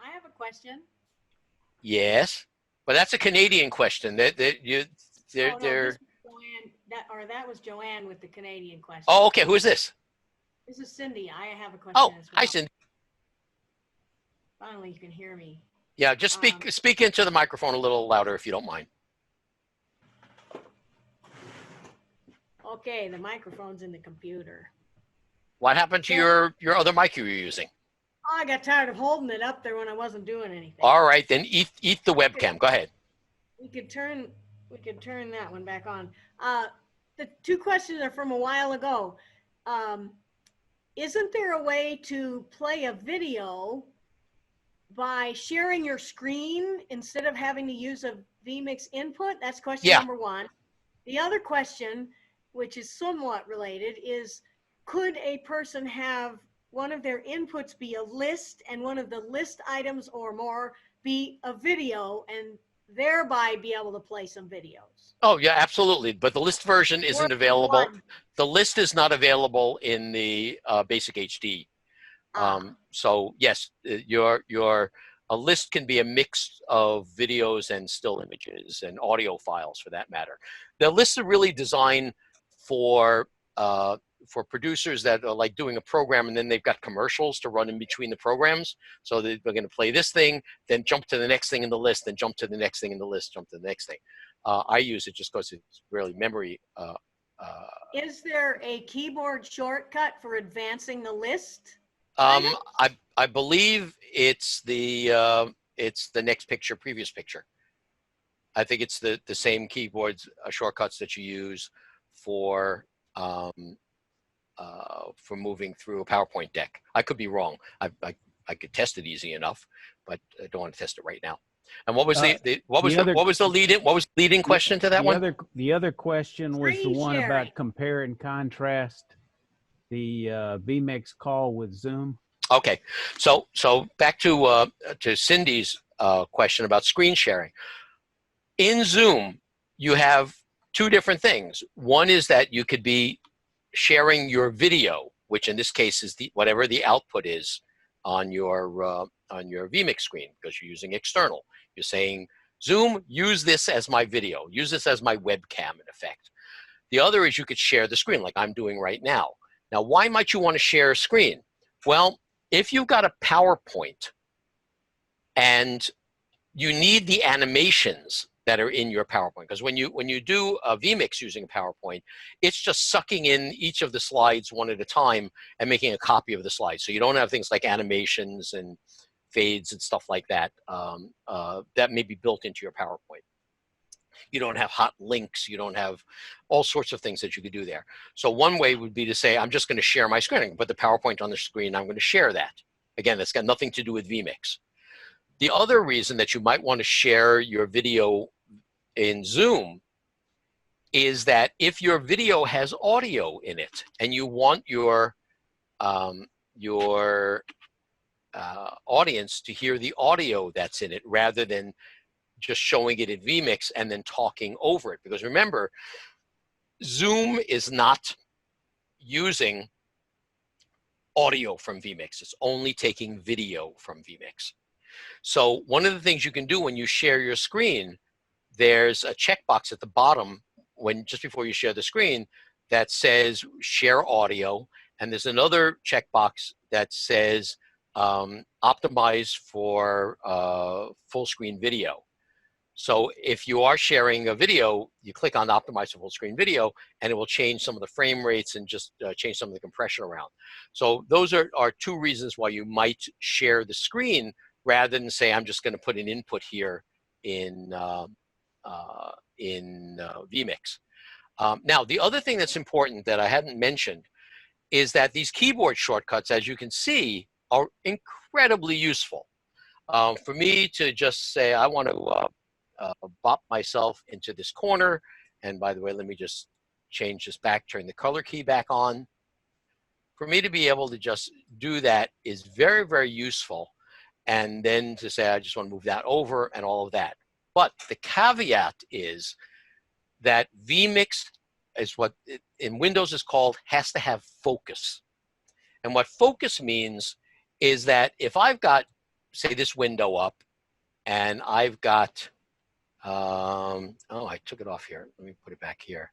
I have a question. Yes, but that's a Canadian question. That was Joanne with the Canadian question. Oh, okay. Who is this? This is Cindy. I have a question. Oh, as well. hi, Cindy. Finally, you can hear me. Yeah, just speak into the microphone a little louder if you don't mind. Okay, the microphone's in the computer. What happened to your other mic you were using? Oh, I got tired of holding it up there when I wasn't doing anything. All right, then eat the webcam. Go ahead. We could turn that one back on. The two questions are from a while ago. Isn't there a way to play a video by sharing your screen instead of having to use vMix input? That's question number one. The other question, which is somewhat related, is could a person have one of their inputs be a list and one of the list items or more be a video and thereby be able to play some videos? Oh, yeah, absolutely. But the list version isn't available. The list is not available in the basic HD. So yes, a list can be a mix of videos and still images and audio files for that matter. The lists are really designed for producers that are like doing a program and then they've got commercials to run in between the programs. So they're going to play this thing, then jump to the next thing in the list, then jump to the next thing in the list, jump to the next thing. I use it just because it's really memory. Is there a keyboard shortcut for advancing the list? I believe it's the next picture, previous picture. I think it's the same keyboards shortcuts that you use for moving through a PowerPoint deck. I could be wrong. I could test it easy enough, but I don't want to test it right now. And what was what was the lead-in question to that one? The other question was the one about compare and contrast the vMix call with Zoom. Okay, so back to Cindy's question about screen sharing. In Zoom, you have two different things. One is that you could be sharing your video, which in this case is whatever the output is on your vMix screen, because you're using external. You're saying, Zoom, use this as my video, use this as my webcam in effect. The other is you could share the screen like I'm doing right now. Now, why might you want to share a screen? Well, if you've got a PowerPoint and you need the animations that are in your PowerPoint, because when you do a vMix using a PowerPoint, it's just sucking in each of the slides one at a time and making a copy of the slides. So you don't have things like animations and fades and stuff like that that may be built into your PowerPoint. You don't have hot links. You don't have all sorts of things that you could do there. So one way would be to say, I'm just going to share my screen. I can put the PowerPoint on the screen. I'm going to share that. Again, that's got nothing to do with vMix. The other reason that you might want to share your video in Zoom is that if your video has audio in it and you want your audience to hear the audio that's in it rather than just showing it in vMix and then talking over it. Because remember, Zoom is not using audio from vMix. It's only taking video from vMix. So one of the things you can do when you share your screen, there's a checkbox at the bottom just before you share the screen that says share audio. And there's another checkbox that says optimize for full screen video. So if you are sharing a video, you click on optimize for full screen video and it will change some of the frame rates and just change some of the compression around. So those are two reasons why you might share the screen rather than say, I'm just going to put an input here in vMix. Now, the other thing that's important that I hadn't mentioned is that these keyboard shortcuts, as you can see, are incredibly useful. For me to just say, I want to bop myself into this corner, and by the way, let me just change this back, turn the color key back on. For me to be able to just do that is very, very useful. And then to say, I just want to move that over and all of that. But the caveat is that vMix is what in Windows is called has to have focus. And what focus means is that if I've got, say, this window up and I've got, oh, I took it off here. Let me put it back here.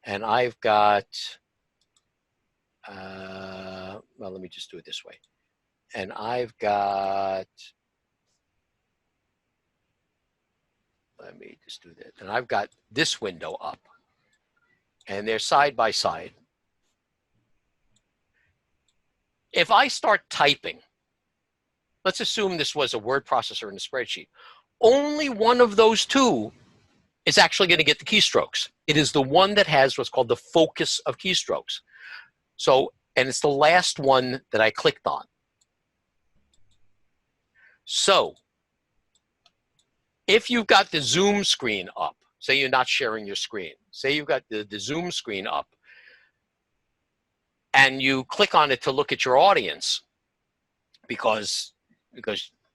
And I've got, well, let me just do it this way. And I've got, let me just do that. And I've got this window up. And they're side by side. If I start typing, let's assume this was a word processor in a spreadsheet, only one of those two is actually going to get the keystrokes. It is the one that has what's called the focus of keystrokes. So, and it's the last one that I clicked on. So, If you've got the Zoom screen up, say you're not sharing your screen, say you've got the Zoom screen up, and you click on it to look at your audience because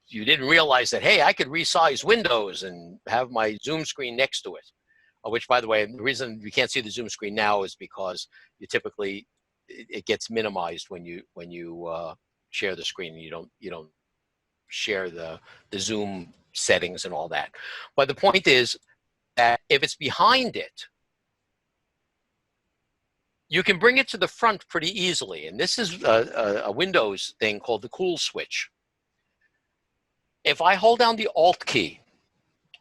you didn't realize that, hey, I could resize windows and have my Zoom screen next to it. Which, by the way, the reason you can't see the Zoom screen now is because you typically, it gets minimized when you share the screen. You don't share the Zoom settings and all that. But the point is that if it's behind it, you can bring it to the front pretty easily. And this is a Windows thing called the cool switch. If I hold down the Alt key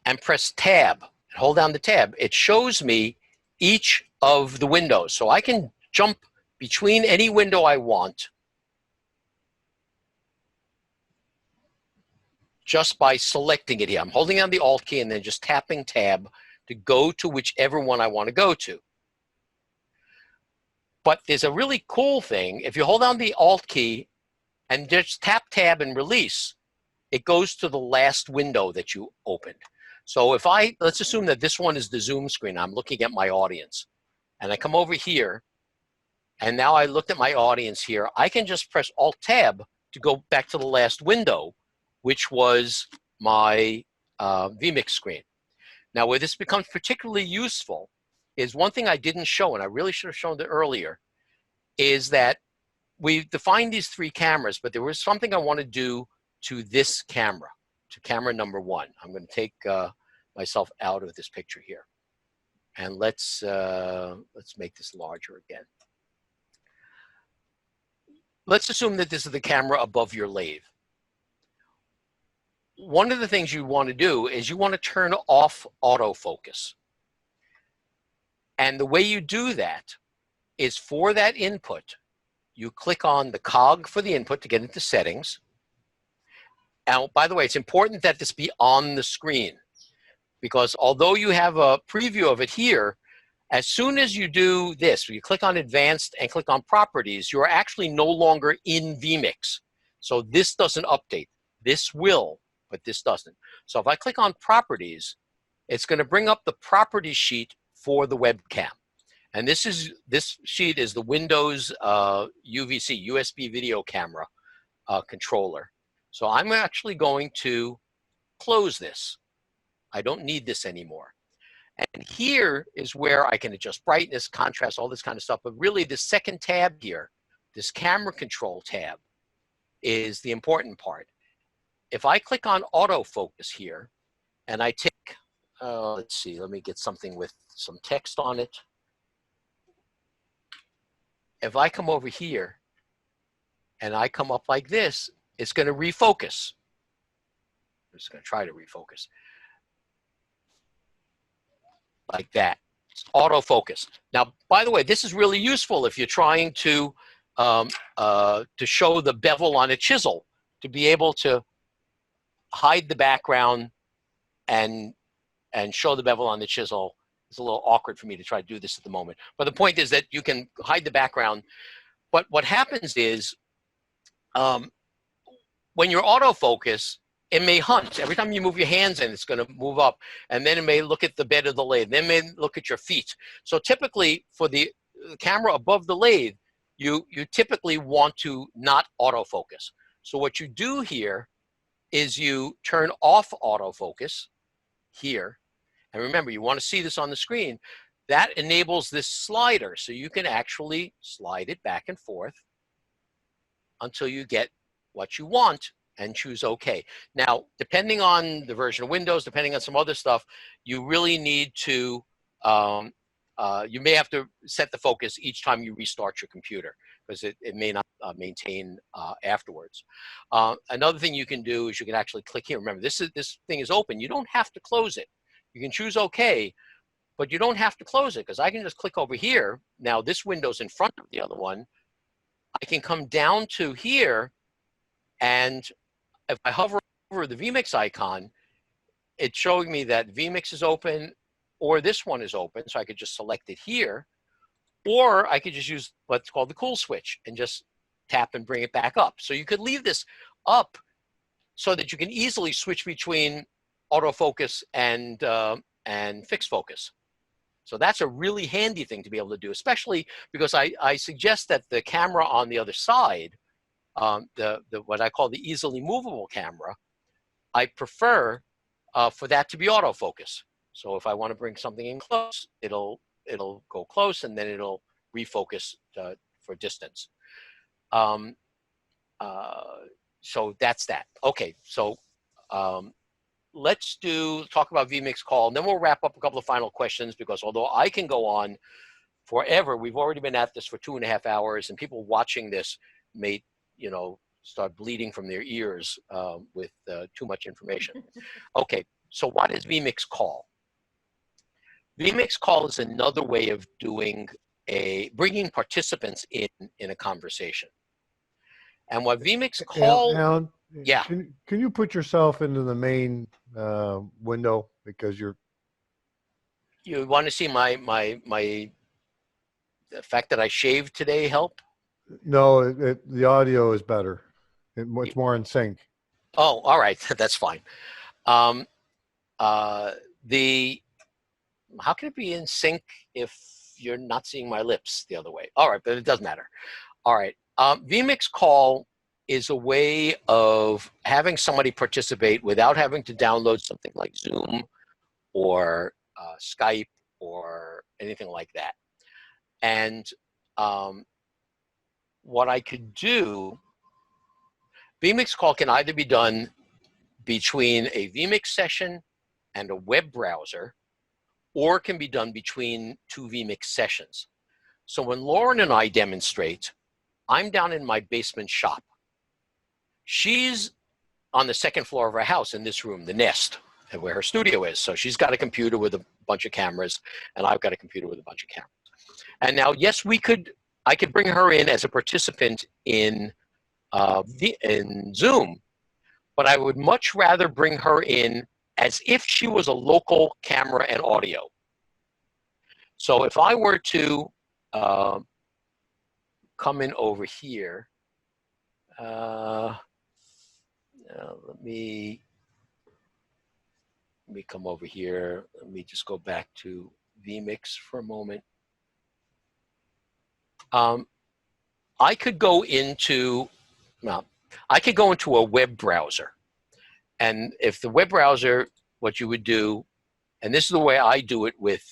and press Tab, and hold down the Tab, it shows me each of the windows. So I can jump between any window I want just by selecting it here. I'm holding down the Alt key and then just tapping Tab to go to whichever one I want to go to. But there's a really cool thing. If you hold down the Alt key and just tap Tab and release, it goes to the last window that you opened. So if let's assume that this one is the Zoom screen. I'm looking at my audience. And I come over here, and now I looked at my audience here. I can just press Alt-Tab to go back to the last window, which was my vMix screen. Now, where this becomes particularly useful is one thing I didn't show, and I really should have shown it earlier, is that we defined these 3 cameras, but there was something I want to do to this camera, to camera number 1. I'm going to take myself out of this picture here. And let's make this larger again. Let's assume that this is the camera above your lathe. One of the things you want to do is you want to turn off autofocus. And the way you do that is for that input, you click on the cog for the input to get into settings. Now, by the way, it's important that this be on the screen, because although you have a preview of it here, as soon as you do this, you click on Advanced and click on Properties, you're actually no longer in vMix. So this doesn't update. This will, but this doesn't. So if I click on Properties, it's going to bring up the property sheet for the webcam. And this sheet is the Windows UVC, USB video camera controller. So I'm actually going to close this. I don't need this anymore. And here is where I can adjust brightness, contrast, all this kind of stuff. But really, the second tab here, this camera control tab, is the important part. If I click on autofocus here, and I take, let's see, let me get something with some text on it. If I come over here, and I come up like this, it's going to refocus. I'm just going to try to refocus. Like that. It's autofocus. Now, by the way, this is really useful if you're trying to show the bevel on a chisel, to be able to hide the background and show the bevel on the chisel. It's a little awkward for me to try to do this at the moment. But the point is that you can hide the background. But what happens is when you're autofocus, it may hunt. Every time you move your hands in, it's going to move up. And then it may look at the bed of the lathe. Then it may look at your feet. So typically, for the camera above the lathe, you typically want to not autofocus. So what you do here is you turn off autofocus here. And remember, you want to see this on the screen. That enables this slider. So you can actually slide it back and forth until you get what you want and choose OK. Now, depending on the version of Windows, depending on some other stuff, you really need to, you may have to set the focus each time you restart your computer, because it may not maintain afterwards. Another thing you can do is you can actually click here. Remember, this thing is open. You don't have to close it. You can choose OK, but you don't have to close it, because I can just click over here. Now, this window's in front of the other one. I can come down to here, and if I hover over the vMix icon, it's showing me that vMix is open or this one is open. So I could just select it here, or I could just use what's called the cool switch and just tap and bring it back up. So you could leave this up so that you can easily switch between autofocus and fixed focus. So that's a really handy thing to be able to do, especially because I suggest that the camera on the other side, what I call the easily movable camera, I prefer for that to be autofocus. So if I want to bring something in close, it'll go close and then it'll refocus for distance. So that's that. Okay, so let's talk about vMix call, and then we'll wrap up a couple of final questions, because although I can go on forever, we've already been at this for 2.5 hours, and people watching this may, start bleeding from their ears with too much information. Okay, so what is vMix call? vMix call is another way of bringing participants in a conversation. And what vMix call, Alan, yeah. Can you put yourself into the main window, because you want to see my the fact that I shaved today help? No, the audio is better. It's more in sync. Oh, all right, that's fine. How can it be in sync if you're not seeing my lips the other way? All right, but it doesn't matter. All right, vMix call is a way of having somebody participate without having to download something like Zoom or Skype or anything like that. And what I could do, vMix call can either be done between a vMix session and a web browser, or can be done between 2 vMix sessions. So when Lauren and I demonstrate, I'm down in my basement shop. She's on the 2nd floor of her house in this room, the nest, where her studio is. So she's got a computer with a bunch of cameras, and I've got a computer with a bunch of cameras. And now, yes, I could bring her in as a participant in Zoom, but I would much rather bring her in as if she was a local camera and audio. So if I were to come in over here, let me come over here. Let me just go back to vMix for a moment. I could go into a web browser. And if the web browser, what you would do, and this is the way I do it with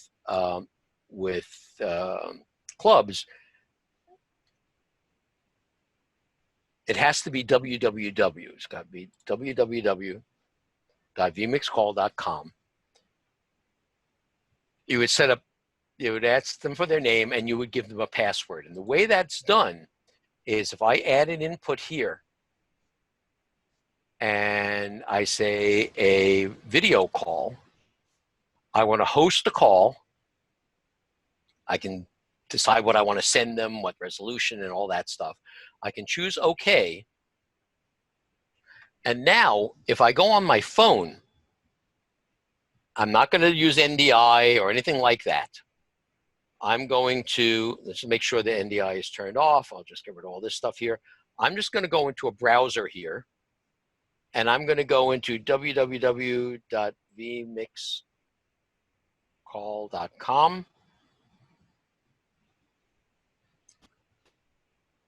clubs, it has to be www. It's got to be www.vmixcall.com. You would ask them for their name, and you would give them a password. And the way that's done is if I add an input here, and I say a video call, I want to host a call. I can decide what I want to send them, what resolution and all that stuff. I can choose OK. And now, if I go on my phone, I'm not going to use NDI or anything like that. I'm going to, let's make sure the NDI is turned off. I'll just get rid of all this stuff here. I'm just going to go into a browser here, and I'm going to go into www.vmixcall.com.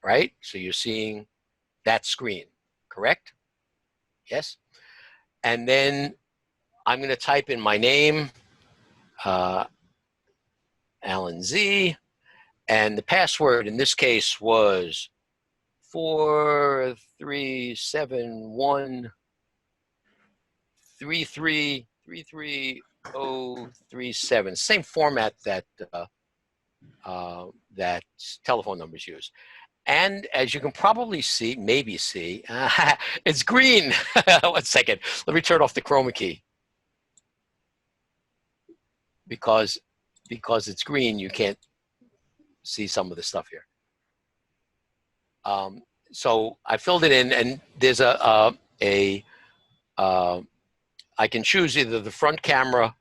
Right? So you're seeing that screen, correct? Yes. And then I'm going to type in my name, Alan Z, and the password in this case was 437133037. Same format that that telephone numbers use. And as you can probably see, it's green. 1 second. Let me turn off the chroma key. Because it's green, you can't see some of the stuff here. So I filled it in, and there's I can choose either the front camera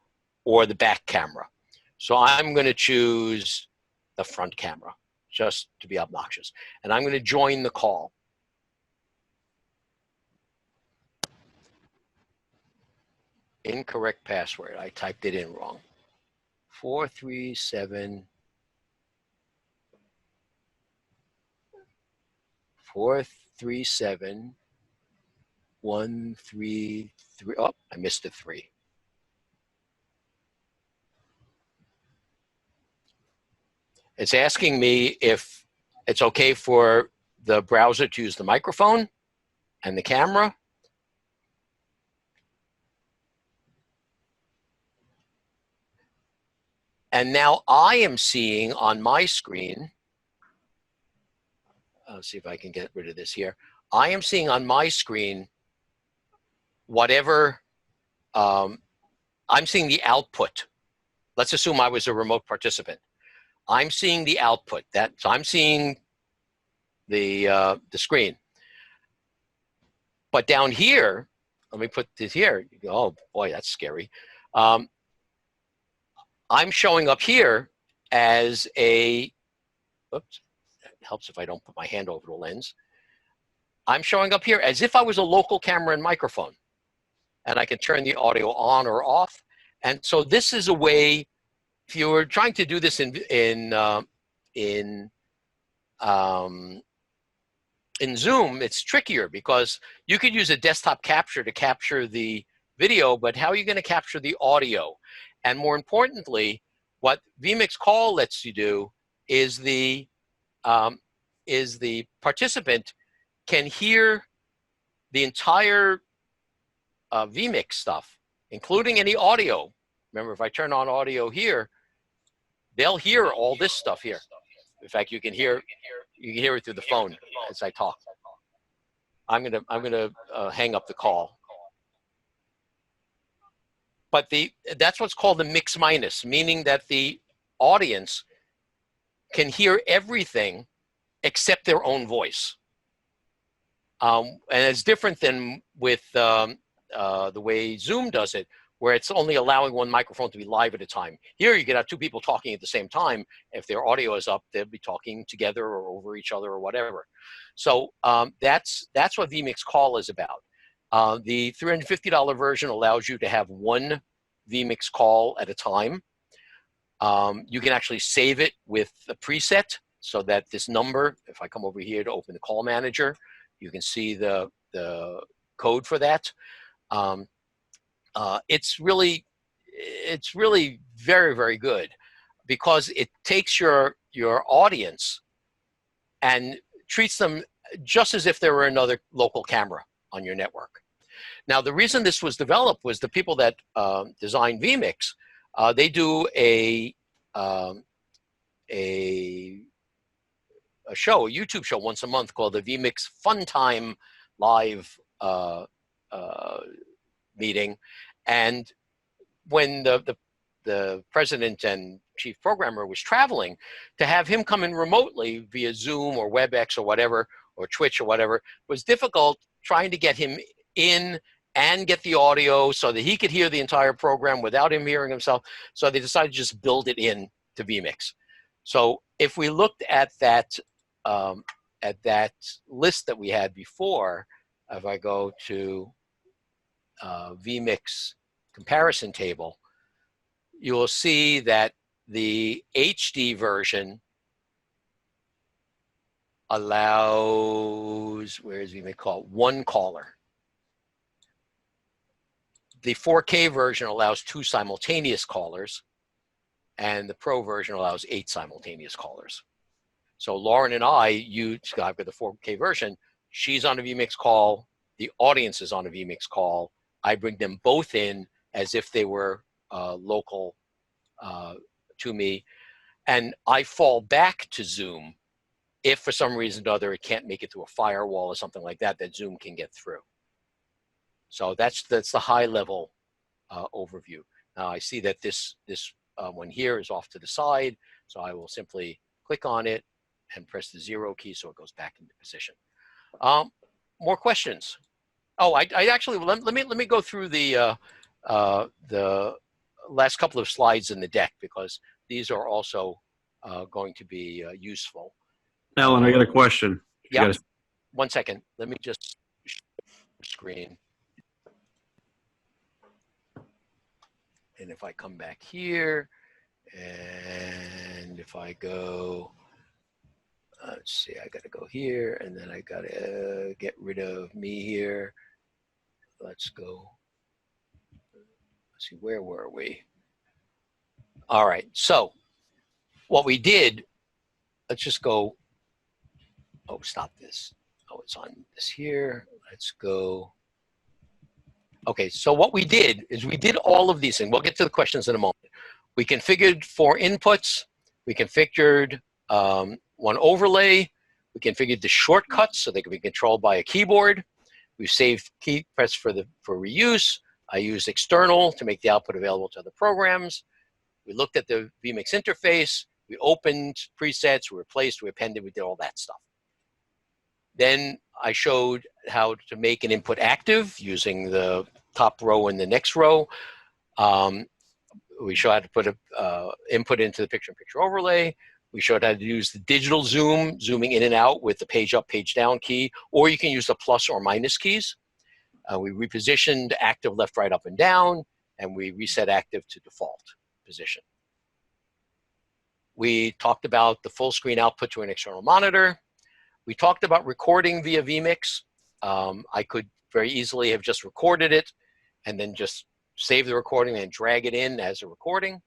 or the back camera. So I'm going to choose the front camera, just to be obnoxious. And I'm going to join the call. Incorrect password. I typed it in wrong. 437 437 133. Oh, I missed a 3. It's asking me if it's okay for the browser to use the microphone and the camera. And now I am seeing on my screen, let's see if I can get rid of this here. I am seeing on my screen whatever, I'm seeing the output. Let's assume I was a remote participant. I'm seeing the output. So I'm seeing the screen. But down here, let me put this here. Oh boy, that's scary. I'm showing up here as a, oops, it helps if I don't put my hand over the lens. I'm showing up here as if I was a local camera and microphone. And I can turn the audio on or off. And so this is a way, if you were trying to do this in Zoom, it's trickier because you could use a desktop capture to capture the video, but how are you going to capture the audio? And more importantly, what vMix Call lets you do is the participant can hear the entire vMix stuff, including any audio. Remember, if I turn on audio here, they'll hear all this stuff here. In fact, you can hear it through the phone as I talk. I'm gonna hang up the call. But that's what's called the mix minus, meaning that the audience can hear everything except their own voice. And it's different than with the way Zoom does it, where it's only allowing one microphone to be live at a time. Here you can have two people talking at the same time. If their audio is up, they'll be talking together or over each other or whatever. So that's what vMix Call is about. The $350 version allows you to have one vMix call at a time. You can actually save it with a preset so that this number, if I come over here to open the call manager, you can see the code for that. It's really very, very good because it takes your audience and treats them just as if they were another local camera on your network. Now, the reason this was developed was the people that designed vMix, they do a YouTube show once a month called the vMix Fun Time Live meeting. And when the president and chief programmer was traveling, to have him come in remotely via Zoom or WebEx or whatever, or Twitch or whatever, was difficult trying to get him in and get the audio so that he could hear the entire program without him hearing himself. So they decided to just build it in to vMix. So if we looked at that list that we had before, if I go to vMix comparison table, you will see that the HD version allows, where is vMix Call? One caller. The 4K version allows 2 simultaneous callers, and the Pro version allows 8 simultaneous callers. So Lauren and I've got the 4K version. She's on a vMix call. The audience is on a vMix call. I bring them both in as if they were local to me, and I fall back to Zoom if for some reason or other it can't make it through a firewall or something like that Zoom can get through. So that's the high level overview. Now I see that this one here is off to the side, so I will simply click on it and press the 0 key so it goes back into position. More questions? Oh, I actually let me go through the last couple of slides in the deck because these are also going to be useful. Alan, I got a question. Yeah. 1 second. Let me just screen. And if I come back here, and if I go, let's see, I got to go here, and then I got to get rid of me here. Let's go. Let's see, where were we? All right, so what we did, let's just go, oh, stop this. Oh, it's on this here. Let's go. Okay, so what we did is we did all of these things. We'll get to the questions in a moment. We configured 4 inputs. We configured one overlay. We configured the shortcuts so they can be controlled by a keyboard. We saved key press for reuse. I used external to make the output available to other programs. We looked at the vMix interface. We opened presets. We replaced. We appended. We did all that stuff. Then I showed how to make an input active using the top row and the next row. We showed how to put an input into the picture-in-picture overlay. We showed how to use the digital zoom, zooming in and out with the page up, page down key, or you can use the plus or minus keys. We repositioned active left, right, up, and down, and we reset active to default position. We talked about the full screen output to an external monitor. We talked about recording via vMix. I could very easily have just recorded it and then just save the recording and drag it in as a recording.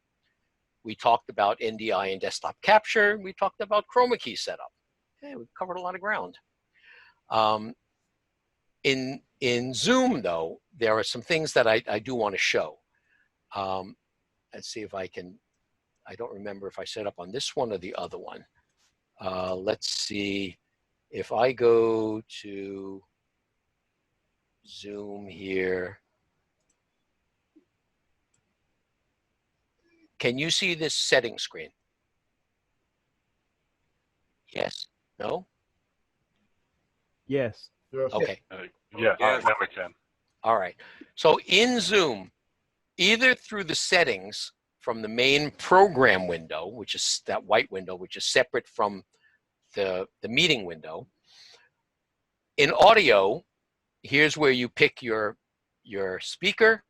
We talked about NDI and desktop capture. We talked about chroma key setup. Okay, we covered a lot of ground. In Zoom, though, there are some things that I do want to show. Let's see if I can, I don't remember if I set up on this one or the other one. Let's see. If I go to Zoom here, can you see this setting screen? Yes? No? Yes. Okay. Yeah, Yes. now we can. All right. So in Zoom, either through the settings from the main program window, which is that white window, which is separate from the meeting window. In audio, here's where you pick your speaker,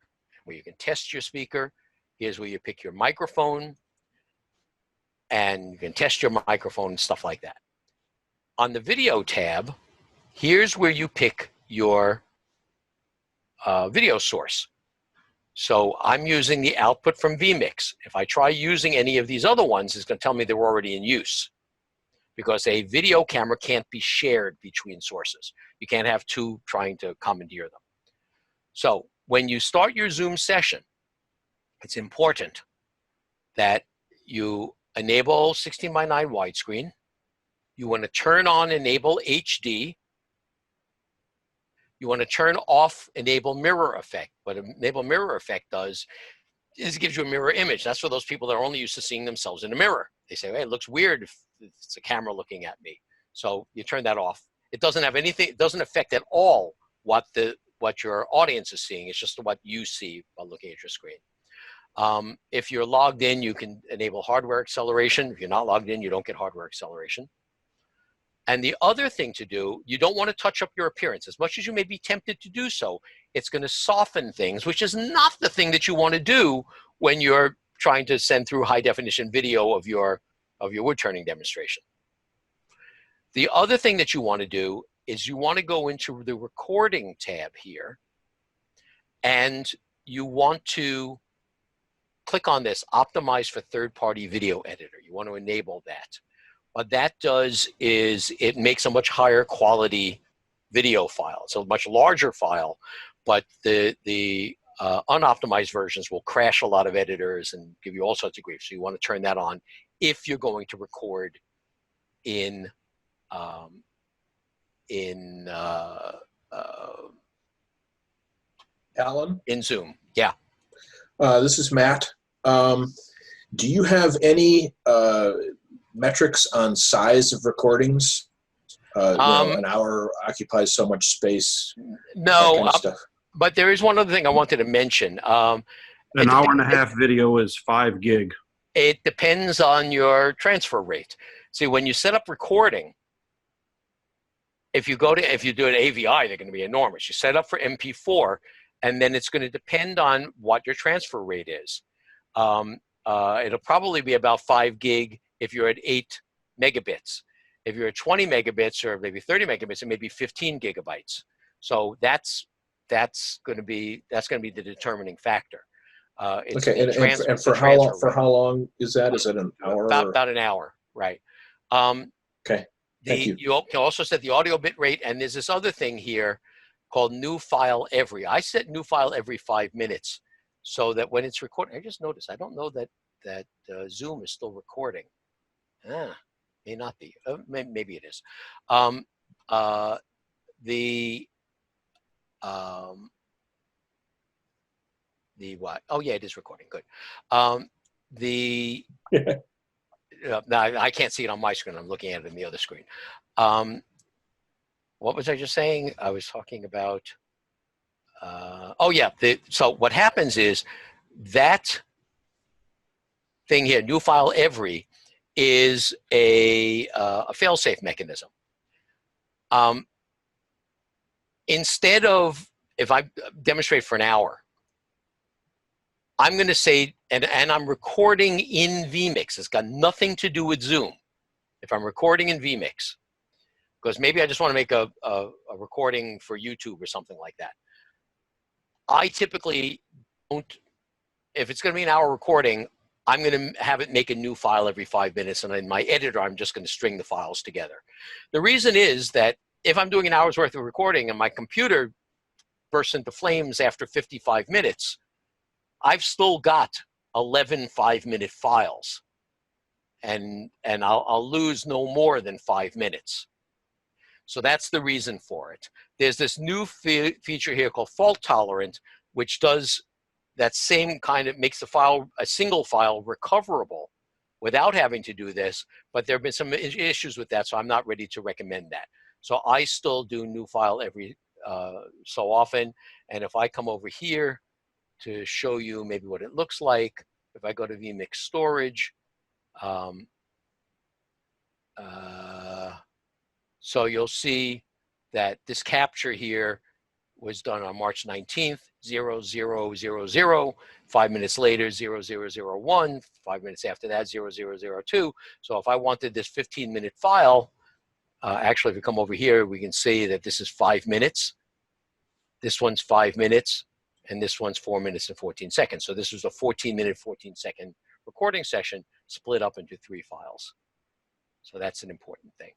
where you can test your speaker. Here's where you pick your microphone, and you can test your microphone and stuff like that. On the video tab, here's where you pick your video source. So I'm using the output from vMix. If I try using any of these other ones, it's going to tell me they're already in use, because a video camera can't be shared between sources. You can't have two trying to commandeer them. So when you start your Zoom session, it's important that you enable 16:9 widescreen. You want to turn on enable HD. You want to turn off enable mirror effect. What enable mirror effect does is it gives you a mirror image. That's for those people that are only used to seeing themselves in a mirror. They say, hey, it looks weird if it's a camera looking at me. So you turn that off. It doesn't have anything, it doesn't affect at all what your audience is seeing. It's just what you see while looking at your screen. If you're logged in, you can enable hardware acceleration. If you're not logged in, you don't get hardware acceleration. And the other thing to do, you don't want to touch up your appearance. As much as you may be tempted to do so, it's going to soften things, which is not the thing that you want to do when you're trying to send through high definition video of your woodturning demonstration. The other thing that you want to do is you want to go into the recording tab here, and you want to click on this optimize for third-party video editor. You want to enable that. What that does is it makes a much higher quality video file. It's a much larger file, but the unoptimized versions will crash a lot of editors and give you all sorts of grief. So you want to turn that on if you're going to record in Alan? In Zoom, yeah. This is Matt. Do you have any metrics on size of recordings? An hour occupies so much space. No, kind of stuff. But there is one other thing I wanted to mention. An hour and a half video is 5 gig. It depends on your transfer rate. See, when you set up recording, if you do an AVI, they're going to be enormous. You set up for MP4, and then it's going to depend on what your transfer rate is. It'll probably be about 5 gig if you're at 8 megabits. If you're at 20 megabits or maybe 30 megabits, it may be 15 gigabytes. So that's going to be the determining factor. It's okay, and for how long is that? Is it an hour? About an hour, right? Okay. Thank you. You can also set the audio bit rate, and there's this other thing here called new file every. I set new file every 5 minutes, so that when it's recording, I just noticed I don't know that Zoom is still recording. May not be. Maybe it is. The what? Oh yeah, it is recording. Good. No, I can't see it on my screen. I'm looking at it in the other screen. What was I just saying? I was talking about. Oh yeah. So what happens is that thing here, new file every, is a fail-safe mechanism. Instead of, if I demonstrate for an hour, I'm going to say, and I'm recording in vMix. It's got nothing to do with Zoom. If I'm recording in vMix, because maybe I just want to make a recording for YouTube or something like that. I typically don't, if it's going to be an hour recording, I'm going to have it make a new file every 5 minutes, and in my editor, I'm just going to string the files together. The reason is that if I'm doing an hour's worth of recording and my computer bursts into flames after 55 minutes, I've still got 11 5-minute files, and I'll lose no more than 5 minutes. So that's the reason for it. There's this new feature here called fault tolerant, which does that same kind of, makes the file, a single file, recoverable without having to do this, but there have been some issues with that, so I'm not ready to recommend that. So I still do new file every so often, and if I come over here to show you maybe what it looks like, if I go to vMix storage, so you'll see that this capture here was done on March 19th, 0000. 5 minutes later, 0001. 5 minutes after that, 0002. So if I wanted this 15-minute file, actually, if we come over here, we can see that this is 5 minutes. This one's 5 minutes, and this one's 4 minutes and 14 seconds. So this was a 14-minute, 14-second recording session split up into 3 files. So that's an important thing.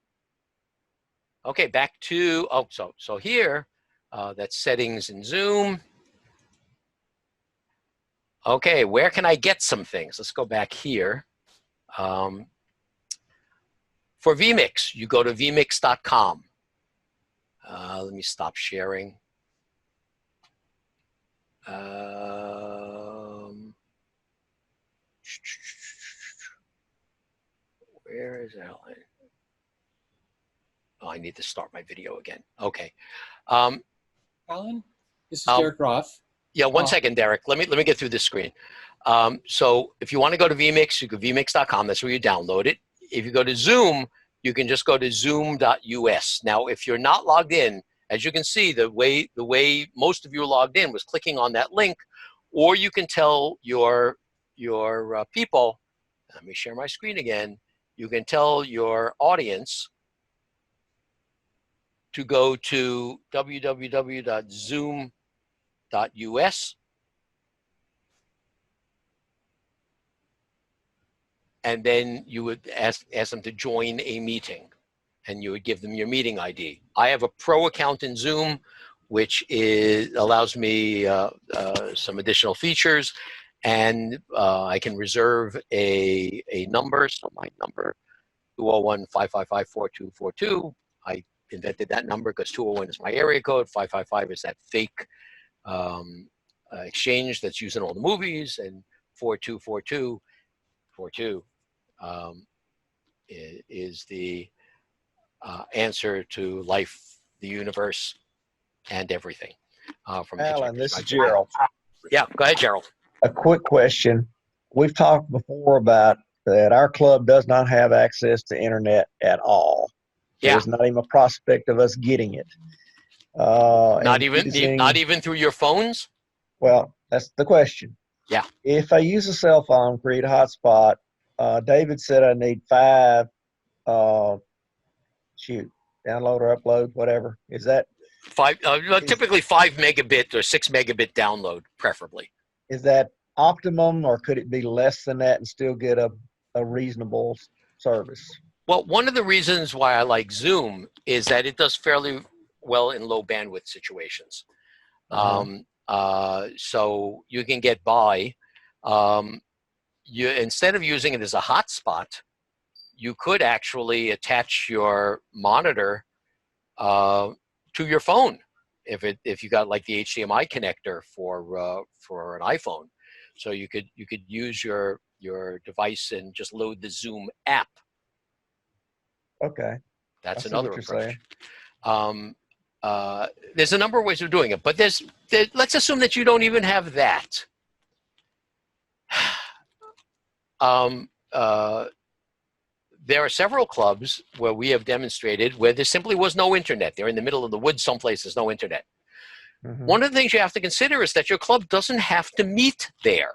Okay, back to, so here, that's settings in Zoom. Okay, where can I get some things? Let's go back here. For vMix, you go to vmix.com. Let me stop sharing. Where is Alan? Oh, I need to start my video again. Okay. Alan, this is Derek Roth. Yeah, one second, Derek. Let me get through this screen. So if you want to go to vMix, you go to vmix.com. That's where you download it. If you go to Zoom, you can just go to zoom.us. Now, if you're not logged in, as you can see, the way most of you are logged in was clicking on that link, or you can tell your people. Let me share my screen again. You can tell your audience to go to www.zoom.us, and then you would ask them to join a meeting, and you would give them your meeting ID. I have a pro account in Zoom, which allows me some additional features, and I can reserve a number. So my number, 201-555-4242. I invented that number because 201 is my area code. 555 is that fake exchange that's used in all the movies, and 4242 is the answer to life, the universe, and everything. From Alan, this is Gerald. Yeah, go ahead, Gerald. A quick question. We've talked before about that our club does not have access to internet at all. Yeah. There's not even a prospect of us getting it. Not even through your phones? Well, that's the question. Yeah. If I use a cell phone, create a hotspot, David said I need 5, download or upload, whatever. Is that 5? Typically 5 megabit or 6 megabit download, preferably. Is that optimum, or could it be less than that and still get a reasonable service? Well, one of the reasons why I like Zoom is that it does fairly well in low bandwidth situations. So you can get by. Instead of using it as a hotspot, you could actually attach your monitor to your phone if you got like the HDMI connector for an iPhone. So you could use your device and just load the Zoom app. Okay. That's another approach. There's a number of ways of doing it, but let's assume that you don't even have that. There are several clubs where we have demonstrated where there simply was no internet. They're in the middle of the woods someplace, there's no internet. One of the things you have to consider is that your club doesn't have to meet there.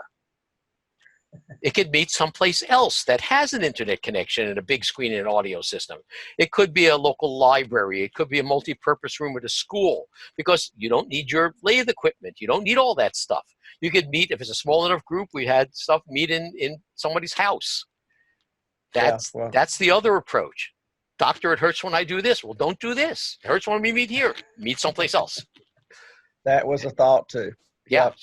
It could meet someplace else that has an internet connection and a big screen and an audio system. It could be a local library. It could be a multi-purpose room at a school, because you don't need your lathe equipment. You don't need all that stuff. You could meet, if it's a small enough group, we had stuff meet in somebody's house. That's the other approach. Doctor, it hurts when I do this. Well, don't do this. It hurts when we meet here. Meet someplace else. That was a thought too. Yeah. Yep.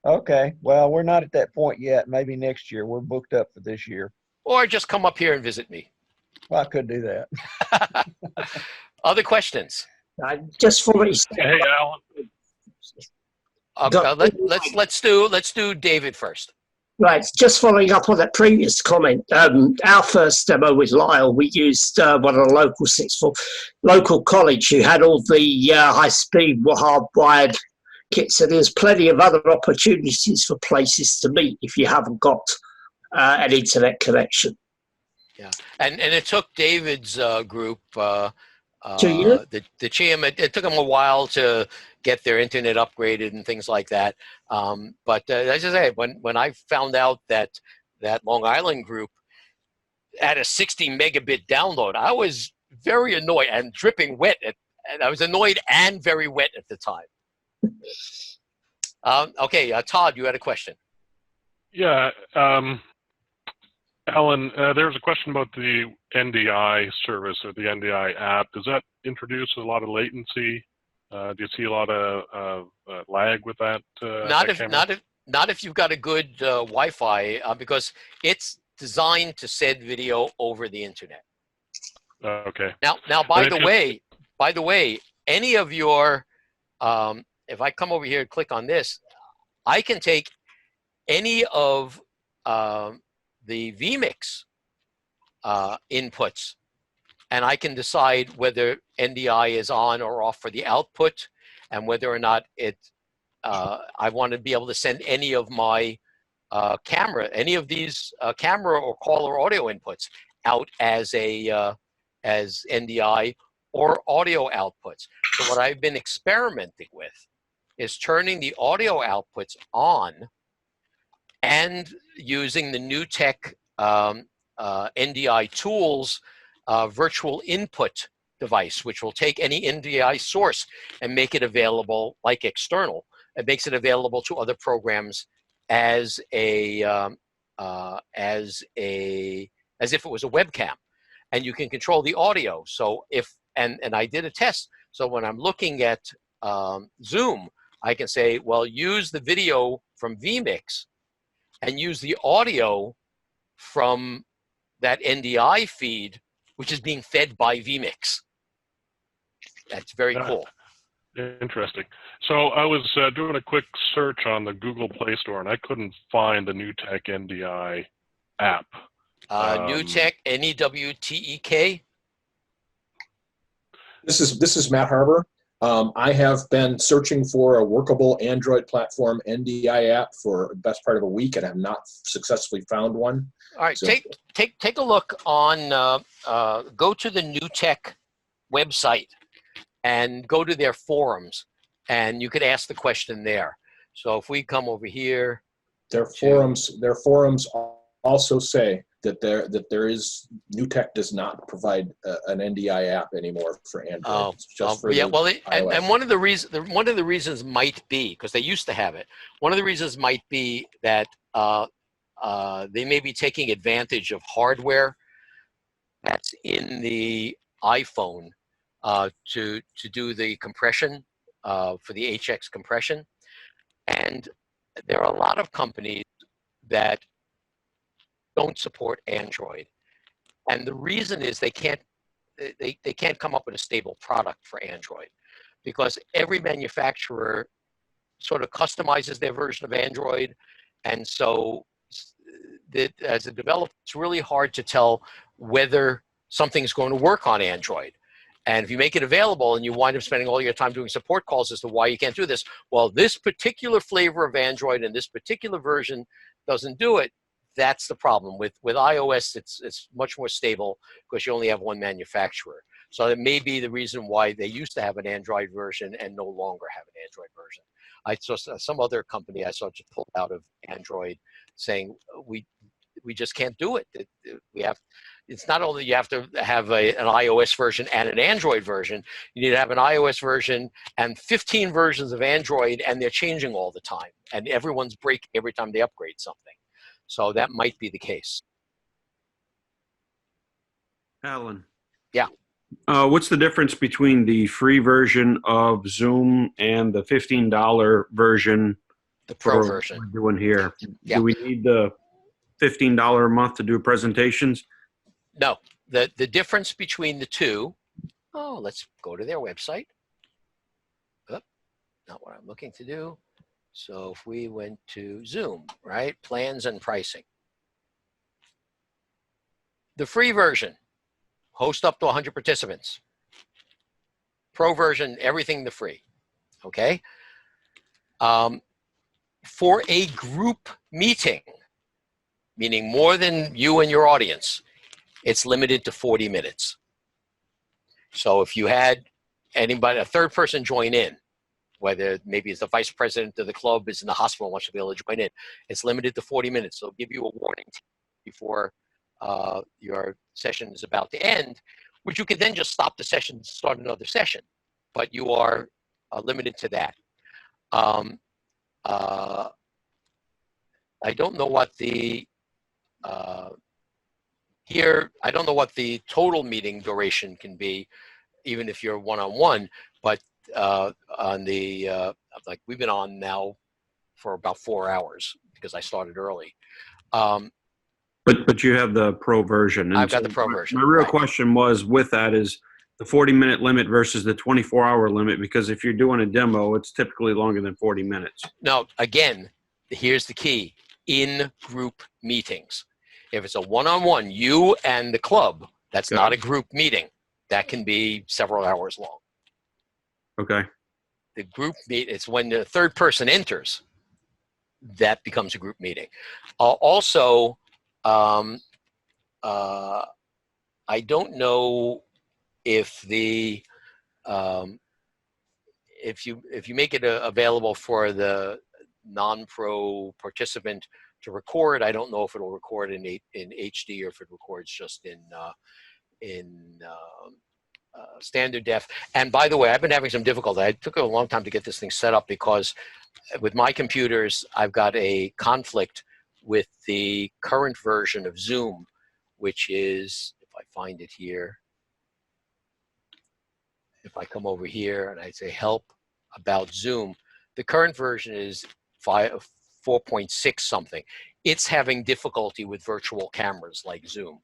Okay. Well, we're not at that point yet. Maybe next year. We're booked up for this year. Or just come up here and visit me. Well, I could do that. Other questions? Just for me. Hey, Alan. Let's do David first. Right, just following up on that previous comment, our first demo with Lyle, we used one of the local college who had all the high-speed hardwired kits, so there's plenty of other opportunities for places to meet if you haven't got an internet connection. Yeah, and it took David's group, 2 years? the CHIM, it took them a while to get their internet upgraded and things like that. But as I say, when I found out that Long Island group had a 60 megabit download, I was very annoyed and dripping wet. And I was annoyed and very wet at the time. Okay, Todd, you had a question. Yeah, Alan, there's a question about the NDI service or the NDI app. Does that introduce a lot of latency? Do you see a lot of lag with that? Not if you've got a good Wi-Fi, because it's designed to send video over the internet. Okay. Now, by the way, any of your, if I come over here and click on this, I can take any of the vMix inputs, and I can decide whether NDI is on or off for the output, and whether or not I want to be able to send any of my any of these camera or caller audio inputs out as NDI or audio outputs. So what I've been experimenting with is turning the audio outputs on and using the new tech NDI tools virtual input device, which will take any NDI source and make it available like external. It makes it available to other programs as if it was a webcam, and you can control the audio. So and I did a test. So when I'm looking at Zoom, I can say, well, use the video from vMix and use the audio from that NDI feed, which is being fed by vMix. That's very cool. Interesting. So I was doing a quick search on the Google Play Store, and I couldn't find the NewTek NDI app. NewTek, NEWTEK. This is Matt Harbour. I have been searching for a workable Android platform NDI app for the best part of a week, and have not successfully found one. All right, So, take a look on. Go to the NewTek website and go to their forums, and you could ask the question there. So if we come over here Their forums also say that there is NewTek does not provide an NDI app anymore for Android. It's just for yeah. Well, and iOS. one of the reasons might be because they used to have it. One of the reasons might be that they may be taking advantage of hardware that's in the iPhone to do the compression for the HX compression, and there are a lot of companies that don't support Android, and the reason is they can't come up with a stable product for Android because every manufacturer sort of customizes their version of Android, and so that as a developer, it's really hard to tell whether something's going to work on Android. And if you make it available and you wind up spending all your time doing support calls as to why you can't do this, well, this particular flavor of Android and this particular version doesn't do it. That's the problem. With iOS, it's much more stable because you only have one manufacturer. So it may be the reason why they used to have an Android version and no longer have an Android version. I saw some other company I saw just pulled out of Android saying we just can't do it. It's not only you have to have an iOS version and an Android version, you need to have an iOS version and 15 versions of Android, and they're changing all the time. And everyone's breaking every time they upgrade something. So that might be the case. Alan. Yeah. What's the difference between the free version of Zoom and the $15 version? The Pro version. We're doing here. Yeah. Do we need the $15 a month to do presentations? No. The difference between the two, let's go to their website. Oh, not what I'm looking to do. So if we went to Zoom, right? Plans and pricing. The free version, host up to 100 participants. Pro version, everything the free, okay? For a group meeting, meaning more than you and your audience, it's limited to 40 minutes. So if you had anybody, a third person join in, whether maybe it's the vice president of the club is in the hospital and wants to be able to join in, it's limited to 40 minutes. So it'll give you a warning before your session is about to end, which you can then just stop the session and start another session. But you are limited to that. I don't know what the I don't know what the total meeting duration can be, even if you're one-on-one, but on the like we've been on now for about 4 hours because I started early. But you have the Pro version. And I've got the Pro version. My real question was with that is the 40-minute limit versus the 24-hour limit, because if you're doing a demo, it's typically longer than 40 minutes. No, again, here's the key. In group meetings. If it's a one-on-one, you and the club, that's not a group meeting. That can be several hours long. Okay. The group meet, it's when the third person enters, that becomes a group meeting. Also, I don't know if the if you make it available for the non-pro participant to record, I don't know if it'll record in HD or if it records just in standard def. And by the way, I've been having some difficulty. It took a long time to get this thing set up because with my computers, I've got a conflict with the current version of Zoom, which is, if I find it here, if I come over here and I say help about Zoom, the current version is 4.6 something. It's having difficulty with virtual cameras like Zoom.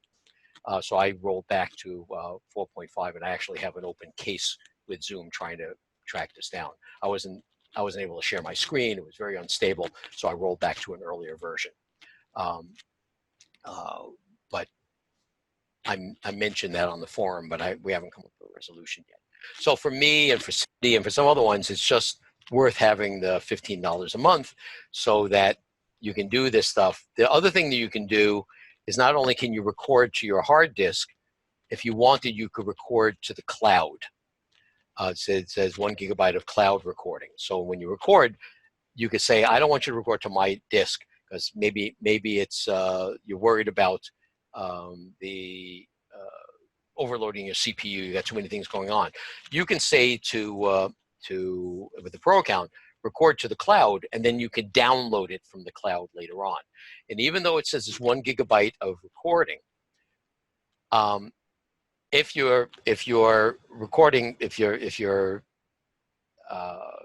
So I rolled back to 4.5, and I actually have an open case with Zoom trying to track this down. I wasn't able to share my screen. It was very unstable, so I rolled back to an earlier version. But I mentioned that on the forum, but we haven't come up with a resolution yet. So for me and for Cindy and for some other ones, it's just worth having the $15 a month so that you can do this stuff. The other thing that you can do is not only can you record to your hard disk, if you wanted, you could record to the cloud. It says 1 gigabyte of cloud recording. So when you record, you could say, I don't want you to record to my disk because maybe it's you're worried about the overloading your CPU. You got too many things going on. You can say to with the Pro account, record to the cloud, and then you can download it from the cloud later on. And even though it says it's 1 gigabyte of recording, if your recording, if your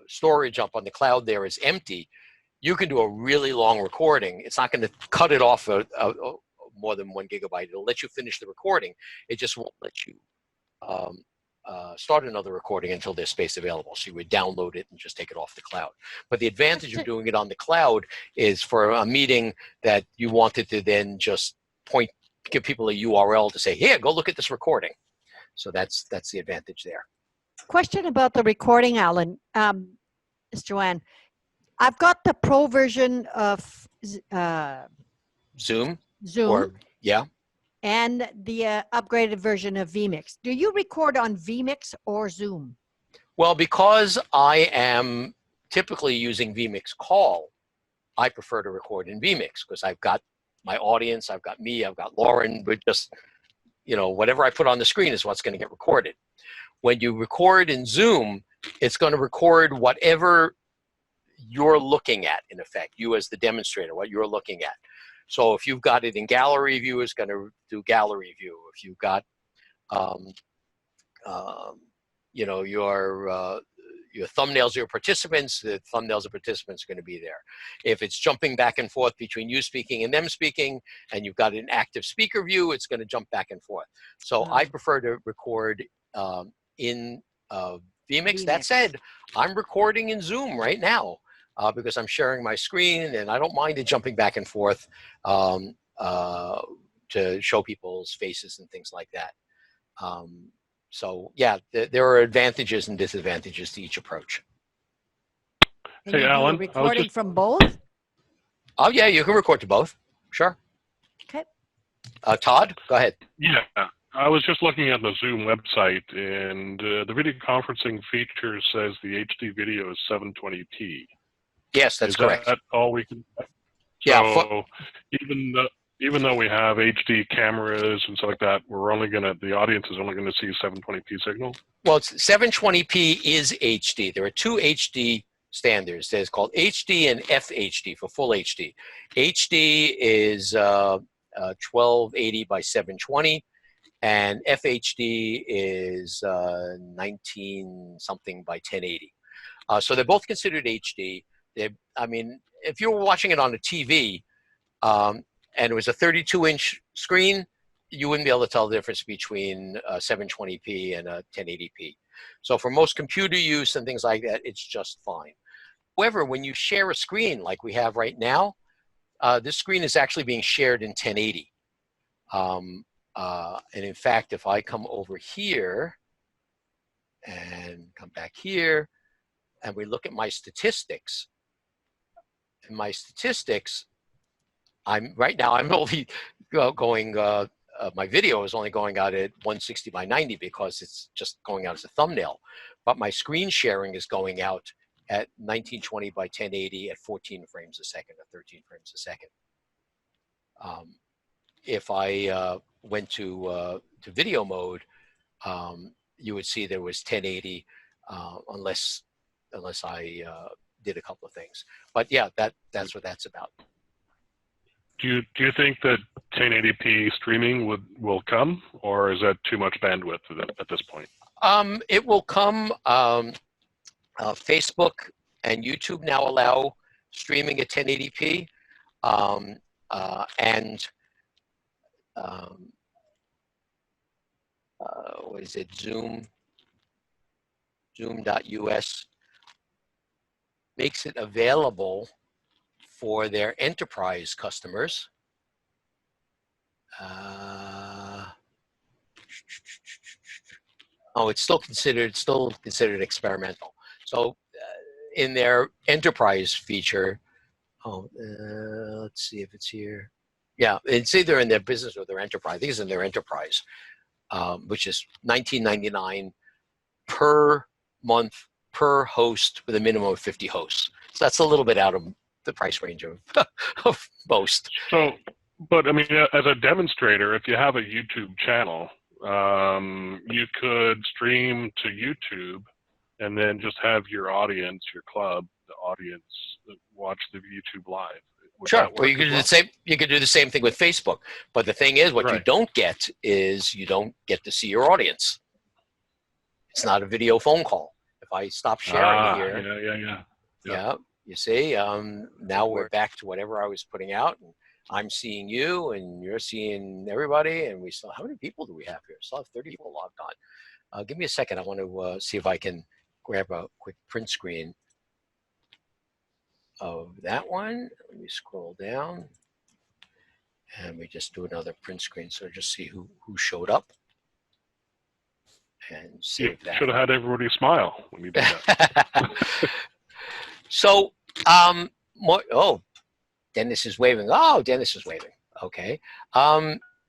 storage up on the cloud there is empty, you can do a really long recording. It's not going to cut it off more than 1 gigabyte. It'll let you finish the recording. It just won't let you start another recording until there's space available. So you would download it and just take it off the cloud. But the advantage of doing it on the cloud is for a meeting that you wanted to then just give people a URL to say, here, go look at this recording. So that's the advantage there. Question about the recording, Alan. Ms. Joanne, I've got the Pro version of Zoom. Or, yeah. And the upgraded version of vMix. Do you record on vMix or Zoom? Well, because I am typically using vMix Call, I prefer to record in vMix because I've got my audience, I've got me, I've got Lauren. We're just, whatever I put on the screen is what's going to get recorded. When you record in Zoom, it's going to record whatever you're looking at, in effect, you as the demonstrator, what you're looking at. So if you've got it in gallery view, it's going to do gallery view. If you've got, your thumbnails of your participants, the thumbnails of participants are going to be there. If it's jumping back and forth between you speaking and them speaking, and you've got an active speaker view, it's going to jump back and forth. So I prefer to record in vMix. That said, I'm recording in Zoom right now. Because I'm sharing my screen and I don't mind it jumping back and forth to show people's faces and things like that. So yeah, there are advantages and disadvantages to each approach. Hey, Alan, recording from both? Oh yeah, you can record to both. Sure. Okay. Todd, go ahead. Yeah, I was just looking at the Zoom website, and the video conferencing feature says the HD video is 720p. Yes, that's correct. Is that all we can? So even though we have HD cameras and stuff like that, the audience is only going to see 720p signal. Well, 720p is HD. There are two HD standards. There's called HD and FHD for full HD. HD is 1280 by 720, and FHD is 19 something by 1080. So they're both considered HD. If you were watching it on a TV and it was a 32-inch screen, you wouldn't be able to tell the difference between 720p and a 1080p. So for most computer use and things like that, it's just fine. However, when you share a screen like we have right now, this screen is actually being shared in 1080. And in fact, if I come over here and come back here and we look at my statistics, I'm only going, my video is only going out at 160 by 90 because it's just going out as a thumbnail. But my screen sharing is going out at 1920 by 1080 at 14 frames a second or 13 frames a second. If I went to video mode, you would see there was 1080 unless I did a couple of things. But yeah, that's what that's about. Do you think that 1080p streaming will come, or is that too much bandwidth at this point? It will come. Facebook and YouTube now allow streaming at 1080p, what is it? Zoom.us makes it available for their enterprise customers. It's still considered experimental. So in their enterprise feature, let's see if it's here. Yeah, it's either in their business or their enterprise. I think it's in their enterprise, which is $19.99 per month per host with a minimum of 50 hosts. So that's a little bit out of the price range of, of most. So, but I mean, as a demonstrator, if you have a YouTube channel, you could stream to YouTube and then just have your audience, your club, the audience watch the YouTube live. Would Sure. that work Well, you could as do well? the same. You could do the same thing with Facebook. But the thing is, what you Right. don't get is you don't get to see your audience. It's not a video phone call. If I stop sharing here, yeah, you see, now we're back to whatever I was putting out. And I'm seeing you, and you're seeing everybody, and we still. How many people do we have here? Still have 30 people logged on. Give me a second. I want to see if I can grab a quick print screen of that one. Let me scroll down, and we just do another print screen. So just see who showed up, and save that. Should have had everybody smile when you did that. So, oh, Dennis is waving. Oh, Dennis is waving. Okay.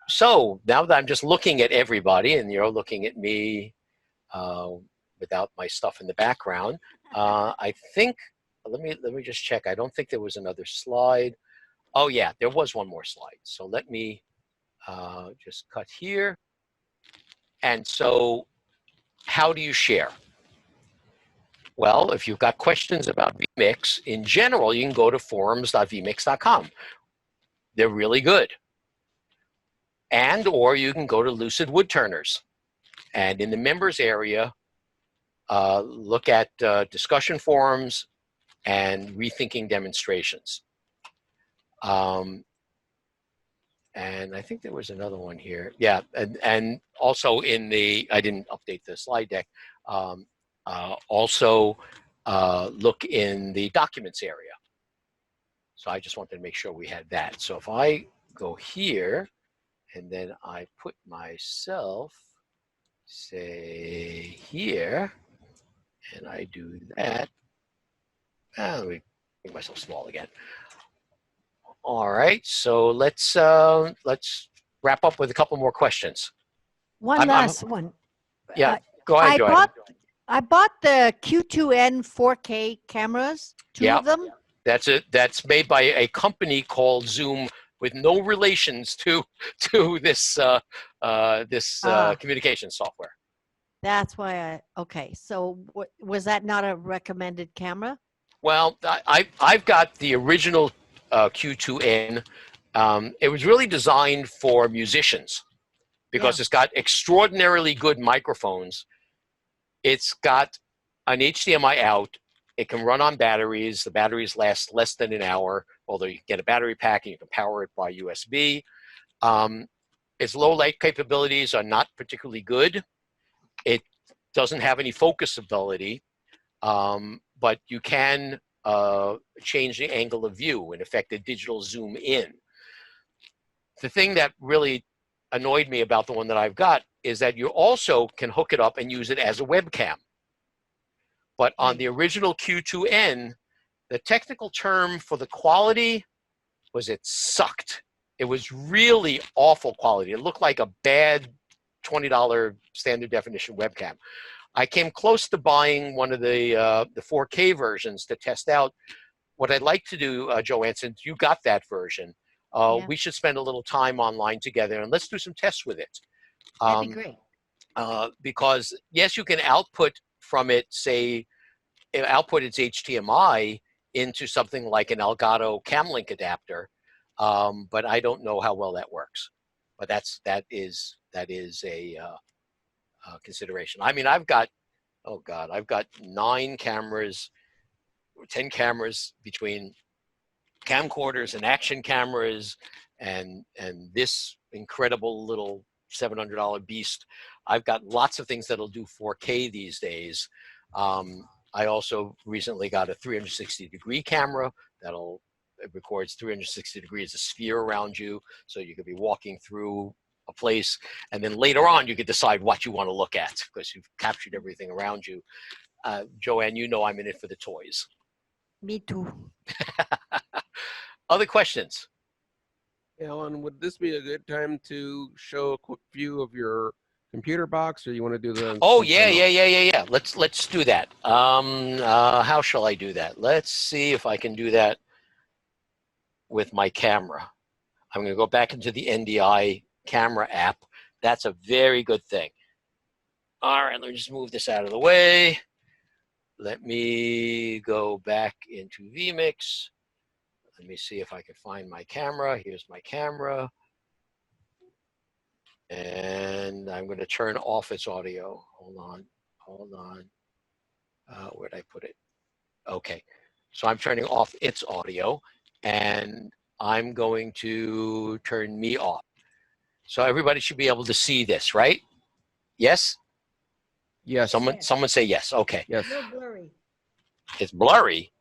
So now that I'm just looking at everybody, and you're looking at me without my stuff in the background, I think. Let me just check. I don't think there was another slide. Oh yeah, there was one more slide. So let me just cut here. And so, how do you share? Well, if you've got questions about vMix, in general, you can go to forums.vmix.com. They're really good. And or you can go to Lucid Woodturners. And in the members area, look at discussion forums and rethinking demonstrations. And I think there was another one here. Yeah, and also in the, I didn't update the slide deck, also look in the documents area. So I just wanted to make sure we had that. So if I go here, and then I put myself, say, here, and I do that. Let me make myself small again. All right, so let's wrap up with a couple more questions. One last one. Yeah, go ahead, Joanne. I bought the Q2N 4K cameras, two of them. That's it. That's made by a company called Zoom, with no relations to this communication software. That's why okay. So was that not a recommended camera? Well, I've got the original Q2N. It was really designed for musicians because it's got extraordinarily good microphones. It's got an HDMI out. It can run on batteries. The batteries last less than an hour, although you can get a battery pack and you can power it by USB. Its low light capabilities are not particularly good. It doesn't have any focus ability, but you can change the angle of view and affect the digital zoom in. The thing that really annoyed me about the one that I've got is that you also can hook it up and use it as a webcam. But on the original Q2N, the technical term for the quality was it sucked. It was really awful quality. It looked like a bad $20 standard definition webcam. I came close to buying one of the 4K versions to test out. What I'd like to do, Joanne, since you got that version, we should spend a little time online together and let's do some tests with it. That'd be great. Because yes, you can output from it, say, output its HDMI into something like an Elgato Camlink adapter, but I don't know how well that works. But that is a consideration. I mean, I've got 9 cameras, 10 cameras between camcorders and action cameras, and this incredible little $700 beast. I've got lots of things that'll do 4K these days. I also recently got a 360-degree camera it records 360 degrees, a sphere around you, so you could be walking through a place, and then later on you could decide what you want to look at because you've captured everything around you. Joanne, you know I'm in it for the toys. Me too. Other questions? Alan, would this be a good time to show a quick view of your computer box, or you want to do the? Oh yeah. Let's do that. How shall I do that? Let's see if I can do that with my camera. I'm going to go back into the NDI camera app. That's a very good thing. All right, let me just move this out of the way. Let me go back into vMix. Let me see if I can find my camera. Here's my camera. And I'm going to turn off its audio. Hold on. Where'd I put it? Okay, so I'm turning off its audio, and I'm going to turn me off. So everybody should be able to see this, right? Yes? Yes. Someone say yes. Okay. Yes. A little blurry. It's blurry.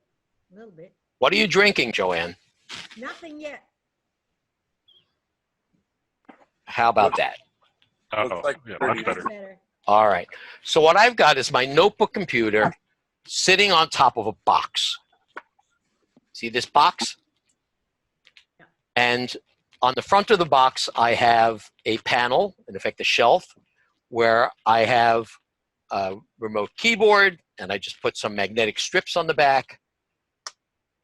A little bit. What are you drinking, Joanne? Nothing yet. How about that? Uh-oh. Yeah, much better. All right. So what I've got is my notebook computer sitting on top of a box. See this box? And on the front of the box, I have a panel, in effect a shelf, where I have a remote keyboard, and I just put some magnetic strips on the back.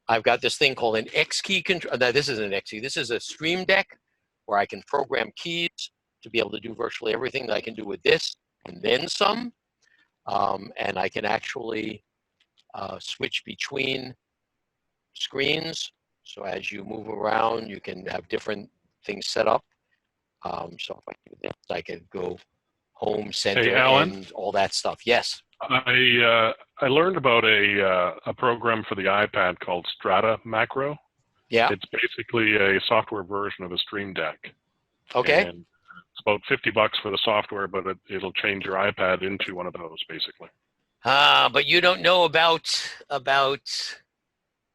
I've got this thing called an X key control. No, this isn't an X key. This is a Stream Deck where I can program keys to be able to do virtually everything that I can do with this and then some. And I can actually switch between screens. So as you move around, you can have different things set up. So if I do this, I can go home, center, Hey, Alan? and all that stuff. Yes. I learned about a program for the iPad called Strata Macro. Yeah. It's basically a software version of a Stream Deck. Okay. And it's about $50 for the software, but it'll change your iPad into one of those, basically. But you don't know about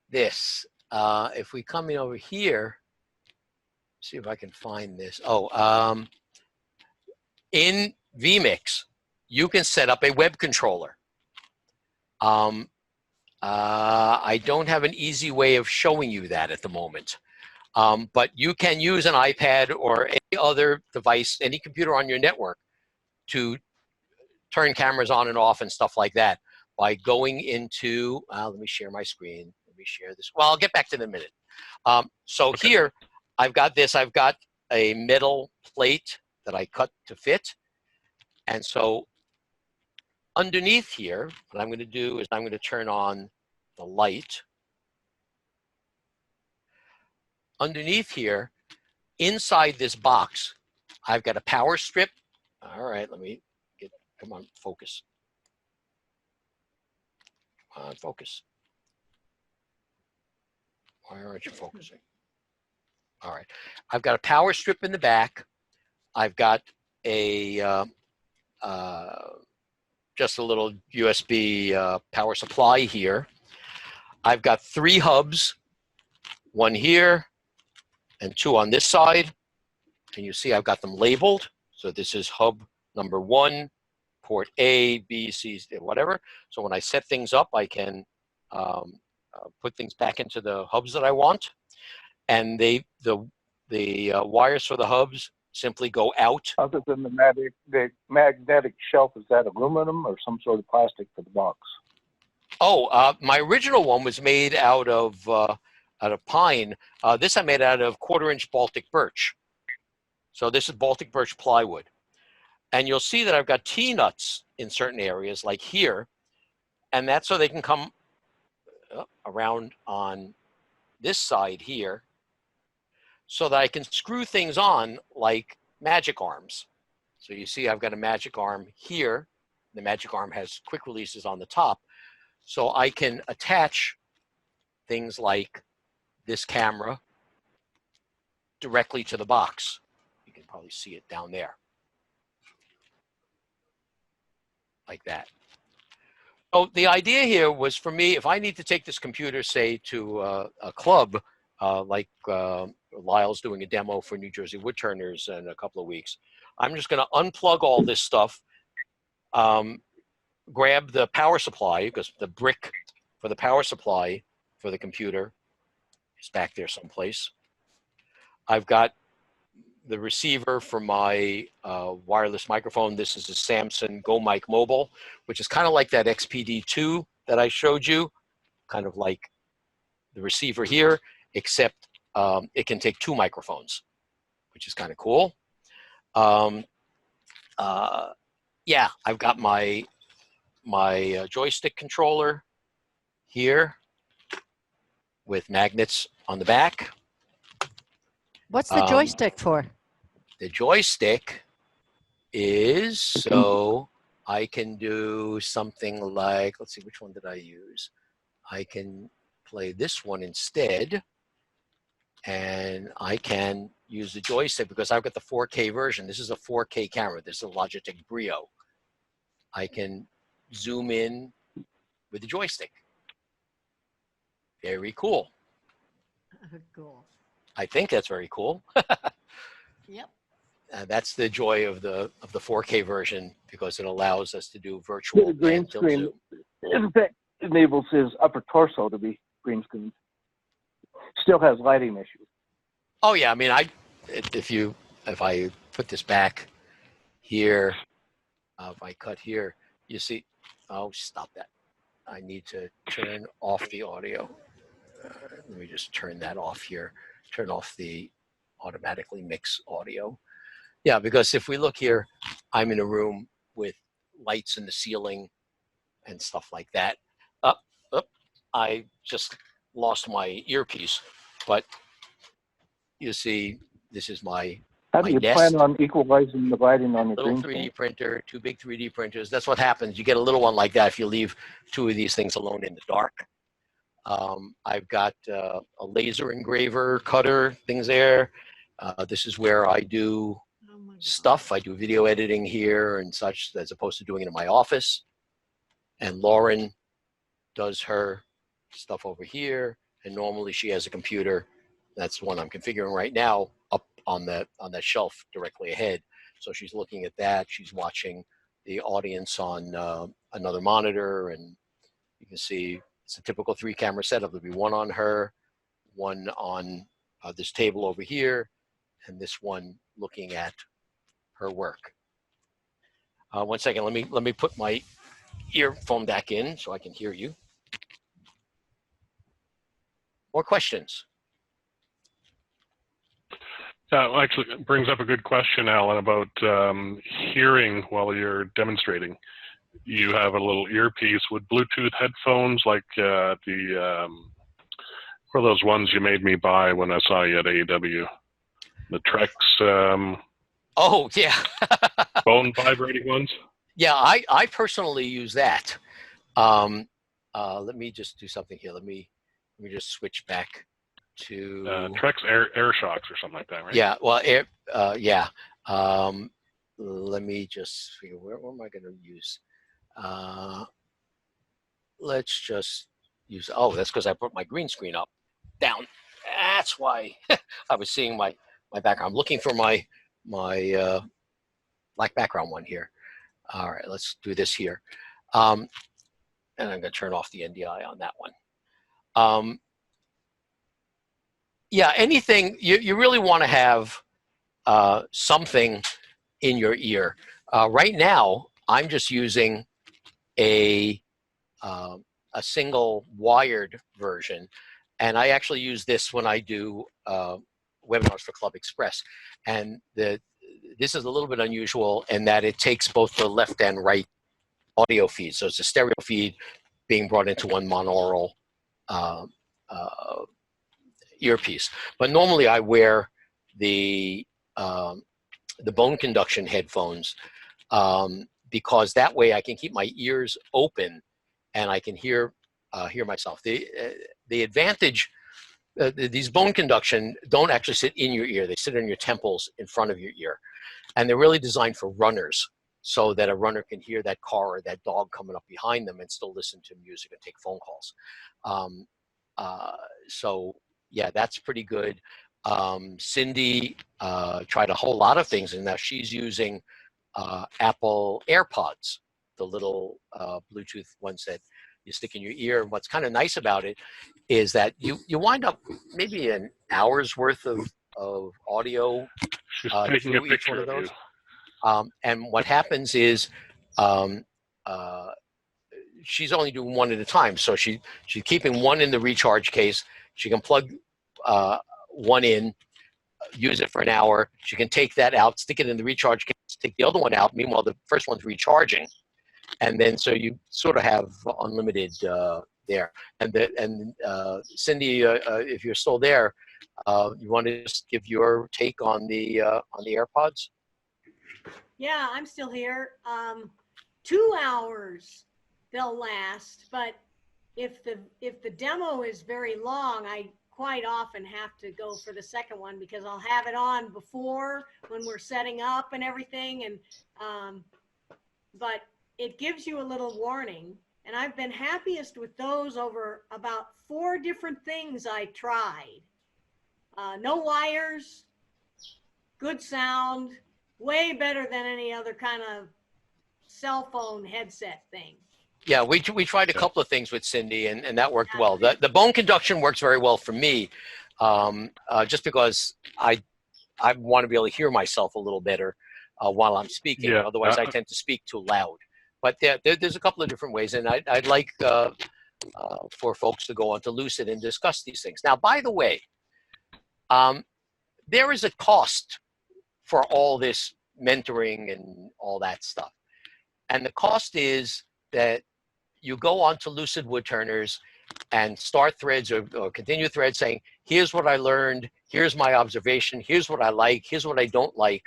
this. If we come in over here, see if I can find this. In vMix, you can set up a web controller. I don't have an easy way of showing you that at the moment. But you can use an iPad or any other device, any computer on your network, to turn cameras on and off and stuff like that by going into, let me share my screen. Let me share this. Well, I'll get back to it in a minute. So here, I've got this. I've got a metal plate that I cut to fit. And so underneath here, what I'm going to do is I'm going to turn on the light. Underneath here, inside this box, I've got a power strip. All right, let me get, come on, focus. Come on, focus. Why aren't you focusing? All right, I've got a power strip in the back. I've got a just a little USB power supply here. I've got 3 hubs, one here and 2 on this side. And you see I've got them labeled. So this is hub number 1, port A, B, C, whatever. So when I set things up, I can put things back into the hubs that I want. And the wires for the hubs simply go out. Other than the magnetic shelf, is that aluminum or some sort of plastic for the box? Oh, my original one was made out of pine. This I made out of 1/4-inch Baltic birch. So this is Baltic birch plywood. And you'll see that I've got T-nuts in certain areas, like here. And that's so they can come around on this side here, so that I can screw things on like magic arms. So you see I've got a magic arm here. The magic arm has quick releases on the top. So I can attach things like this camera directly to the box. You can probably see it down there. Like that. So the idea here was for me, if I need to take this computer, say, to a club, like Lyle's doing a demo for New Jersey Woodturners in a couple of weeks, I'm just going to unplug all this stuff, grab the power supply, because the brick for the power supply for the computer is back there someplace. I've got the receiver for my wireless microphone. This is a Samson Go Mic Mobile, which is kind of like that XPD2 that I showed you, kind of like the receiver here, except it can take 2 microphones, which is kind of cool. Yeah, I've got my joystick controller here with magnets on the back. What's the joystick for? The joystick is so I can do something like, let's see, which one did I use? I can play this one instead, and I can use the joystick because I've got the 4K version. This is a 4K camera. This is a Logitech Brio. I can zoom in with the joystick. Very cool. Cool. I think that's very cool. Yep. That's the joy of the 4K version, because it allows us to do virtual The green and tilt screen, zoom. in fact, enables his upper torso to be green screen. Still has lighting issues. Oh yeah, I mean, if I put this back here, if I cut here, you see. Oh, stop that! I need to turn off the audio. Let me just turn that off here. Turn off the automatically mix audio. Yeah, because if we look here, I'm in a room with lights in the ceiling and stuff like that. I just lost my earpiece, but you see, this is my How do you nest. plan on equalizing the lighting on your Little green 3D screen? printer, 2 big 3D printers. That's what happens. You get a little one like that if you leave 2 of these things alone in the dark. I've got a laser engraver, cutter, things there. This is where I do stuff. I do video editing here and such, as opposed to doing it in my office. And Lauren does her stuff over here. And normally she has a computer. That's the one I'm configuring right now up on that shelf directly ahead. So she's looking at that. She's watching the audience on another monitor, and you can see it's a typical 3-camera setup. There'll be one on her, one on this table over here, and this one looking at her work. 1 second, let me put my earphone back in so I can hear you. More questions? Actually, it brings up a good question, Alan, about hearing while you're demonstrating. You have a little earpiece with Bluetooth headphones, like what are those ones you made me buy when I saw you at AEW? The Trex. Oh yeah. Bone vibrating ones. Yeah, I personally use that. Let me just do something here. Let me just switch back to Trex air shocks or something like that, right? Yeah, well, yeah. Let me just figure where am I going to use? Let's just use. Oh, that's because I put my green screen up, down. That's why I was seeing my background. I'm looking for my black background one here. All right, let's do this here, and I'm going to turn off the NDI on that one. Yeah, anything you really want to have something in your ear. Right now, I'm just using a single wired version, and I actually use this when I do webinars for Club Express. And this is a little bit unusual in that it takes both the left and right audio feeds. So it's a stereo feed being brought into one monaural earpiece. But normally I wear the bone conduction headphones because that way I can keep my ears open and I can hear myself. The advantage, these bone conduction don't actually sit in your ear. They sit in your temples in front of your ear. And they're really designed for runners so that a runner can hear that car or that dog coming up behind them and still listen to music and take phone calls. So yeah, that's pretty good. Cindy tried a whole lot of things, and now she's using Apple AirPods, the little Bluetooth ones that you stick in your ear. And what's kind of nice about it is that you wind up maybe an hour's worth of audio taking a through each picture one of of those. you. And what happens is she's only doing one at a time. So she's keeping one in the recharge case. She can plug one in, use it for an hour. She can take that out, stick it in the recharge case, take the other one out. Meanwhile, the first one's recharging. And then so you sort of have unlimited there. And Cindy, if you're still there, you want to just give your take on the AirPods? Yeah, I'm still here. 2 hours they'll last, but if the demo is very long, I quite often have to go for the second one because I'll have it on before when we're setting up and everything, and but it gives you a little warning. And I've been happiest with those over about 4 different things I tried. No wires, good sound, way better than any other kind of cell phone headset thing. Yeah, we tried a couple of things with Cindy, and that worked well. The bone conduction works very well for me, just because I want to be able to hear myself a little better while I'm speaking. Yeah. Otherwise, I tend to speak too loud. But there's a couple of different ways, and I'd like for folks to go onto Lucid and discuss these things. Now, by the way, there is a cost for all this mentoring and all that stuff. And the cost is that you go onto Lucid Woodturners and start threads or continue threads saying, here's what I learned, here's my observation, here's what I like, here's what I don't like.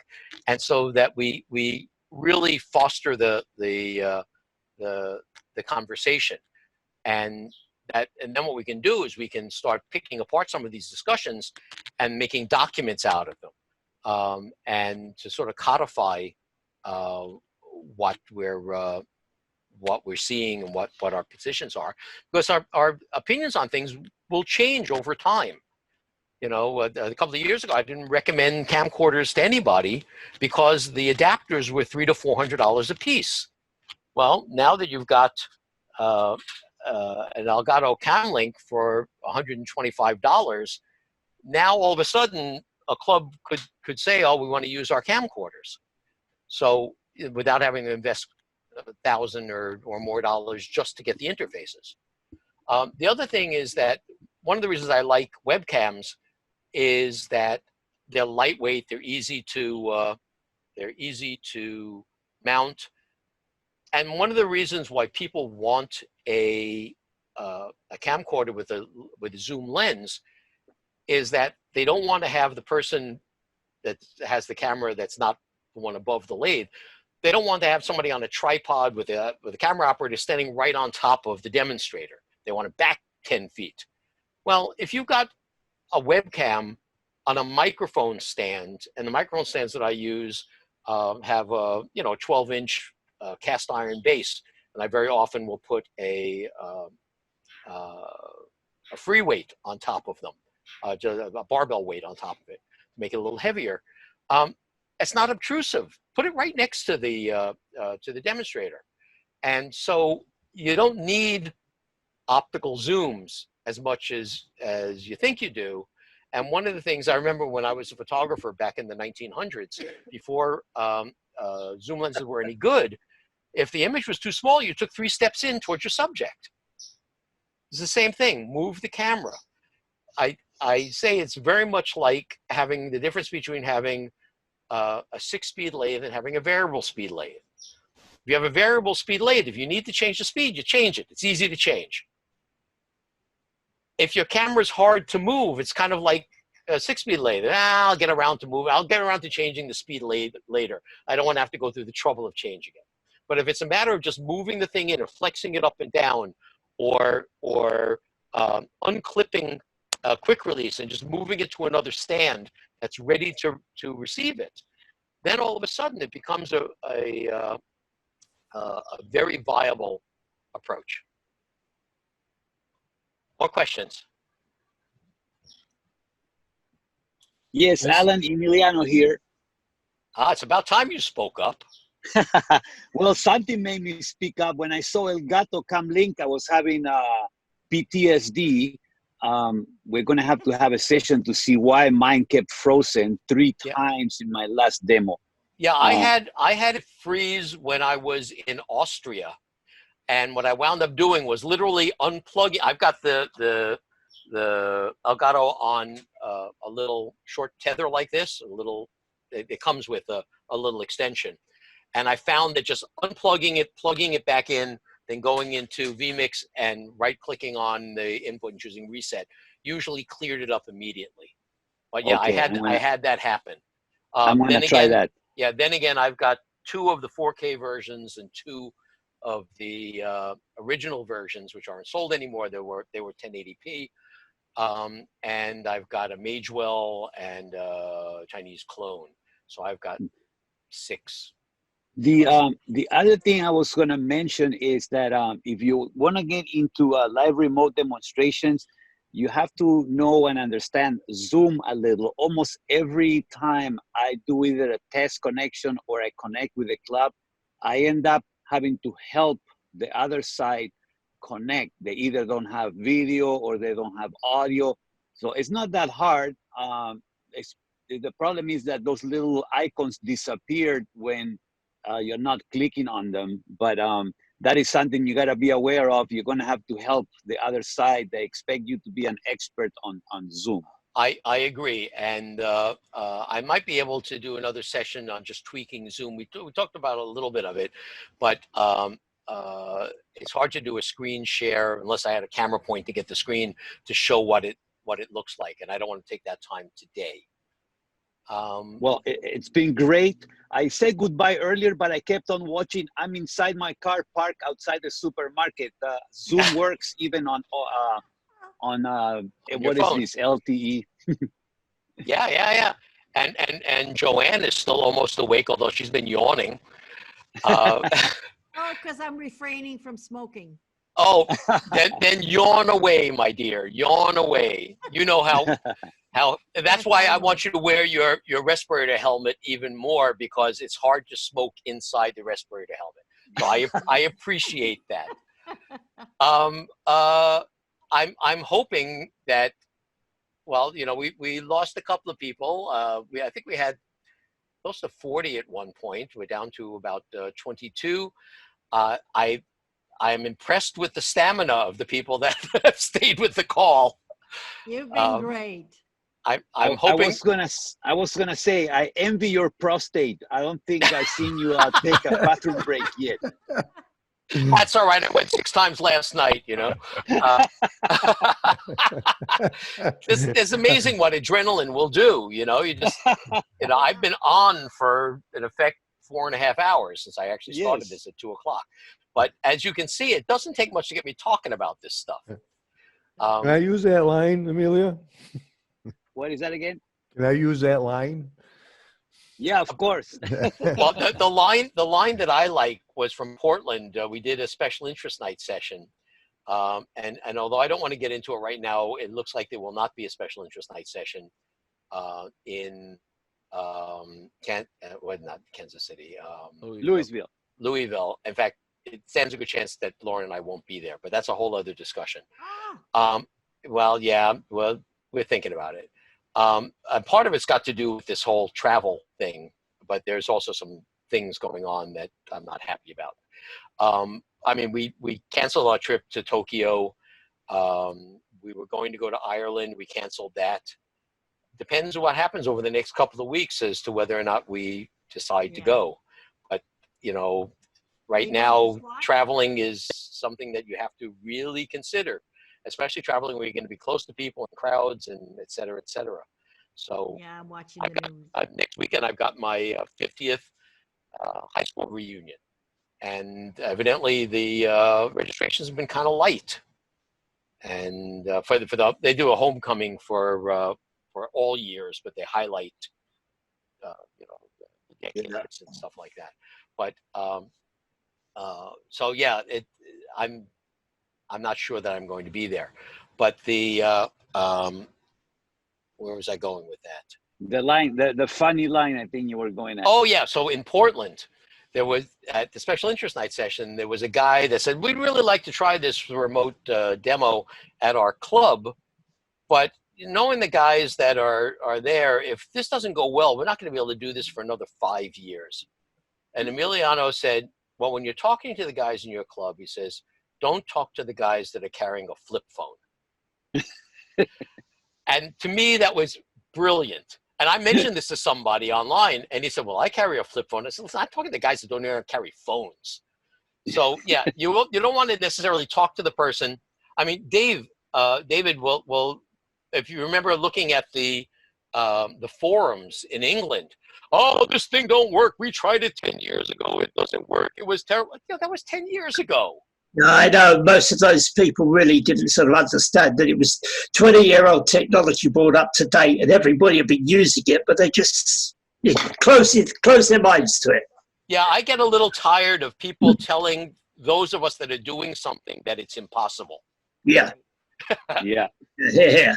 And so that we really foster the conversation. And then what we can do is we can start picking apart some of these discussions and making documents out of them, and to sort of codify what we're seeing and what our positions are, because our opinions on things will change over time. You know, a couple of years ago, I didn't recommend camcorders to anybody because the adapters were $300 to $400 a piece. Well, now that you've got an Elgato Camlink for $125, now all of a sudden a club could say, oh, we want to use our camcorders. So without having to invest $1,000 or more dollars just to get the interfaces. The other thing is that one of the reasons I like webcams is that they're lightweight, they're easy to mount, and one of the reasons why people want a camcorder with a zoom lens is that they don't want to have the person that has the camera that's not the one above the lathe. They don't want to have somebody on a tripod with a camera operator standing right on top of the demonstrator. They want to back 10 feet. Well, if you've got a webcam on a microphone stand, and the microphone stands that I use have a 12-inch cast iron base, and I very often will put a free weight on top of them, just a barbell weight on top of it, to make it a little heavier. It's not obtrusive. Put it right next to the demonstrator, and so you don't need optical zooms as much as you think you do. And one of the things I remember when I was a photographer back in the 1900s, before zoom lenses were any good, if the image was too small, you took 3 steps in towards your subject. It's the same thing. Move the camera. I say it's very much like having the difference between having a 6-speed lathe and having a variable speed lathe. If you have a variable speed lathe, if you need to change the speed, you change it. It's easy to change. If your camera's hard to move, it's kind of like a 6-speed lathe. I'll get around to move. I'll get around to changing the speed later. I don't want to have to go through the trouble of changing it. But if it's a matter of just moving the thing in or flexing it up and down, or unclipping a quick release and just moving it to another stand that's ready to receive it, then all of a sudden it becomes a very viable approach. More questions? Yes, Alan Emiliano here. It's about time you spoke up. Well, something made me speak up. When I saw Elgato Camlink, I was having PTSD. We're going to have a session to see why mine kept frozen 3 times in my last demo. Yeah, I had it freeze when I was in Austria. And what I wound up doing was literally unplugging. I've got the the Elgato on a little short tether like this. It comes with a little extension, and I found that just unplugging it, plugging it back in, then going into vMix and right-clicking on the input and choosing reset usually cleared it up immediately. But yeah, Okay, I had that happen. I'm gonna try that. Yeah, then again, I've got 2 of the 4K versions and 2 of the original versions, which aren't sold anymore. They were 1080p, and I've got a Magewell and a Chinese clone. So I've got 6. The other thing I was gonna mention is that if you want to get into live remote demonstrations, you have to know and understand Zoom a little. Almost every time I do either a test connection or I connect with a club, I end up having to help the other side connect. They either don't have video or they don't have audio. So it's not that hard. The problem is that those little icons disappeared when you're not clicking on them. But that is something you got to be aware of. You're going to have to help the other side. They expect you to be an expert on Zoom. I agree, and I might be able to do another session on just tweaking Zoom. We talked about a little bit of it, but it's hard to do a screen share unless I had a camera point to get the screen to show what it looks like, and I don't want to take that time today. Well, it's been great. I said goodbye earlier, but I kept on watching. I'm inside my car parked outside the supermarket. Zoom works even on what is this, LTE? Yeah. And Joanne is still almost awake, although she's been yawning. Oh, because I'm refraining from smoking. Oh, then yawn away, my dear. Yawn away. You know how that's why I want you to wear your respirator helmet even more, because it's hard to smoke inside the respirator helmet. So I appreciate that. I'm hoping that, well, you know, we lost a couple of people. I think we had close to 40 at one point. We're down to about 22. I am impressed with the stamina of the people that have stayed with the call. You've been great. I'm hoping. I was gonna say, I envy your prostate. I don't think I've seen you take a bathroom break yet. That's all right. I went 6 times last night, you know. It's amazing what adrenaline will do, you know. I've been on for, in effect, 4.5 hours since I actually started this at 2 o'clock. But as you can see, it doesn't take much to get me talking about this stuff. Can I use that line, Amelia? What is that again? Can I use that line? Yeah, of course. Well, the line that I like was from Portland. We did a special interest night session, and although I don't want to get into it right now, it looks like there will not be a special interest night session in not Kansas City, Louisville. Louisville. In fact, it stands a good chance that Lauren and I won't be there, but that's a whole other discussion. Well, yeah, well, we're thinking about it. Part of it's got to do with this whole travel thing, but there's also some things going on that I'm not happy about. I mean, we canceled our trip to Tokyo. We were going to go to Ireland. We canceled that. Depends on what happens over the next couple of weeks as to whether or not we decide to go. But, you know, right now, traveling is something that you have to really consider, especially traveling where you're going to be close to people and crowds and et cetera, et cetera. So yeah, I'm watching the news. Next weekend, I've got my 50th high school reunion. And evidently the registrations have been kind of light. And they do a homecoming for all years, but they highlight, you know, the decades and stuff like that. But so yeah, I'm not sure that I'm going to be there, but where was I going with that? The line, the funny line, I think you were going at. Oh yeah, so in Portland, there was at the special interest night session, there was a guy that said, we'd really like to try this remote demo at our club, but knowing the guys that are there, if this doesn't go well, we're not going to be able to do this for another 5 years. And Emiliano said, well, when you're talking to the guys in your club, he says, don't talk to the guys that are carrying a flip phone. And to me, that was brilliant. And I mentioned this to somebody online, and he said, well, I carry a flip phone. I said, listen, I'm talking to guys that don't even carry phones. So yeah, you don't want to necessarily talk to the person. I mean, David will, if you remember looking at the forums in England, oh, this thing don't work. We tried it 10 years ago. It doesn't work. It was terrible. Yeah, that was 10 years ago. No, I know most of those people really didn't sort of understand that it was 20-year-old technology brought up to date and everybody had been using it, but they just close their minds to it. Yeah, I get a little tired of people telling those of us that are doing something that it's impossible. Yeah. Yeah. Yeah.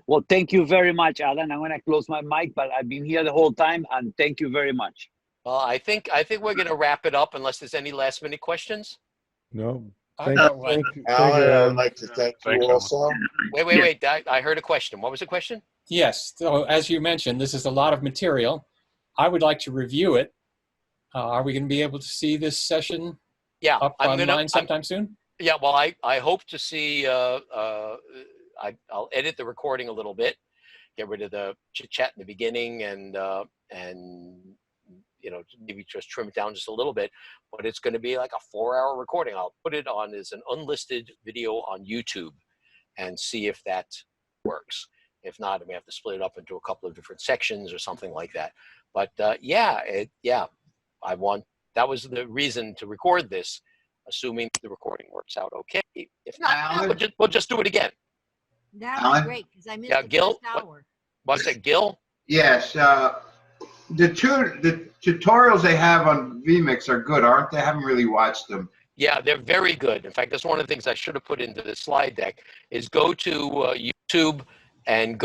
Well, thank you very much, Alan. I'm going to close my mic, but I've been here the whole time, and thank you very much. Well, I think we're going to wrap it up unless there's any last-minute questions. No. Thank you, Alan, Alan. I would like to thank you also. Wait. I heard a question. What was the question? Yes. So as you mentioned, this is a lot of material. I would like to review it. Are we going to be able to see this session up online sometime soon? Yeah, well, I hope to see, I'll edit the recording a little bit, get rid of the chit chat in the beginning and maybe just trim it down just a little bit, but it's going to be like a 4-hour recording. I'll put it on as an unlisted video on YouTube and see if that works. If not, I may have to split it up into a couple of different sections or something like that. But that was the reason to record this, assuming the recording works out okay. If not, we'll just do it again. That would be great, because I missed the Gil, first hour. What's it, Gil? Yes. The tutorials they have on vMix are good, aren't they? I haven't really watched them. Yeah, they're very good. In fact, that's one of the things I should have put into the slide deck is go to YouTube and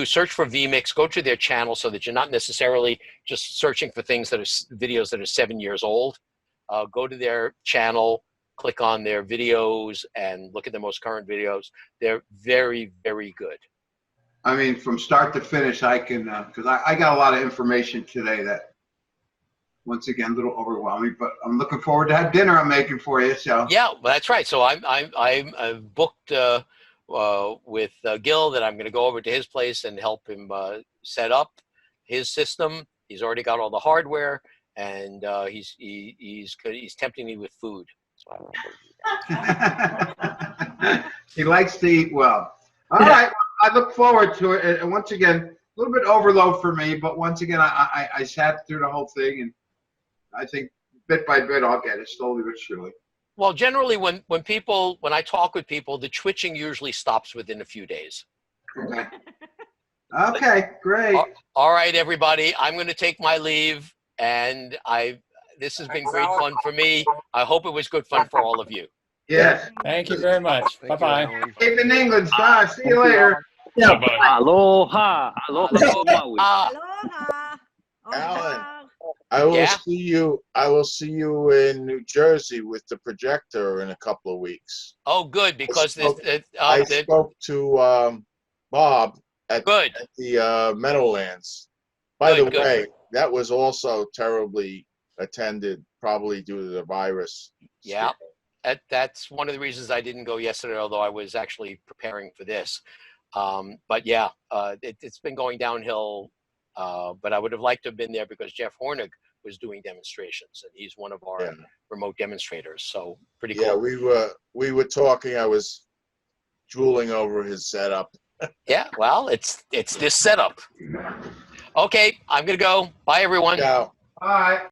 search for vMix, go to their channel so that you're not necessarily just searching for things that are videos that are 7 years old. Go to their channel, click on their videos and look at the most current videos. They're very, very good. I mean, from start to finish, I can, because I got a lot of information today that, once again, a little overwhelming, but I'm looking forward to that dinner I'm making for you. So yeah, well, that's right. So I'm booked with Gil that I'm going to go over to his place and help him set up his system. He's already got all the hardware, and he's tempting me with food. So he likes to eat well. All right, I look forward to it. And once again, a little bit overload for me, but once again, I sat through the whole thing, and I think bit by bit I'll get it slowly but surely. Well, generally, when I talk with people, the twitching usually stops within a few days. Okay. Okay, great. All right, everybody. I'm going to take my leave, and this has been great fun for me. I hope it was good fun for all of you. Yes. Thank you very much. Bye-bye. Keep in England. Bye. See you later. Bye-bye. Aloha. Aloha. Aloha. Alan, I will see you. I will see you in New Jersey with the projector in a couple of weeks. Oh, good, because I spoke to Bob at the Meadowlands. By the way, that was also terribly attended, probably due to the virus. Yeah, that's one of the reasons I didn't go yesterday, although I was actually preparing for this. But yeah, it's been going downhill. But I would have liked to have been there because Jeff Hornig was doing demonstrations, and he's one of our remote demonstrators. So pretty cool. Yeah, we were talking. I was drooling over his setup. Yeah, well, it's this setup. Okay, I'm gonna go. Bye, everyone. Ciao. Bye.